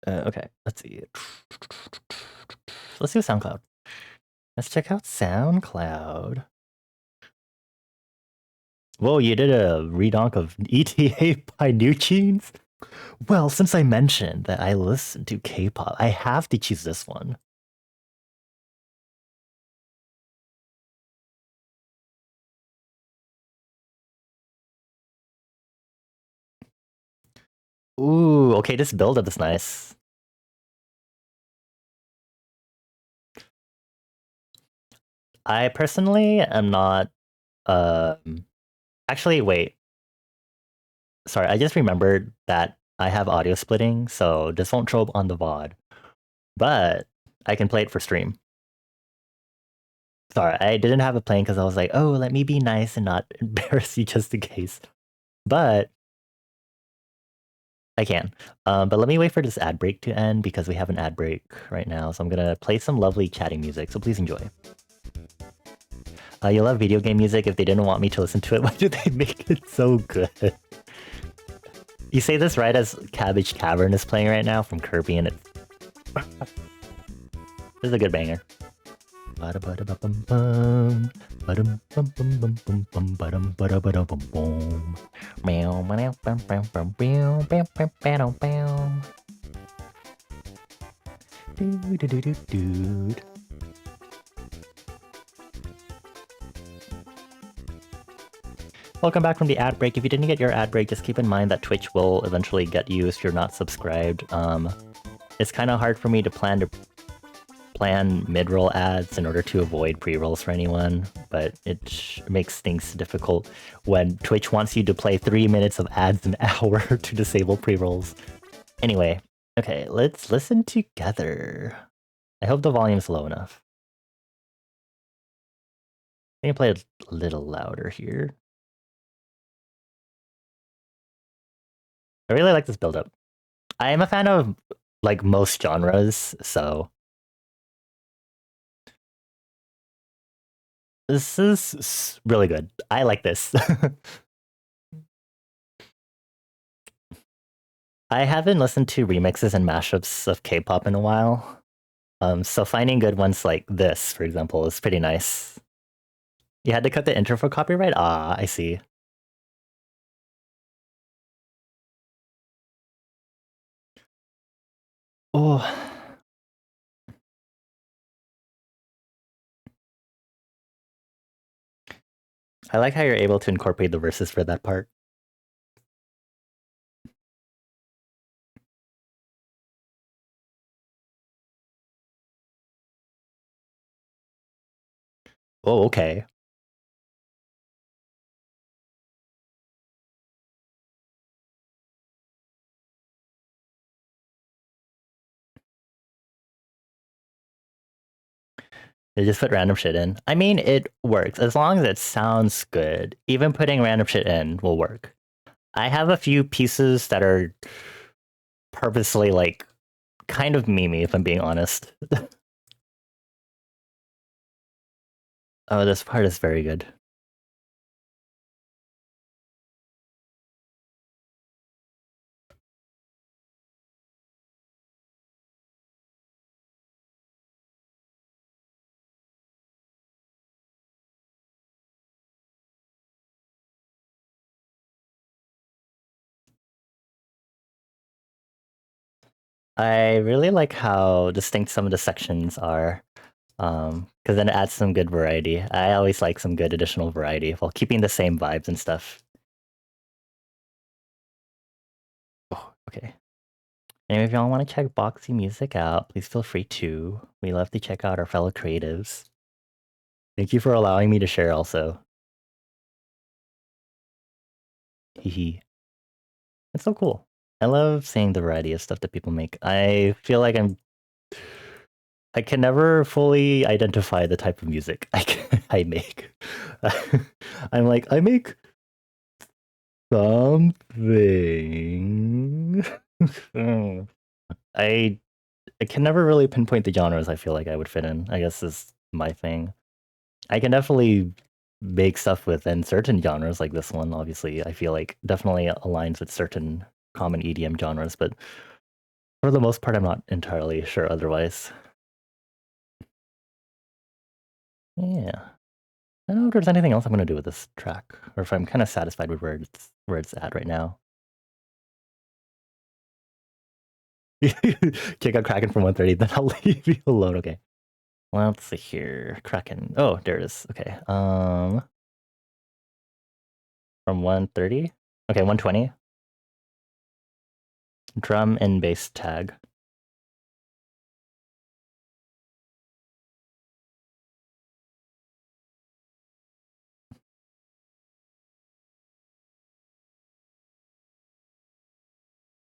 Okay, let's see. Let's do SoundCloud. Let's check out SoundCloud. Whoa, you did a redonk of ETA by New Jeans? Well, since I mentioned that I listen to K-pop, I have to choose this one. Ooh, okay, this build-up is nice. I personally am not... Actually, wait. Sorry, I just remembered that I have audio splitting, so this won't show up on the VOD. But I can play it for stream. Sorry, I didn't have it playing because I was like, oh, let me be nice and not embarrass you just in case. But I can. But let me wait for this ad break to end because we have an ad break right now. So I'm going to play some lovely chatting music. So please enjoy. You love video game music. If they didn't want me to listen to it, why do they make it so good? You say this right as Cabbage Cavern is playing right now from Kirby, and it's... This is a good banger. Welcome back from the ad break. If you didn't get your ad break, just keep in mind that Twitch will eventually get you if you're not subscribed. It's kind of hard for me to plan mid-roll ads in order to avoid pre-rolls for anyone, but it makes things difficult when Twitch wants you to play 3 minutes of ads an hour to disable pre-rolls. Anyway, okay, let's listen together. I hope the volume's low enough. I'm gonna play it a little louder here. I really like this build-up. I am a fan of, like, most genres, so... This is really good. I like this. I haven't listened to remixes and mashups of K-pop in a while. So finding good ones like this, for example, is pretty nice. You had to cut the intro for copyright? Ah, I see. Oh. I like how you're able to incorporate the verses for that part. Oh, okay. They just put random shit in. I mean, it works as long as it sounds good. Even putting random shit in will work. I have a few pieces that are purposely like kind of memey, if I'm being honest. Oh, this part is very good. I really like how distinct some of the sections are, because then it adds some good variety. I always like some good additional variety while keeping the same vibes and stuff. Oh, okay. Anyway, if y'all want to check Boxy music out, please feel free to. We love to check out our fellow creatives. Thank you for allowing me to share also. Hehe. It's so cool. I love seeing the variety of stuff that people make. I feel like I can never fully identify the type of music I make. I'm like, I make something. I can never really pinpoint the genres I feel like I would fit in. I guess is my thing. I can definitely make stuff within certain genres like this one, obviously. I feel like definitely aligns with certain common EDM genres, but for the most part, I'm not entirely sure otherwise. Yeah. I don't know if there's anything else I'm gonna do with this track, or if I'm kind of satisfied with where it's at right now. Kick out Kraken from 130, then I'll leave you alone. Okay. Well, let's see here. Kraken. Oh, there it is. Okay. From 130. Okay, 120. Drum and bass tag.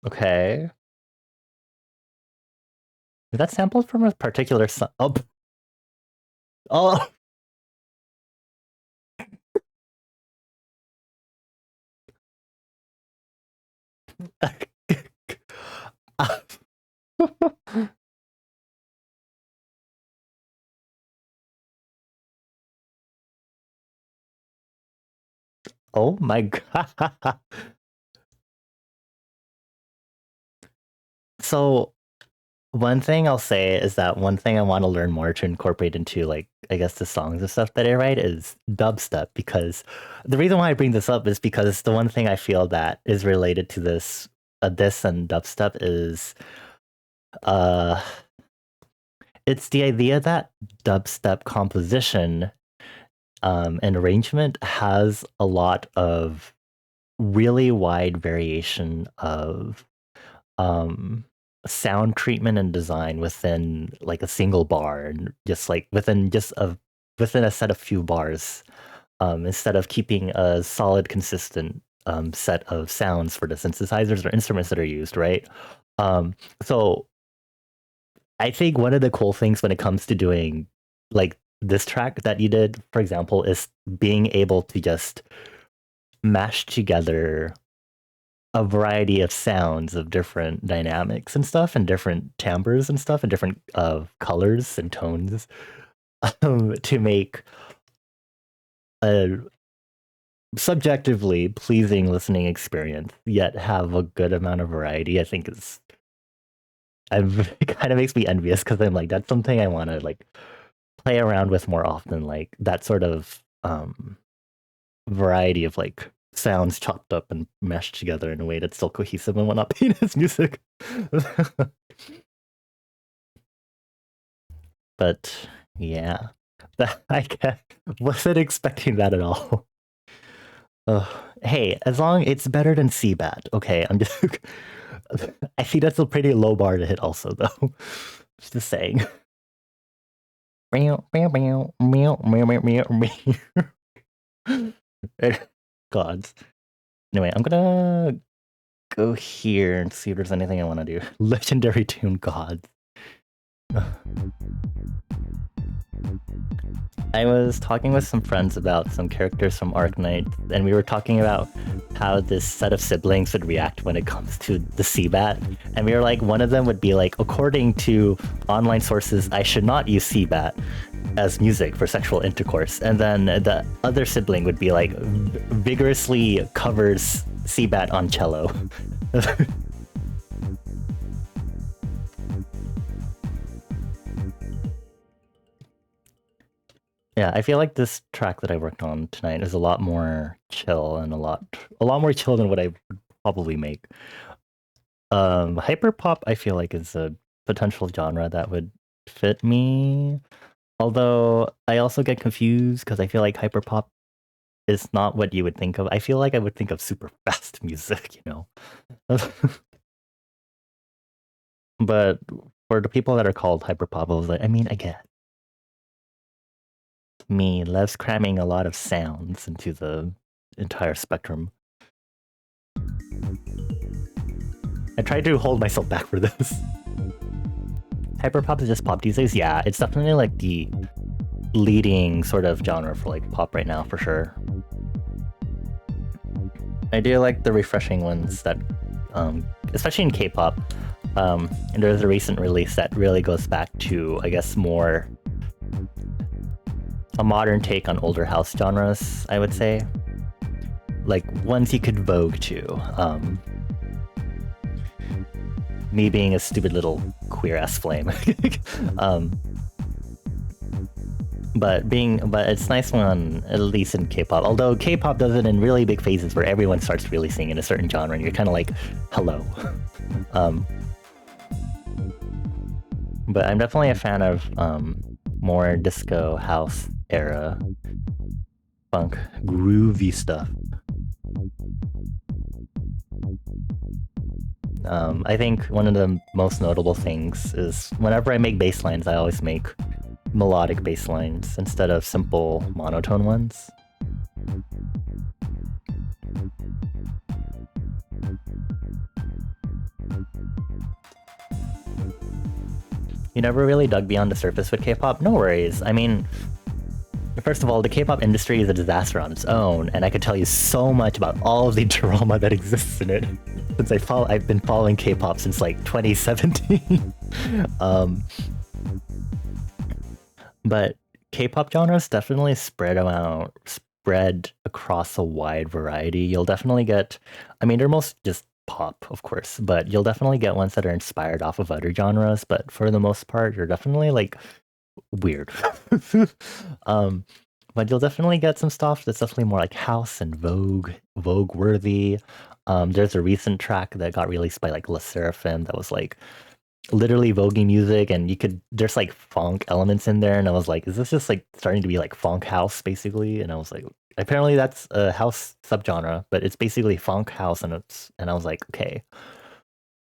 Okay. Is that sampled from a particular song? Oh. Oh. Oh my god. So one thing I'll say is that one thing I want to learn more to incorporate into like I guess the songs and stuff that I write is dubstep, because the reason why I bring this up is because the one thing I feel that is related to this and dubstep is uh it's the idea that dubstep composition and arrangement has a lot of really wide variation of sound treatment and design within like a single bar, and just like within a set of few bars, instead of keeping a solid consistent set of sounds for the synthesizers or instruments that are used, right? So I think one of the cool things when it comes to doing like this track that you did, for example, is being able to just mash together a variety of sounds of different dynamics and stuff, and different timbres and stuff, and different colors and tones, to make a subjectively pleasing listening experience, yet have a good amount of variety. I think is it kind of makes me envious, because I'm like, that's something I want to like play around with more often, like that sort of variety of like sounds chopped up and meshed together in a way that's still cohesive and whatnot in his music. But yeah, wasn't expecting that at all. Hey, as long it's better than Seabat. Okay, I'm just. I think that's a pretty low bar to hit, also, though. Just saying. Gods. Anyway, I'm gonna go here and see if there's anything I want to do. Legendary tune gods. I was talking with some friends about some characters from Arknight, and we were talking about how this set of siblings would react when it comes to the CBAT. And we were like, one of them would be like, according to online sources, I should not use CBAT as music for sexual intercourse. And then the other sibling would be like, vigorously covers CBAT on cello. Yeah, I feel like this track that I worked on tonight is a lot more chill and a lot more chill than what I would probably make. Hyperpop I feel like is a potential genre that would fit me. Although I also get confused because I feel like hyperpop is not what you would think of. I feel like I would think of super fast music, you know. But for the people that are called hyperpop, I was like, I mean, I get me loves cramming a lot of sounds into the entire spectrum. I tried to hold myself back for this. Hyperpop is just pop these days? Yeah, it's definitely like the leading sort of genre for like pop right now, for sure. I do like the refreshing ones that, especially in K-pop, there's a recent release that really goes back to, I guess, more a modern take on older house genres, I would say. Like, ones you could vogue to. Me being a stupid little queer-ass flame. But it's nice when, at least in K-pop, although K-pop does it in really big phases where everyone starts really singing a certain genre and you're kind of like, hello. But I'm definitely a fan of more disco house era funk groovy stuff. I think one of the most notable things is whenever I make bass lines, I always make melodic bass lines instead of simple monotone ones. You never really dug beyond the surface with K-pop? No worries. I mean, first of all, the K-pop industry is a disaster on its own, and I could tell you so much about all of the drama that exists in it since I've been following K-pop since like 2017. But K-pop genres definitely spread across a wide variety. You'll definitely get, I mean, they're most just pop, of course, but you'll definitely get ones that are inspired off of other genres. But for the most part, you're definitely like weird. But you'll definitely get some stuff that's definitely more like house and Vogue worthy. There's a recent track that got released by like La Seraphim that was like literally voguing music, and there's like funk elements in there, and I was like, is this just like starting to be like funk house basically? And I was like, apparently that's a house subgenre, but it's basically funk house, and I was like, okay.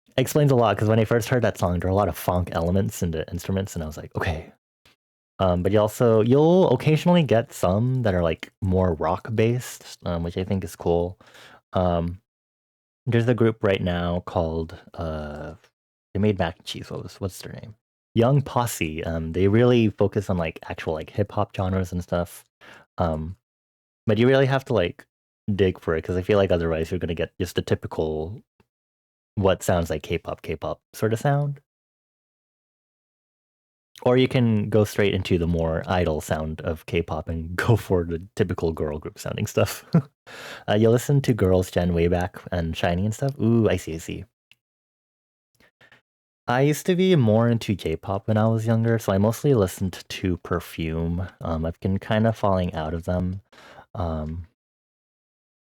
It explains a lot because when I first heard that song, there were a lot of funk elements in the instruments, and I was like, okay. But you'll occasionally get some that are like more rock based, which I think is cool. There's a group right now called they made mac and cheese. What's their name? Young Posse. They really focus on like actual like hip hop genres and stuff. But you really have to like dig for it because I feel like otherwise you're gonna get just a typical what sounds like K-pop sort of sound. Or you can go straight into the more idol sound of K-pop and go for the typical girl group sounding stuff. You listen to Girls' Gen way back and Shiny and stuff. Ooh, I see. I used to be more into J-pop when I was younger, so I mostly listened to Perfume. I've been kind of falling out of them.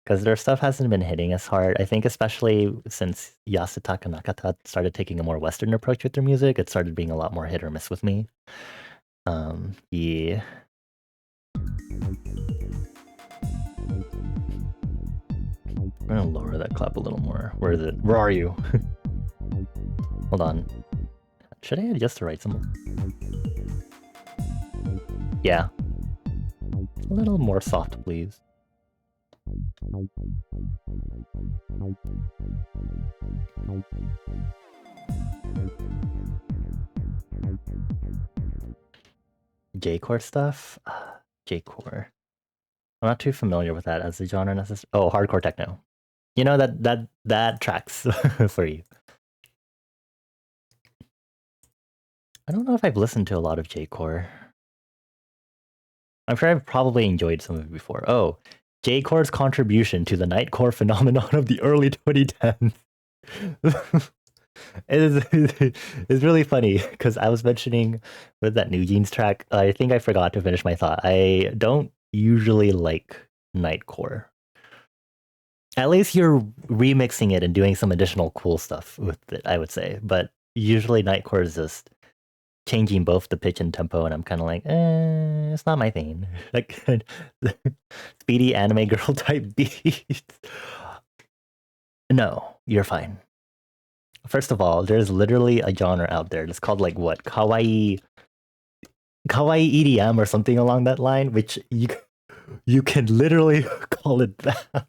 Because their stuff hasn't been hitting as hard. I think especially since Yasutaka Nakata started taking a more Western approach with their music, it started being a lot more hit or miss with me. Yeah. I'm gonna lower that clap a little more. Where is it? Where are you? Hold on. Should I adjust the right symbol? Yeah. A little more soft, please. J-core stuff? J-core. I'm not too familiar with that as a genre necessarily. Oh, hardcore techno. You know, that tracks for you. I don't know if I've listened to a lot of J-core. I'm sure I've probably enjoyed some of it before. Oh, J-core's contribution to the nightcore phenomenon of the early 2010s. It's really funny because I was mentioning with that New Jeans track, I think I forgot to finish my thought. I don't usually like nightcore. At least you're remixing it and doing some additional cool stuff with it, I would say. But usually nightcore is just changing both the pitch and tempo, and I'm kind of like, it's not my thing. Like speedy anime girl type beats. No, you're fine. First of all, there's literally a genre out there that's called like what, kawaii EDM or something along that line, which you can literally call it that.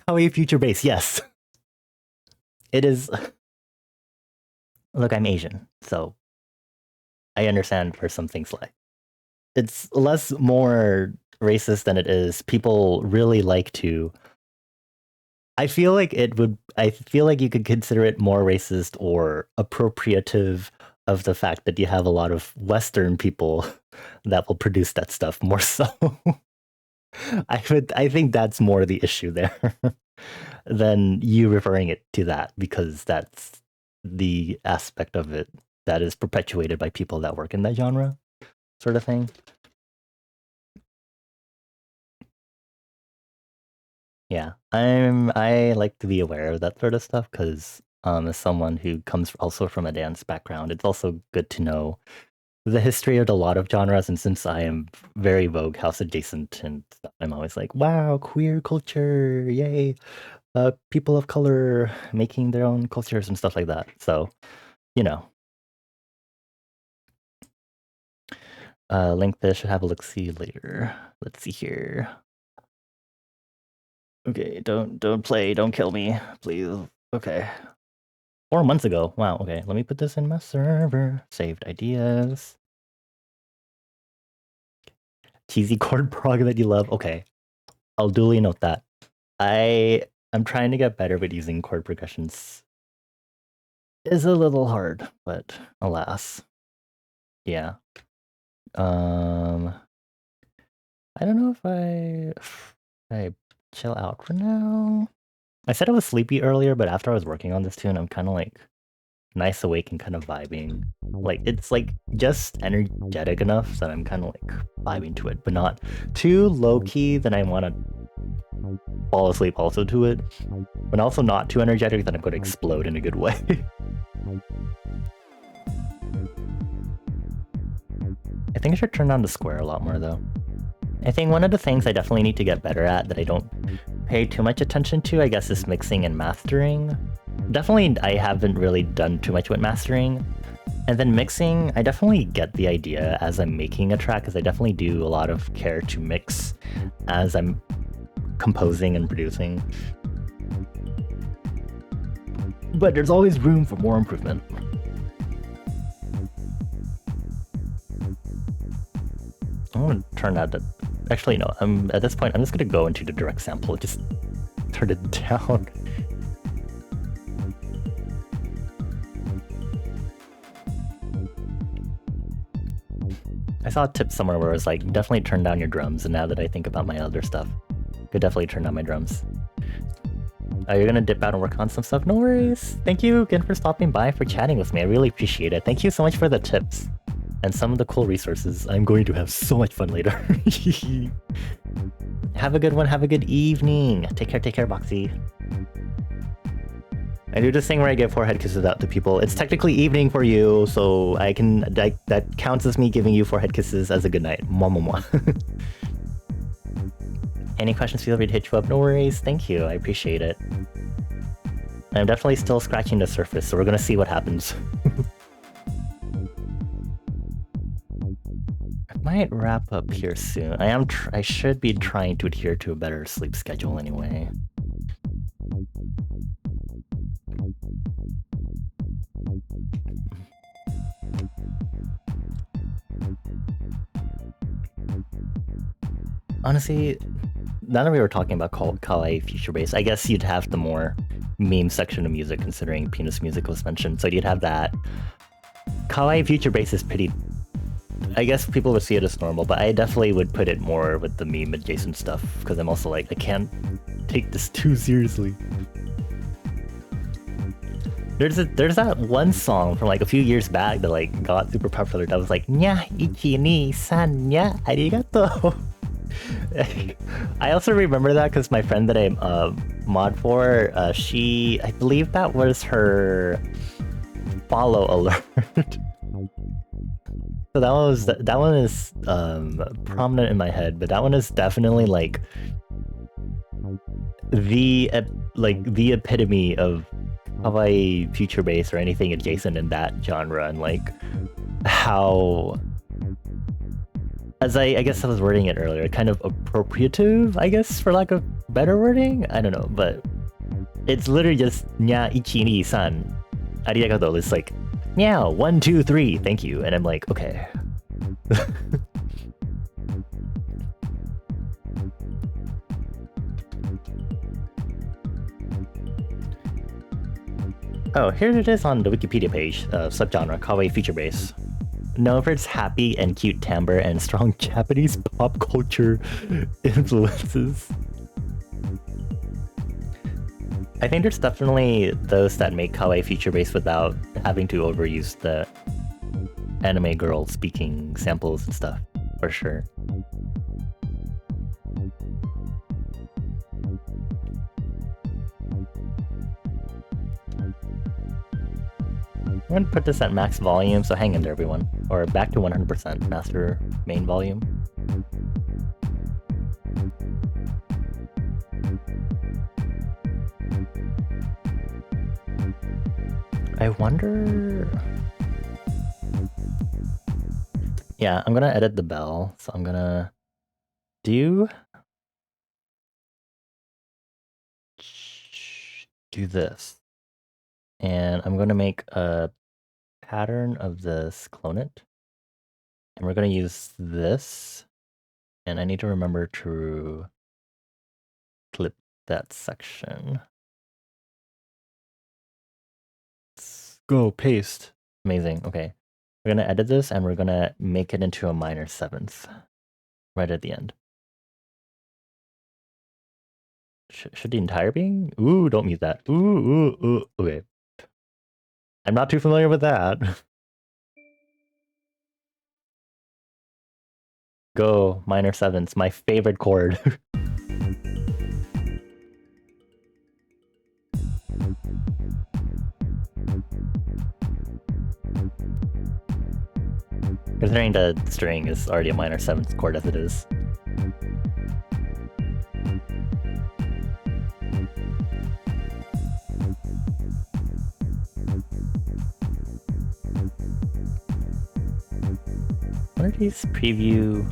Kawaii future bass, yes. It is. Look, I'm Asian, so I understand where some things lie. It's less more racist than it is. People really like to. I feel like you could consider it more racist or appropriative of the fact that you have a lot of Western people that will produce that stuff more so. I think that's more the issue there than you referring it to that, because that's the aspect of it that is perpetuated by people that work in that genre, sort of thing. Yeah, I like to be aware of that sort of stuff because as someone who comes also from a dance background, it's also good to know the history of a lot of genres. And since I am very Vogue House adjacent and stuff, I'm always like, wow, queer culture, yay! People of color making their own cultures and stuff like that. So, you know, link this, should have a look see later. Let's see here. Okay, don't play, don't kill me, please. Okay. 4 months ago. Wow, okay. Let me put this in my server. Saved ideas. Cheesy chord prog that you love. Okay. I'll duly note that. I'm trying to get better, but using chord progressions is a little hard, but alas. Yeah. I don't know if I chill out for now. I said I was sleepy earlier, but after I was working on this tune, I'm kind of like nice awake and kind of vibing. Like it's like just energetic enough that I'm kind of like vibing to it, but not too low key that I want to fall asleep also to it, but also not too energetic that I'm going to explode in a good way. I think I should turn down the square a lot more though. I think one of the things I definitely need to get better at that I don't pay too much attention to, I guess, is mixing and mastering. Definitely, I haven't really done too much with mastering. And then mixing, I definitely get the idea as I'm making a track, because I definitely do a lot of care to mix as I'm composing and producing. But there's always room for more improvement. I'm gonna turn that. Actually, no. At this point, I'm just gonna go into the direct sample and just turn it down. I saw a tip somewhere where it was like, definitely turn down your drums. And now that I think about my other stuff, could definitely turn down my drums. You're gonna dip out and work on some stuff? No worries. Thank you again for stopping by, for chatting with me. I really appreciate it. Thank you so much for the tips and some of the cool resources. I'm going to have so much fun later. Have a good one. Have a good evening. Take care, Boxy. I do this thing where I give forehead kisses out to people. It's technically evening for you, so that counts as me giving you forehead kisses as a good night. Mwah, mwah, mwah. Any questions, feel free to hit you up. No worries. Thank you. I appreciate it. I'm definitely still scratching the surface, so we're gonna see what happens. I might wrap up here soon. I should be trying to adhere to a better sleep schedule anyway. Honestly, now that we were talking about kawaii future bass, I guess you'd have the more meme section of music considering penis music was mentioned. So you'd have that. Kawaii future bass is pretty. I guess people would see it as normal, but I definitely would put it more with the meme adjacent stuff because I'm also like, I can't take this too seriously. There's that one song from like a few years back that like got super popular that was like nya ichi ni san nya arigato. I also remember that because my friend that I mod for, I believe that was her follow alert. So that one is prominent in my head, but that one is definitely like the epitome of kawaii future bass or anything adjacent in that genre, and like how, as I guess I was wording it earlier, kind of appropriative, I guess, for lack of better wording. I don't know, but it's literally just nya ichi ni san arigato. It's like meow 1 2 3 thank you, and I'm like, okay. Oh, here it is on the Wikipedia page, subgenre, kawaii future bass. Known for its happy and cute timbre and strong Japanese pop culture influences. I think there's definitely those that make kawaii future bass without having to overuse the anime girl speaking samples and stuff, for sure. I'm gonna put this at max volume, so hang in there, everyone. Or back to 100% master main volume. I wonder... Yeah, I'm gonna edit the bell, so I'm gonna do this. And I'm gonna make a pattern of this, clone it. And we're gonna use this. And I need to remember to clip that section. Let's go, paste. Amazing, okay. We're gonna edit this and we're gonna make it into a minor seventh right at the end. Should the entire being? Ooh, don't mute that. Ooh, okay. I'm not too familiar with that. Go, minor sevenths, my favorite chord. Considering the string is already a minor seventh chord as it is. What are these preview?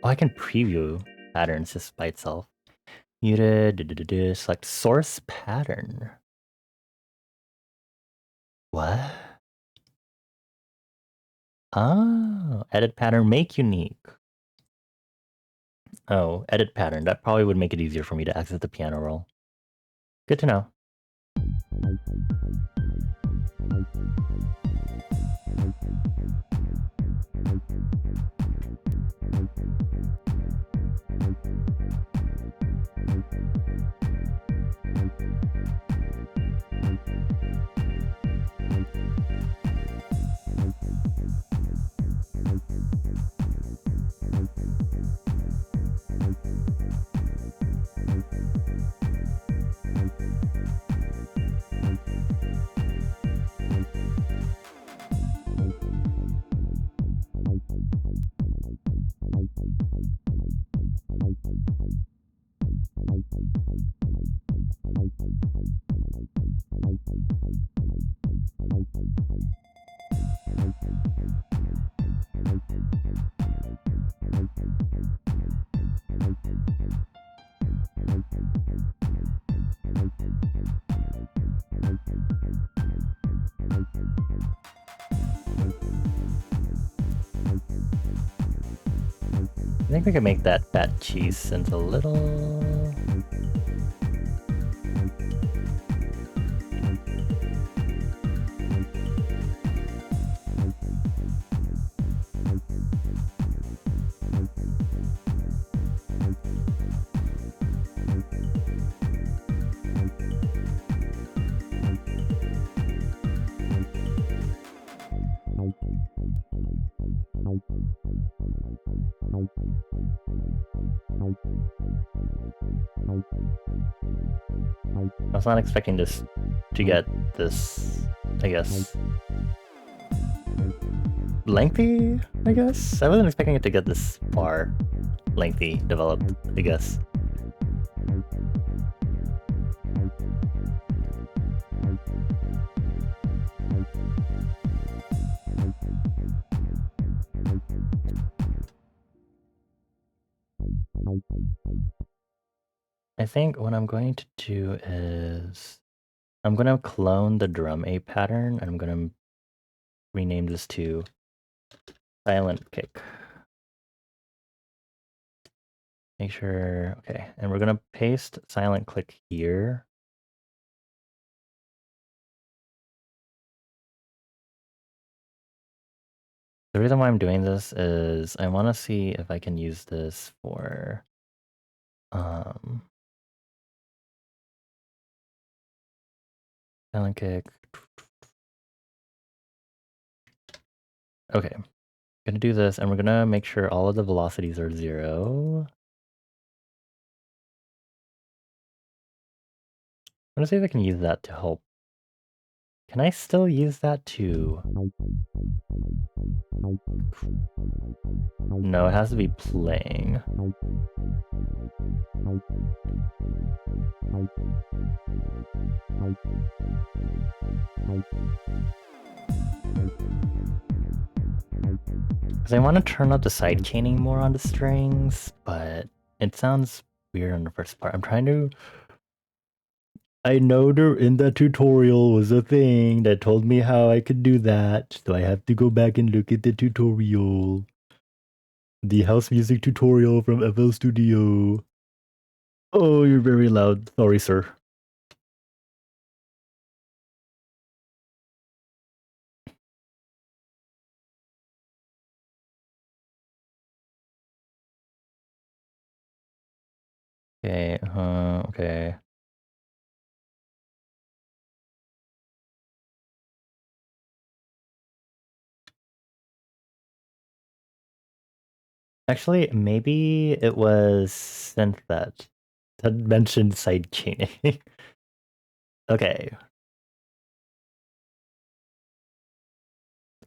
Oh, I can preview patterns just by itself. Muted, select source pattern. What? Ah, edit pattern, make unique. Oh, edit pattern. That probably would make it easier for me to access the piano roll. Good to know. think we can make that fat cheese into a little... I was not expecting this to get this, I guess, lengthy, I guess? I wasn't expecting it to get this far lengthy developed, I guess. I think what I'm going to do is I'm going to clone the drum A pattern and I'm going to rename this to silent kick. Make sure, okay, and we're going to paste silent click here. The reason why I'm doing this is I want to see if I can use this for silent kick. Okay, I'm gonna do this and we're gonna make sure all of the velocities are 0. I'm gonna see if I can use that to help. Can I still use that to... No, it has to be playing. Because I want to turn up the side chaining more on the strings, but it sounds weird on the first part. I'm trying to... I know there in that tutorial was a thing that told me how I could do that, so I have to go back and look at the tutorial. The house music tutorial from FL Studio. Oh, you're very loud. Sorry, sir. Okay, okay. Actually, maybe it was Synth that mentioned side chaining. Okay.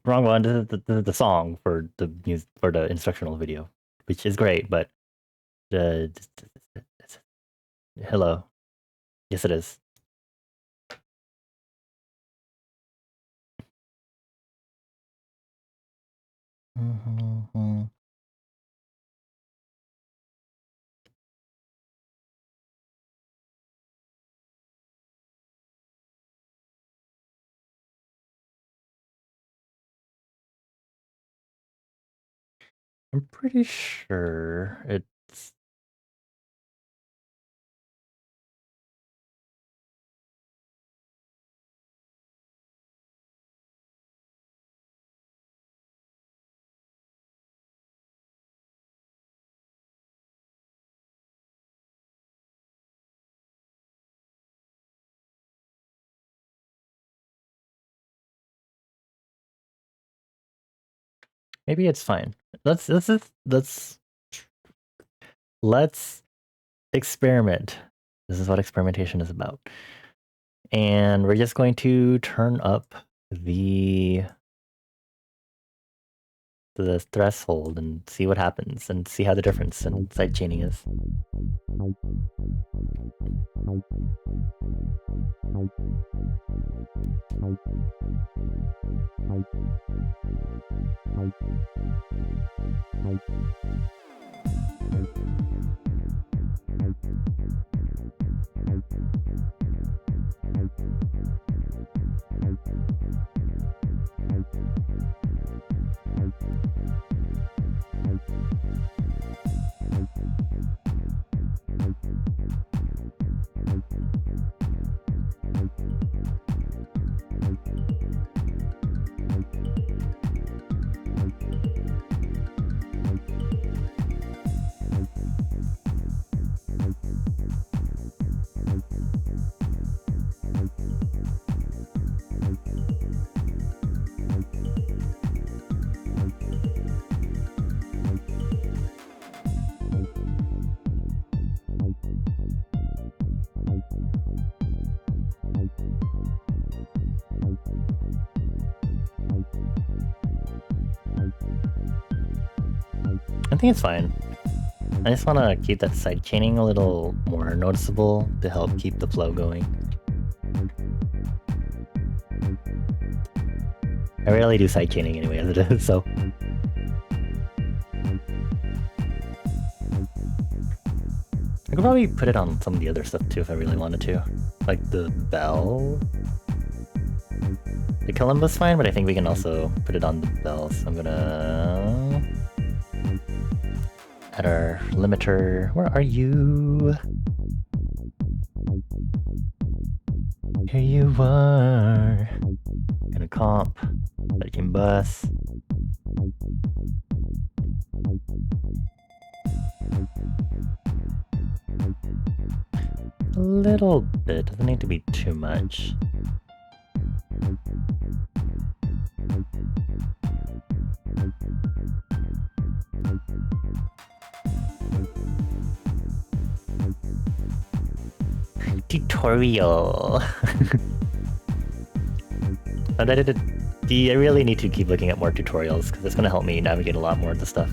Wrong one. This is the song for the instructional video, which is great, but hello. Yes, it is. I'm pretty sure it's... Maybe it's fine. Let's experiment. This is what experimentation is about. And we're just going to turn up the threshold and see what happens and see how the difference in side chaining is. think it's fine. I just want to keep that side chaining a little more noticeable to help keep the flow going. I rarely do side chaining anyway as it is, so... I could probably put it on some of the other stuff too if I really wanted to. Like the bell. The Columbus fine, but I think we can also put it on the bell, so I'm gonna... add our limiter. Where are you? Here you are. Gonna comp. Let you bus. A little bit, doesn't need to be too much. Tutorial. And I really need to keep looking at more tutorials because it's going to help me navigate a lot more of the stuff.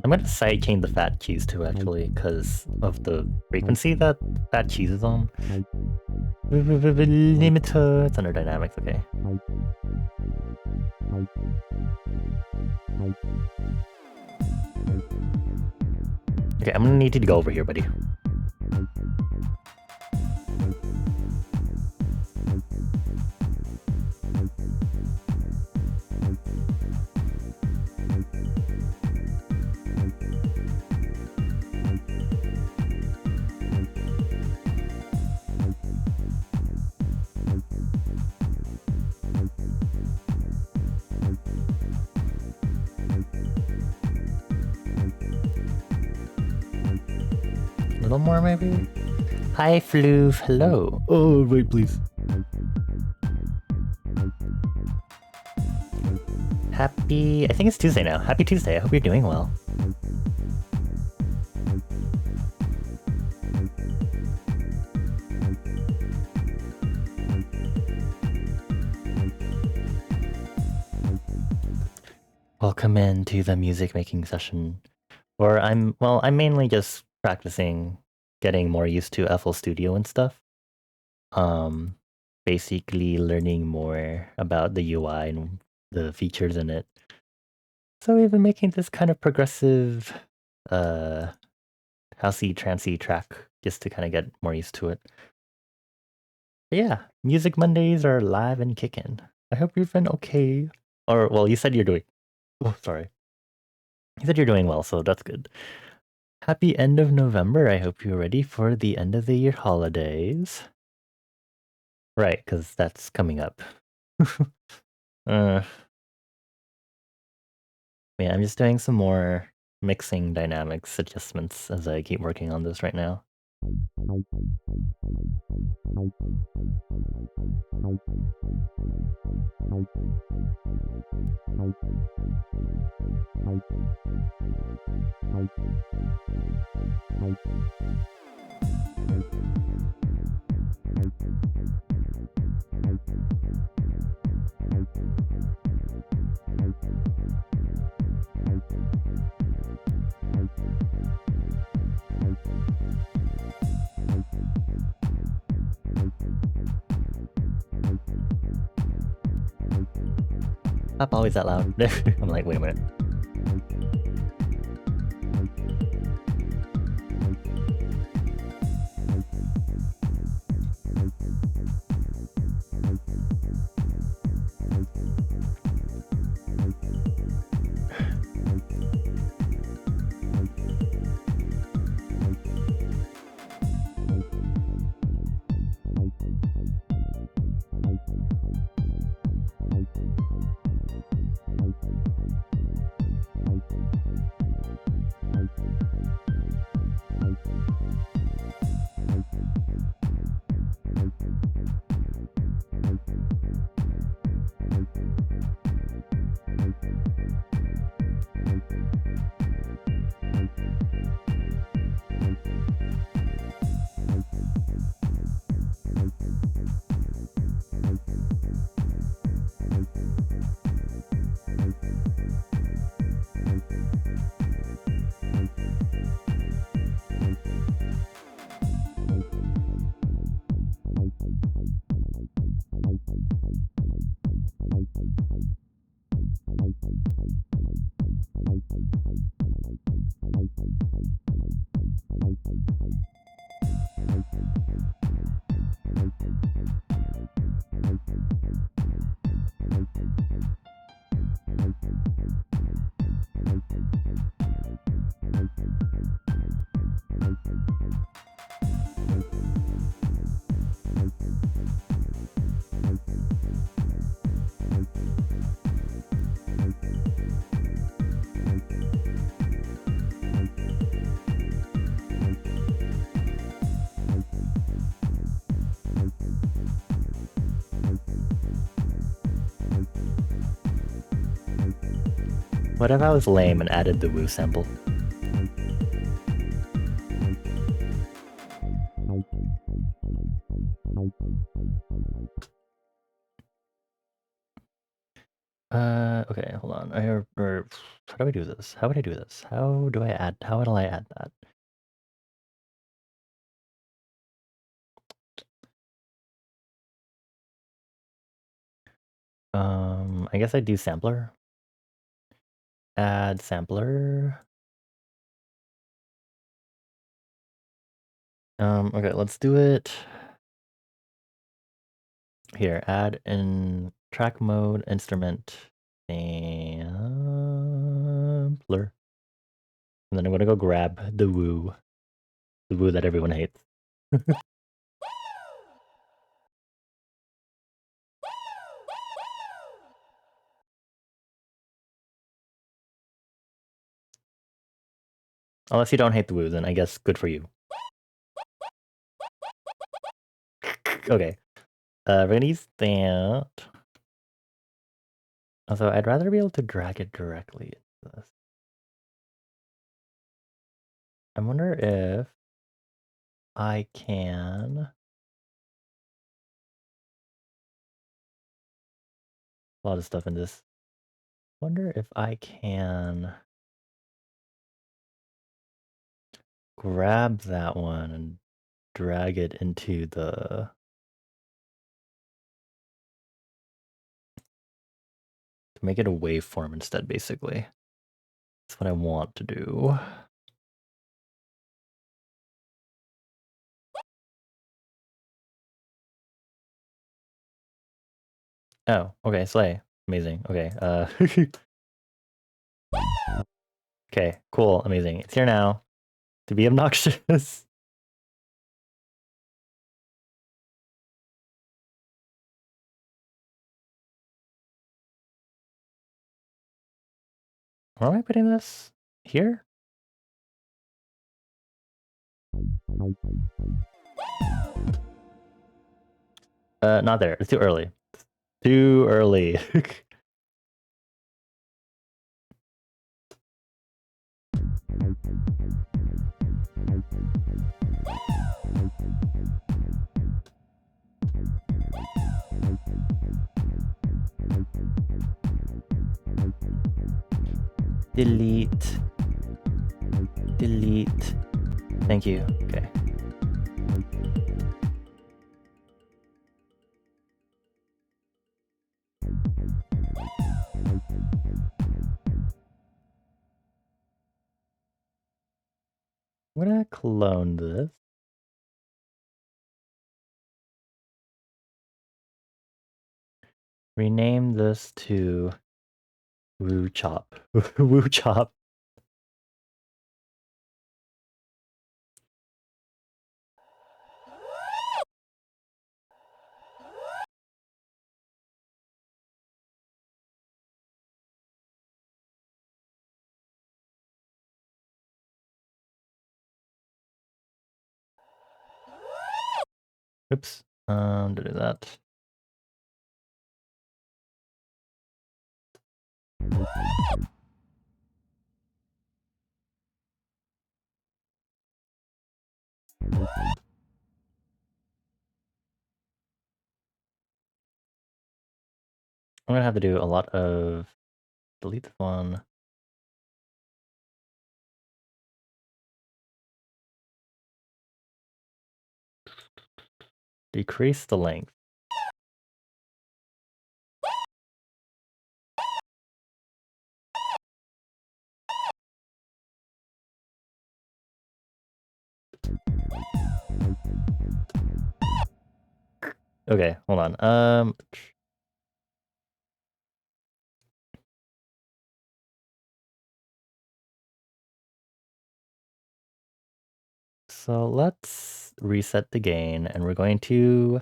I'm going to sidechain the fat keys too, actually, because of the frequency that fat keys is on. Limiter, it's under dynamics, okay. Okay, I'm gonna need you to go over here, buddy. A little more, maybe? Hi, Floof. Hello. Oh, wait, please. Happy... I think it's Tuesday now. Happy Tuesday. I hope you're doing well. Welcome into the music making session. Or I'm mainly just practicing getting more used to FL Studio and stuff. Basically learning more about the UI and the features in it. So we've been making this kind of progressive housey trancey track just to kind of get more used to it. But yeah, Music Mondays are live and kicking. I hope you've been okay. Or, well, you said you're doing... Oh, sorry. You said you're doing well, so that's good. Happy end of November. I hope you're ready for the end of the year holidays. Right, because that's coming up. Yeah, I'm just doing some more mixing dynamics adjustments as I keep working on this right now. Not always that loud. I'm like, wait a minute. What if I was lame and added the woo sample? Okay, hold on. How do I do this? How would I do this? How would I add that? I guess I'd do sampler. Add sampler. Okay, let's do it. Here, add in track mode instrument sampler. And then I'm gonna go grab the woo that everyone hates. Unless you don't hate the woo, then I guess good for you. Okay. We're gonna use that. Also, I'd rather be able to drag it directly into this. I wonder if I can... A lot of stuff in this. Wonder if I can grab that one and drag it into the... To make it a waveform instead, basically. That's what I want to do. Oh, okay, Slay. Amazing. Okay, okay, cool, amazing. It's here now. To be obnoxious. Where am I putting this? Here? Not there. It's too early. It's too early. Delete. Delete. Thank you. Okay. I'm gonna clone this. Rename this to Woo Chop. Woo Chop. Oops. To do that. I'm gonna have to do a lot of delete this one. Decrease the length. Okay, hold on. So let's reset the gain, and we're going to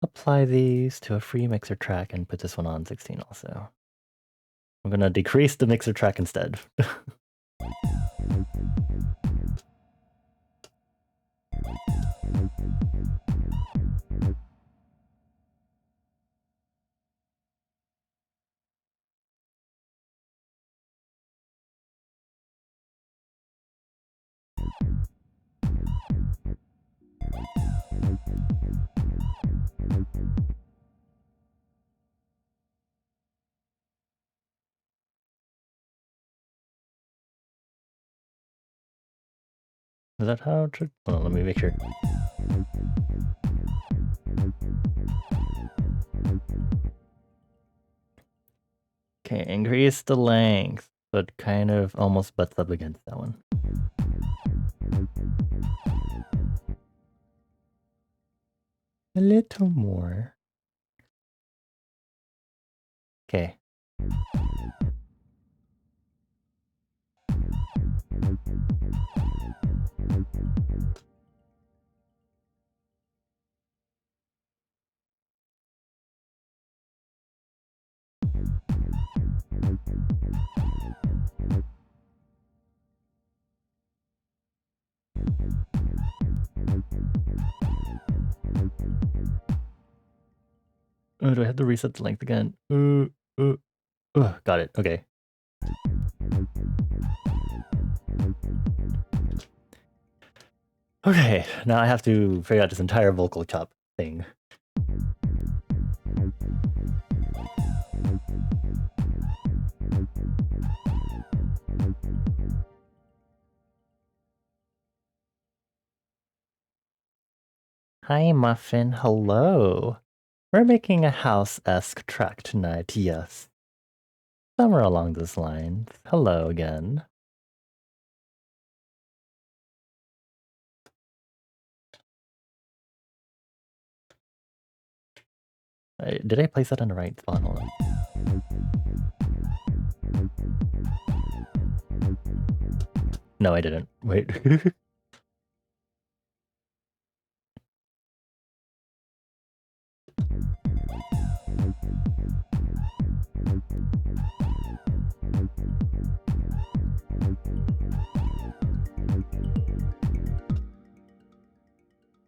apply these to a free mixer track and put this one on 16 also. I'm gonna decrease the mixer track instead. Is that how it should? Hold on, let me make sure. Okay, increase the length, so it kind of almost butts up against that one. A little more. Okay. Oh, do I have to reset the length again? Got it. Okay. Okay, now I have to figure out this entire vocal chop thing. Hi, Muffin. Hello. We're making a house-esque track tonight, yes. Somewhere along those lines. Hello again. Did I place that on the right spot? Hold on. No, I didn't. Wait.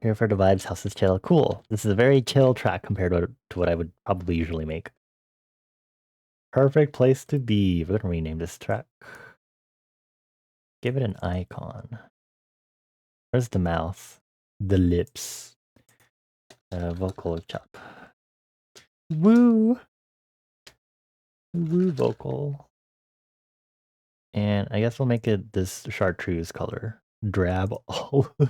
Here for the vibes, house is chill. Cool. This is a very chill track compared to what I would probably usually make. Perfect place to be. We're gonna rename this track. Give it an icon. Where's the mouth? The lips. Vocal chop. Woo! Woo vocal. And I guess we'll make it this chartreuse color. Drab olive.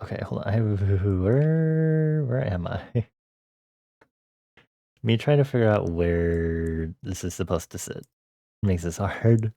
Okay, hold on. Where am I? Me trying to figure out where this is supposed to sit makes this hard.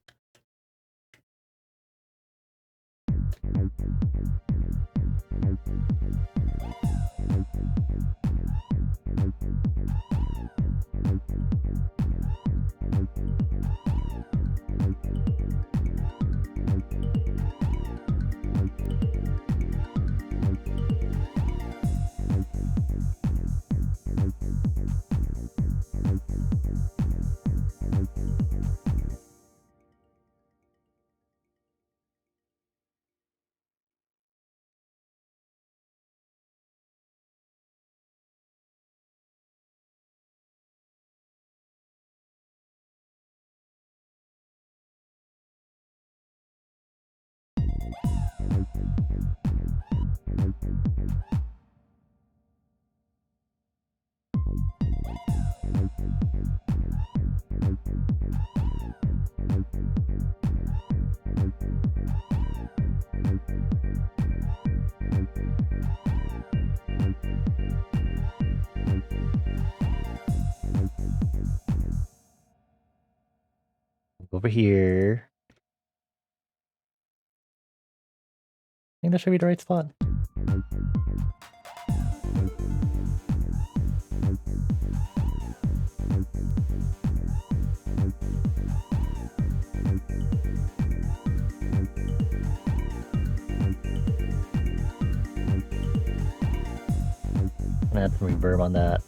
Over here. I think that should be the right spot. I'm gonna add some reverb on that.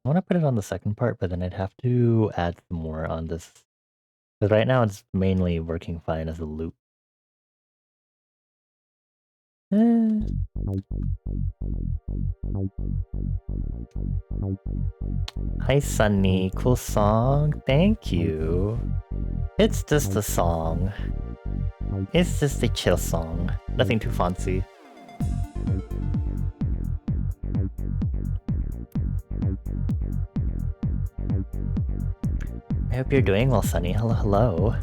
I want to put it on the second part, but then I'd have to add some more on this. Because right now it's mainly working fine as a loop. Hi Sunny, cool song. Thank you. It's just a song. It's just a chill song. Nothing too fancy. I hope you're doing well, Sunny. Hello, hello.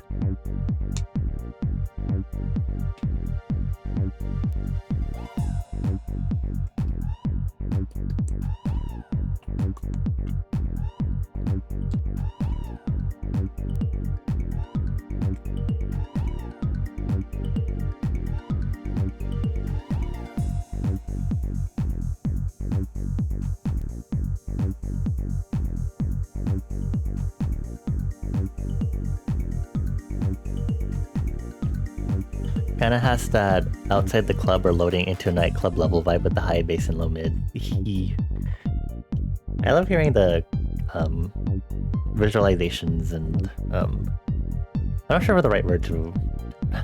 Kinda has that outside the club or loading into a nightclub level vibe with the high bass and low mid. I love hearing the visualizations and I'm not sure what the right word to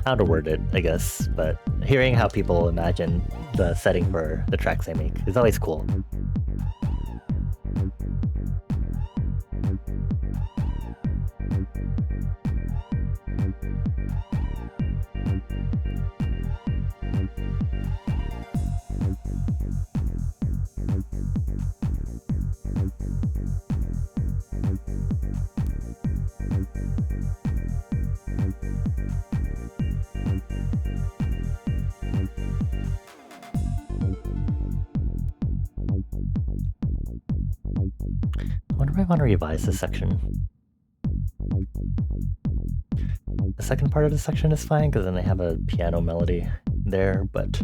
how to word it, I guess, but hearing how people imagine the setting for the tracks they make is always cool. I want to revise this section. The second part of the section is fine because then they have a piano melody there, but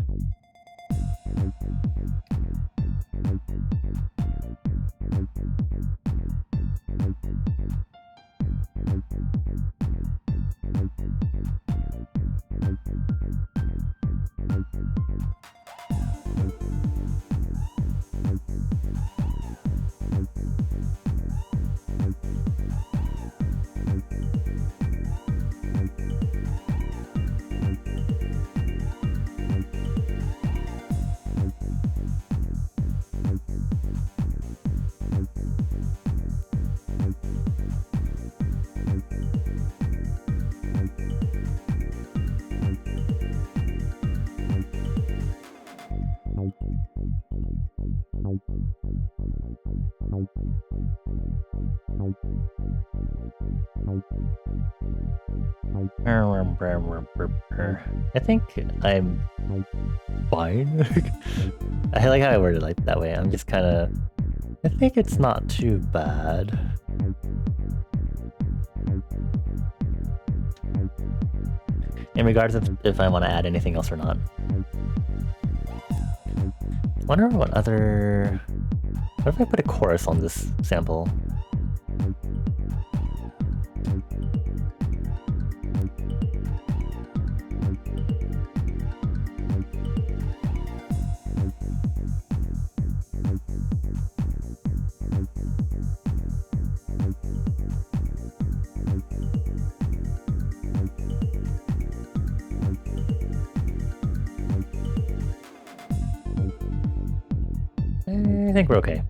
I think I'm fine. I like how I worded it like that way. I'm just kind of... I think it's not too bad. In regards of if I want to add anything else or not. Wonder what other... What if I put a chorus on this sample? I think we're okay.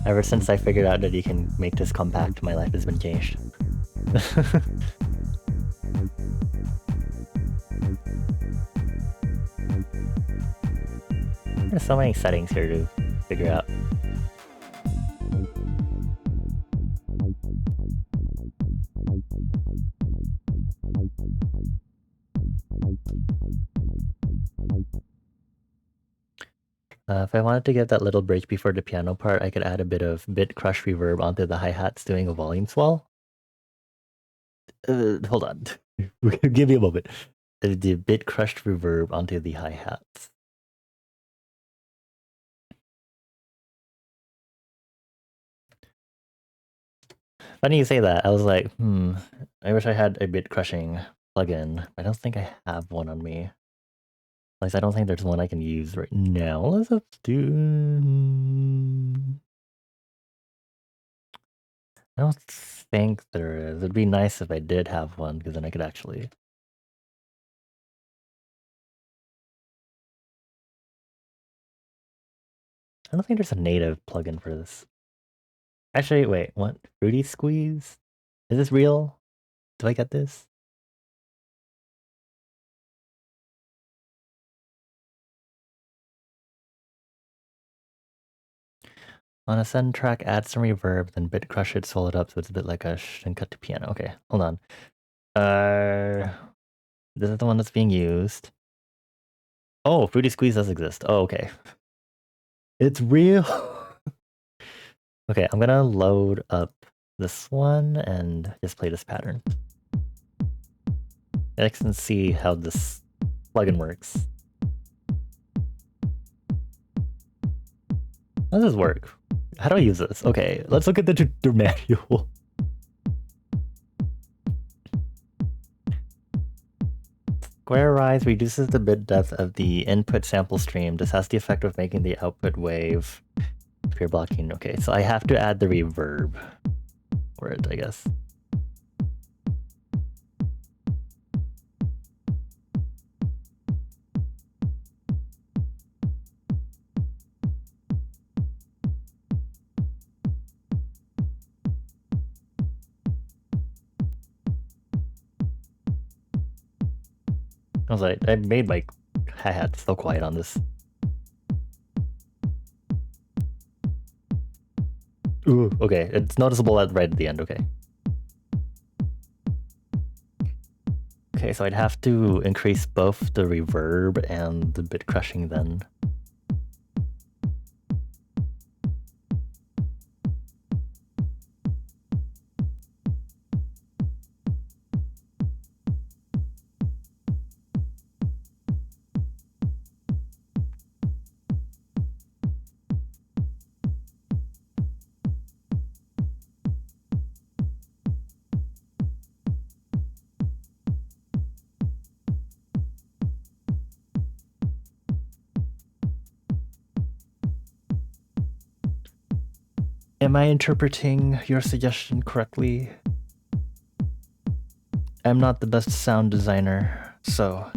Ever since I figured out that you can make this compact, my life has been changed. There's so many settings here to figure out. If I wanted to get that little bridge before the piano part, I could add a bit of bit crush reverb onto the hi-hats doing a volume swell. Hold on. Give me a moment. The bit crushed reverb onto the hi-hats. Funny you say that. I was like, I wish I had a bit crushing plugin. I don't think I have one on me. At least I don't think there's one I can use right now. Let's do... I don't think there is. It'd be nice if I did have one, because then I could actually... I don't think there's a native plugin for this. Actually, wait, what? Fruity Squeeze? Is this real? Do I get this? On a send track, add some reverb, then bit crush it, swell it up so it's a bit like a and cut to piano. Okay, hold on. This is the one that's being used. Oh, Fruity Squeeze does exist. Oh, okay. It's real. Okay, I'm gonna load up this one and just play this pattern. I can see how this plugin works. How does this work? How do I use this? Okay, let's look at the manual. Square rise reduces the bit depth of the input sample stream. This has the effect of making the output wave appear blocking. Okay, so I have to add the reverb for it, I guess. I was like, I made my hi-hat so quiet on this. Ooh, okay, it's noticeable right at the end, okay. Okay, so I'd have to increase both the reverb and the bit crushing then. Am I interpreting your suggestion correctly? I'm not the best sound designer, so...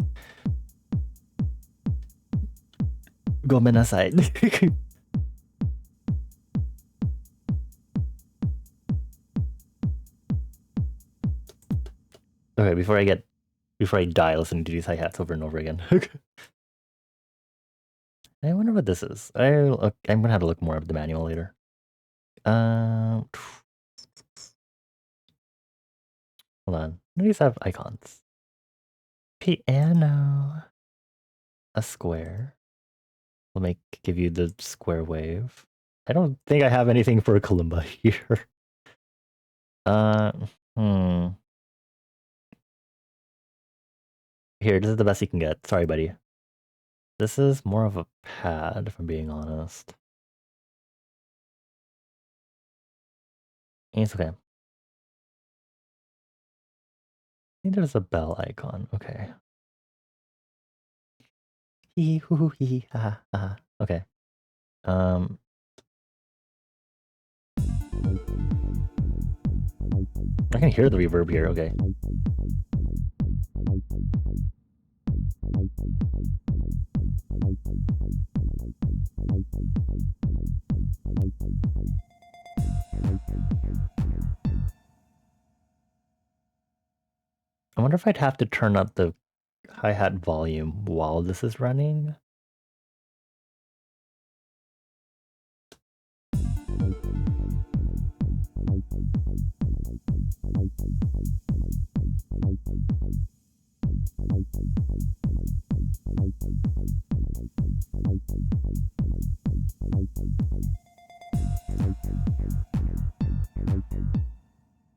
Gomenasai. Okay, before I die listening to these hi-hats over and over again. I wonder what this is. I'm gonna have to look more at the manual later. Hold on. These have icons. Piano. A square. Will give you the square wave. I don't think I have anything for a kalimba here. Here, this is the best you can get. Sorry, buddy. This is more of a pad, if I'm being honest. It's okay. I think there's a bell icon. Okay. Hee hoo hee ha ha. Okay. I can hear the reverb here, okay. I wonder if I'd have to turn up the hi-hat volume while this is running.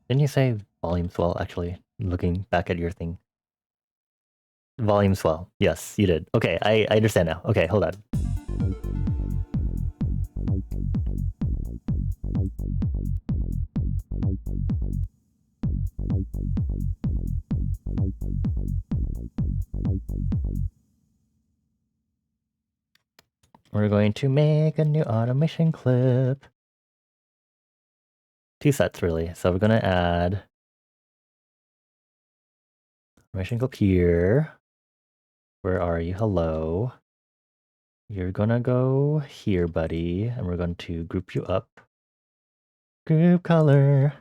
Didn't you say volume swell, actually? Looking back at your thing. Volume swell. Yes, you did. Okay, I understand now. Okay, hold on. We're going to make a new automation clip. 2 sets, really. So we're going to add automation clip here. Where are you? Hello. You're going to go here, buddy. And we're going to group you up. Group color.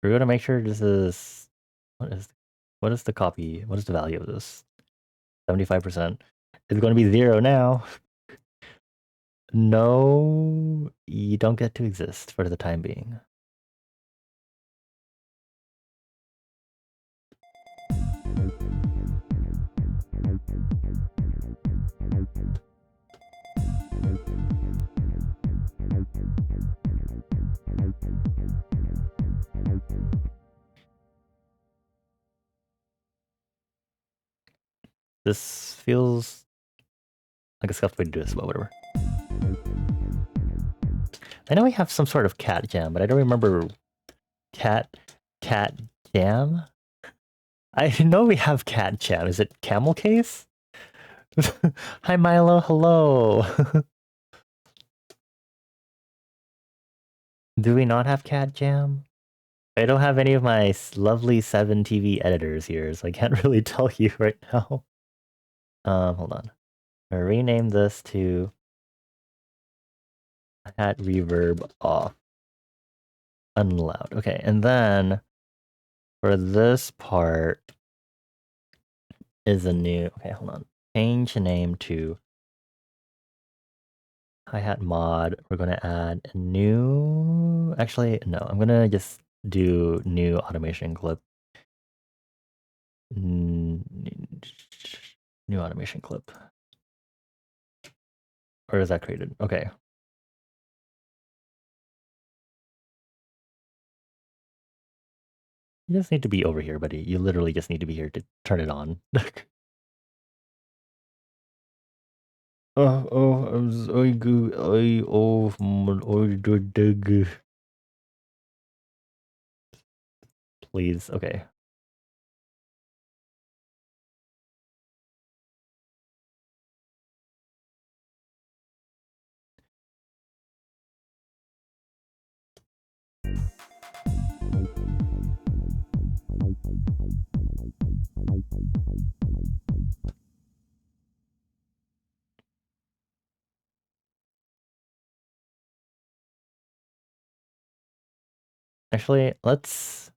We're going to make sure this is... What is the copy? What is the value of this? 75%. It's going to be 0 now. No, you don't get to exist for the time being. This feels like a scuffed way to do this, but whatever. I know we have some sort of cat jam, but I don't remember cat jam. I know we have cat jam. Is it camel case? Hi Milo, hello. Do we not have cat jam? I don't have any of my lovely 7 TV editors here, so I can't really tell you right now. Hold on. I rename this to hat reverb off. Unloud. Okay, and then for this part is a new... Okay, hold on. Change the name to hi-hat mod. We're going to add a new... Actually, no. I'm going to just do new automation clip. New automation clip. Or is that created? Okay. You just need to be over here, buddy. You literally just need to be here to turn it on. Please, okay. Actually, let's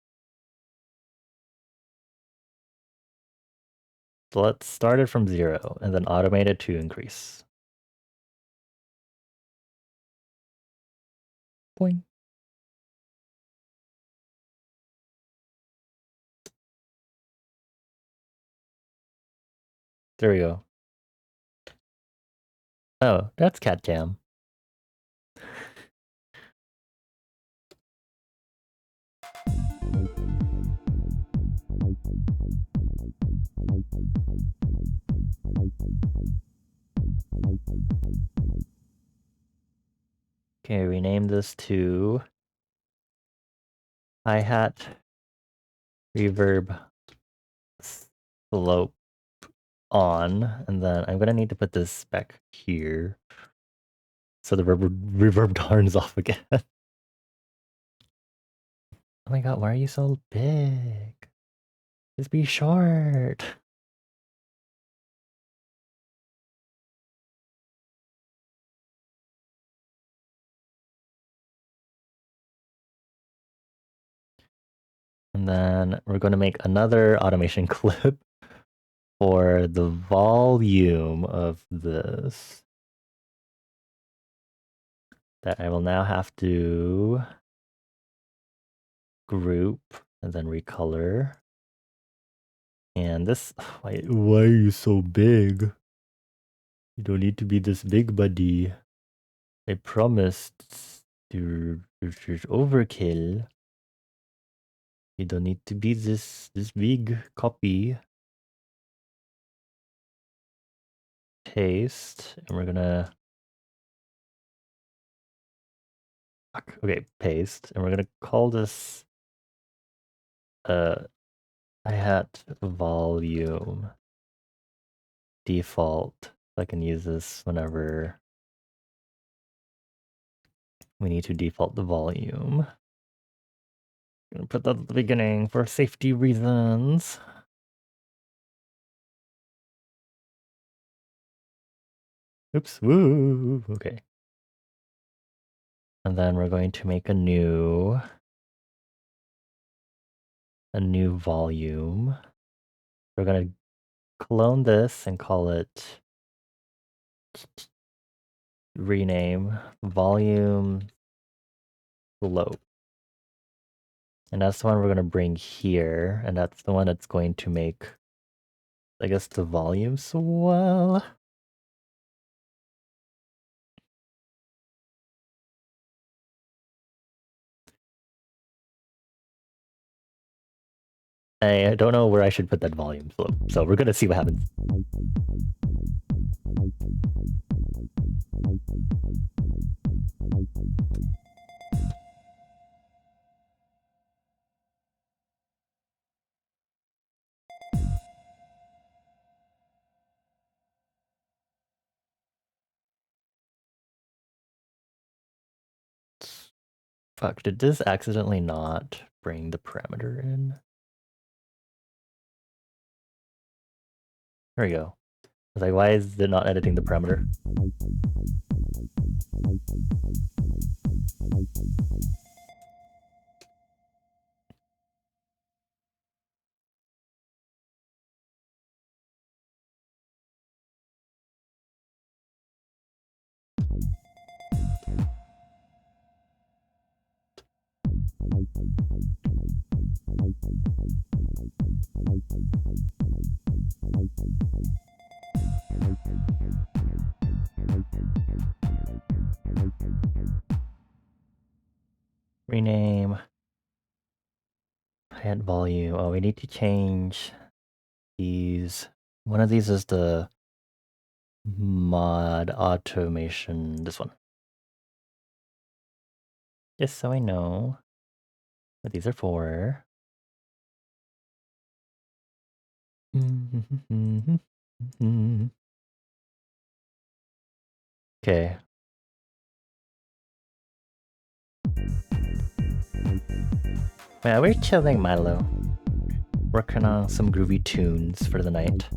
start it from 0 and then automate it to increase. Boing. There we go. Oh, that's cat jam. Okay, rename this to hi-hat reverb slope on, and then I'm gonna need to put this back here so the reverb turns off again. Oh my god, why are you so big? Just be short. And then we're going to make another automation clip for the volume of this that I will now have to group and then recolor. And this, why are you so big? You don't need to be this big, buddy. I promised you're overkill. You don't need to be this big copy. Paste, and we're gonna okay, paste, and we're gonna call this hi-hat volume default. I can use this whenever we need to default the volume. I'm gonna put that at the beginning for safety reasons. Oops, woo, okay. And then we're going to make a new volume. We're gonna clone this and call it rename volume slope. And that's the one we're gonna bring here, and that's the one that's going to make, I guess, the volume swell. I don't know where I should put that volume slope, so we're gonna see what happens. Fuck, did this accidentally not bring the parameter in? There we go. I was like, why is it not editing the parameter? Rename. Add volume. Oh, we need to change these. One of these is the mod automation. This one. Just so I know what these are for. Okay. Yeah, we're chilling, Milo. Working on some groovy tunes for the night.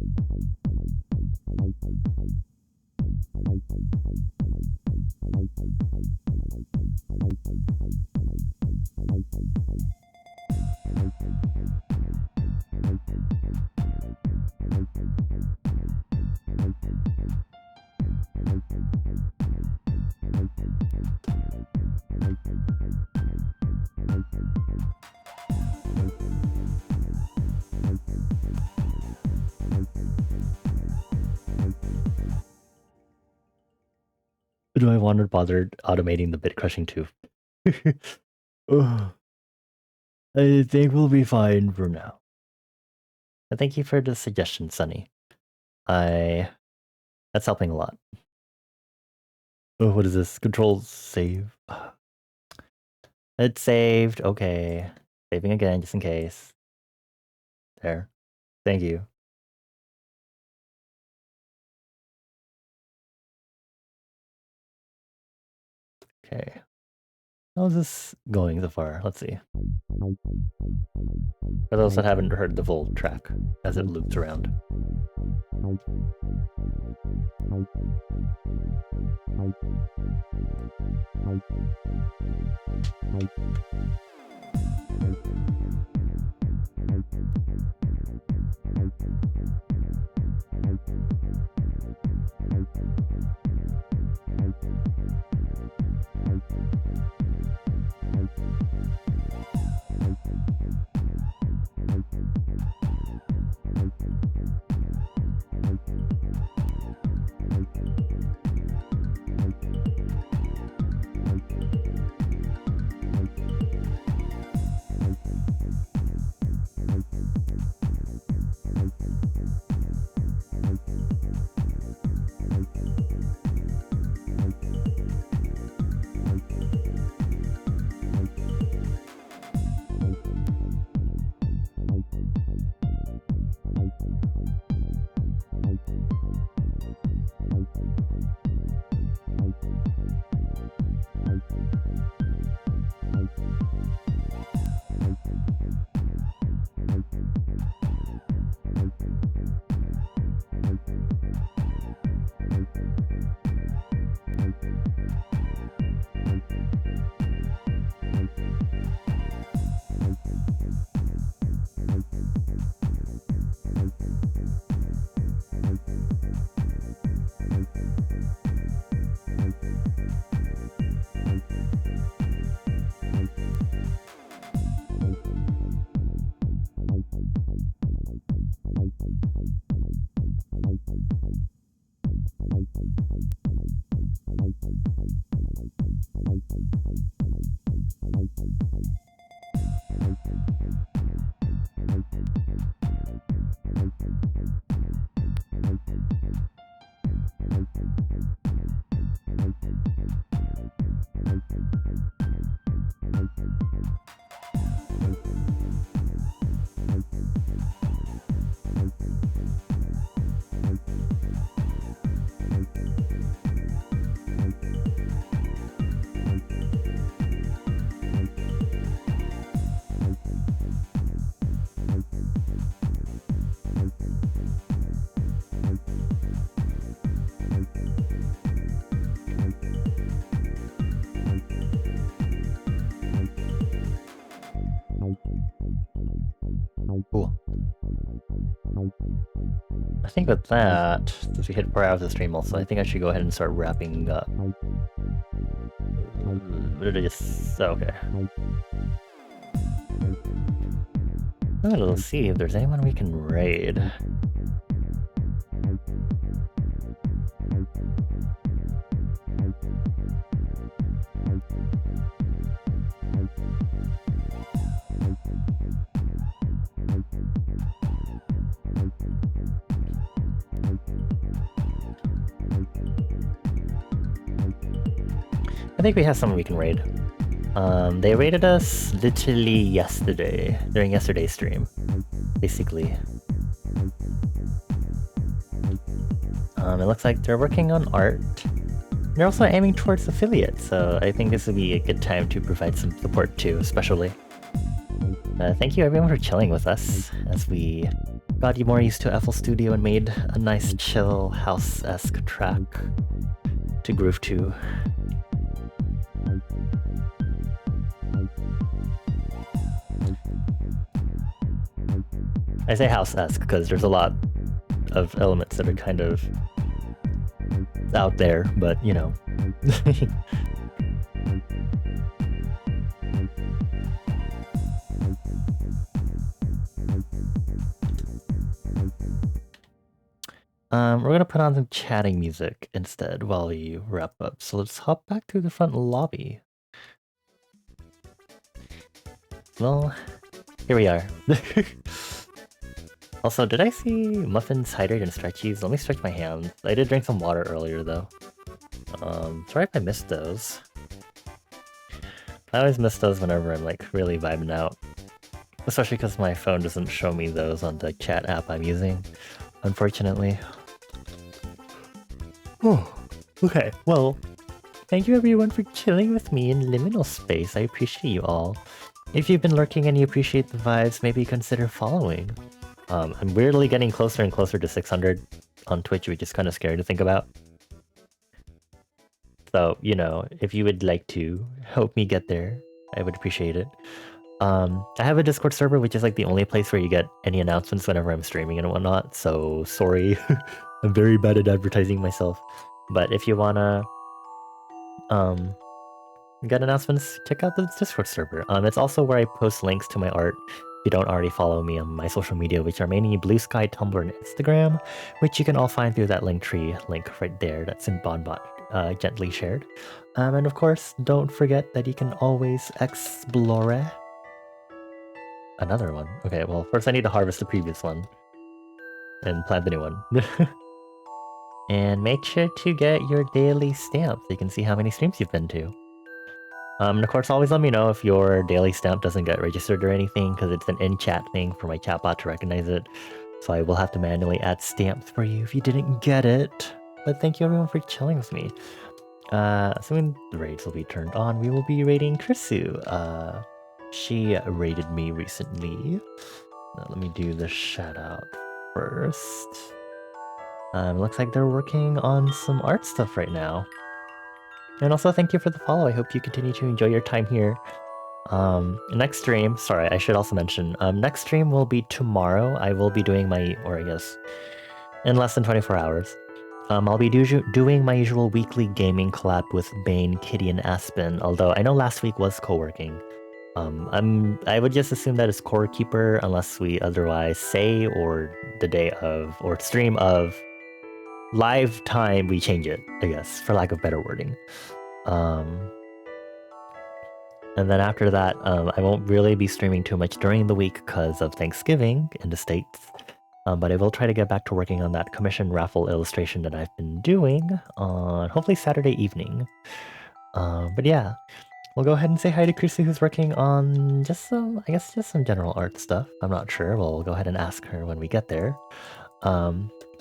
Do I want to bother automating the bit crushing too? Ugh. I think we'll be fine for now. Thank you for the suggestion, Sunny. That's helping a lot. Oh, what is this? Control save. It's saved. Okay. Saving again, just in case. There. Thank you. Okay. How's this going so far? Let's see. For those that haven't heard the full track as it loops around. Cool. I think with that, since we hit 4 hours of stream also, I think I should go ahead and start wrapping up. What did I just... Oh, okay. Let's see if there's anyone we can raid. I think we have someone we can raid. They raided us literally yesterday, during yesterday's stream, basically. It looks like they're working on art. They're also aiming towards affiliate, so I think this would be a good time to provide some support too, especially. Thank you everyone for chilling with us as we got you more used to FL Studio and made a nice chill house-esque track to groove to. I say house-esque because there's a lot of elements that are kind of out there, but you know. We're gonna put on some chatting music instead while we wrap up. So let's hop back to the front lobby. Well, here we are. Also, did I see muffins, hydrate, and stretchies? Let me stretch my hands. I did drink some water earlier though. Sorry if I missed those. I always miss those whenever I'm like really vibing out. Especially because my phone doesn't show me those on the chat app I'm using, unfortunately. Oh, okay, well, Thank you everyone for chilling with me in liminal space. I appreciate you all. If you've been lurking and you appreciate the vibes, maybe consider following. I'm weirdly getting closer and closer to 600 on Twitch, which is kind of scary to think about. So, you know, if you would like to help me get there, I would appreciate it. I have a Discord server, which is like the only place where you get any announcements whenever I'm streaming and whatnot, so sorry. I'm very bad at advertising myself. But if you wanna get announcements, check out the Discord server. It's also where I post links to my art. If you don't already follow me on my social media, which are mainly Blue Sky, Tumblr, and Instagram, which you can all find through that Linktree link right there that's in BonBot, gently shared. And of course, don't forget that you can always explore another one. Okay, well, first I need to harvest the previous one and plant the new one. And make sure to get your daily stamp so you can see how many streams you've been to. And of course, always let me know if your daily stamp doesn't get registered or anything, because it's an in-chat thing for my chatbot to recognize it. So I will have to manually add stamps for you if you didn't get it. But thank you everyone for chilling with me. Assuming the raids will be turned on, we will be raiding Krisu. She raided me recently. Let me do the shout out first. Looks like they're working on some art stuff right now. And also thank you for the follow. I hope you continue to enjoy your time here. Next stream, sorry, I should also mention, next stream will be tomorrow. I will be doing my, or I guess, in less than 24 hours. I'll be doing my usual weekly gaming collab with Bane, Kitty, and Aspen, although I know last week was co-working. I would just assume that it's Core Keeper unless we otherwise say, or the day of, or stream of, live time we change it, I guess, for lack of better wording. And then after that, I won't really be streaming too much during the week because of Thanksgiving in the States. But I will try to get back to working on that commission raffle illustration that I've been doing on hopefully Saturday evening. But yeah, we'll go ahead and say hi to Chrissy, who's working on just some, I guess, just some general art stuff. I'm not sure. We'll go ahead and ask her when we get there.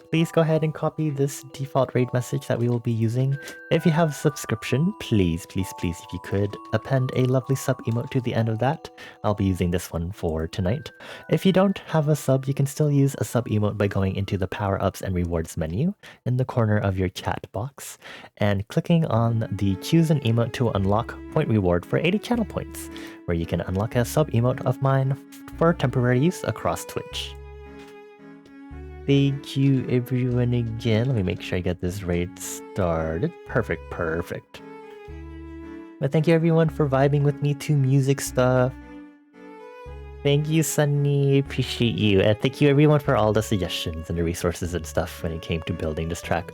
Please go ahead and copy this default raid message that we will be using. If you have a subscription, please, please, please, if you could append a lovely sub emote to the end of that. I'll be using this one for tonight. If you don't have a sub, you can still use a sub emote by going into the power-ups and rewards menu in the corner of your chat box and clicking on the choose an emote to unlock point reward for 80 channel points, where you can unlock a sub emote of mine for temporary use across Twitch. Thank you everyone again. Let me make sure I get this raid started. Perfect, perfect. But thank you everyone for vibing with me to music stuff. Thank you, Sunny. Appreciate you. And thank you everyone for all the suggestions and the resources and stuff when it came to building this track.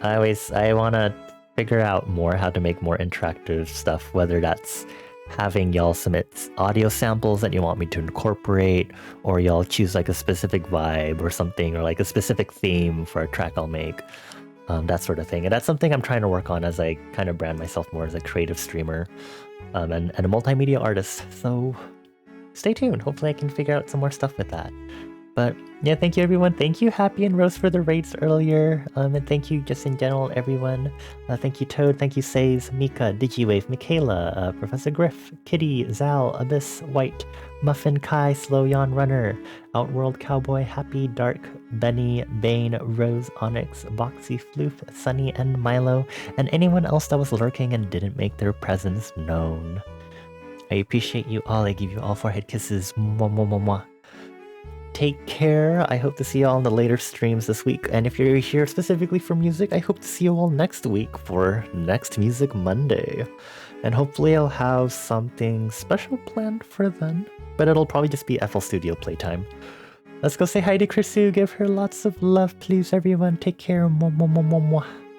I want to figure out more how to make more interactive stuff, whether that's having y'all submit audio samples that you want me to incorporate, or y'all choose like a specific vibe or something, or like a specific theme for a track I'll make, that sort of thing. And that's something I'm trying to work on as I kind of brand myself more as a creative streamer and a multimedia artist. So stay tuned. Hopefully I can figure out some more stuff with that. But yeah, thank you everyone. Thank you Happy and Rose for the raids earlier. And thank you just in general everyone. Thank you Toad, thank you Says, Mika, Digiwave, Michaela, Professor Griff, Kitty, Zal, Abyss, White, Muffin, Kai, Slow Yawn Runner, Outworld Cowboy, Happy, Dark, Benny, Bane, Rose, Onyx, Boxy, Floof, Sunny, and Milo, and anyone else that was lurking and didn't make their presence known. I appreciate you all. I give you all forehead kisses. Mwah, mwah, mwah, mwah. Take care. I hope to see you all in the later streams this week. And if you're here specifically for music, I hope to see you all next week for Next Music Monday. And hopefully I'll have something special planned for then. But it'll probably just be FL Studio playtime. Let's go say hi to Krisu. Give her lots of love, please, everyone. Take care. Mwah, mwah, mwah, mwah, mwah.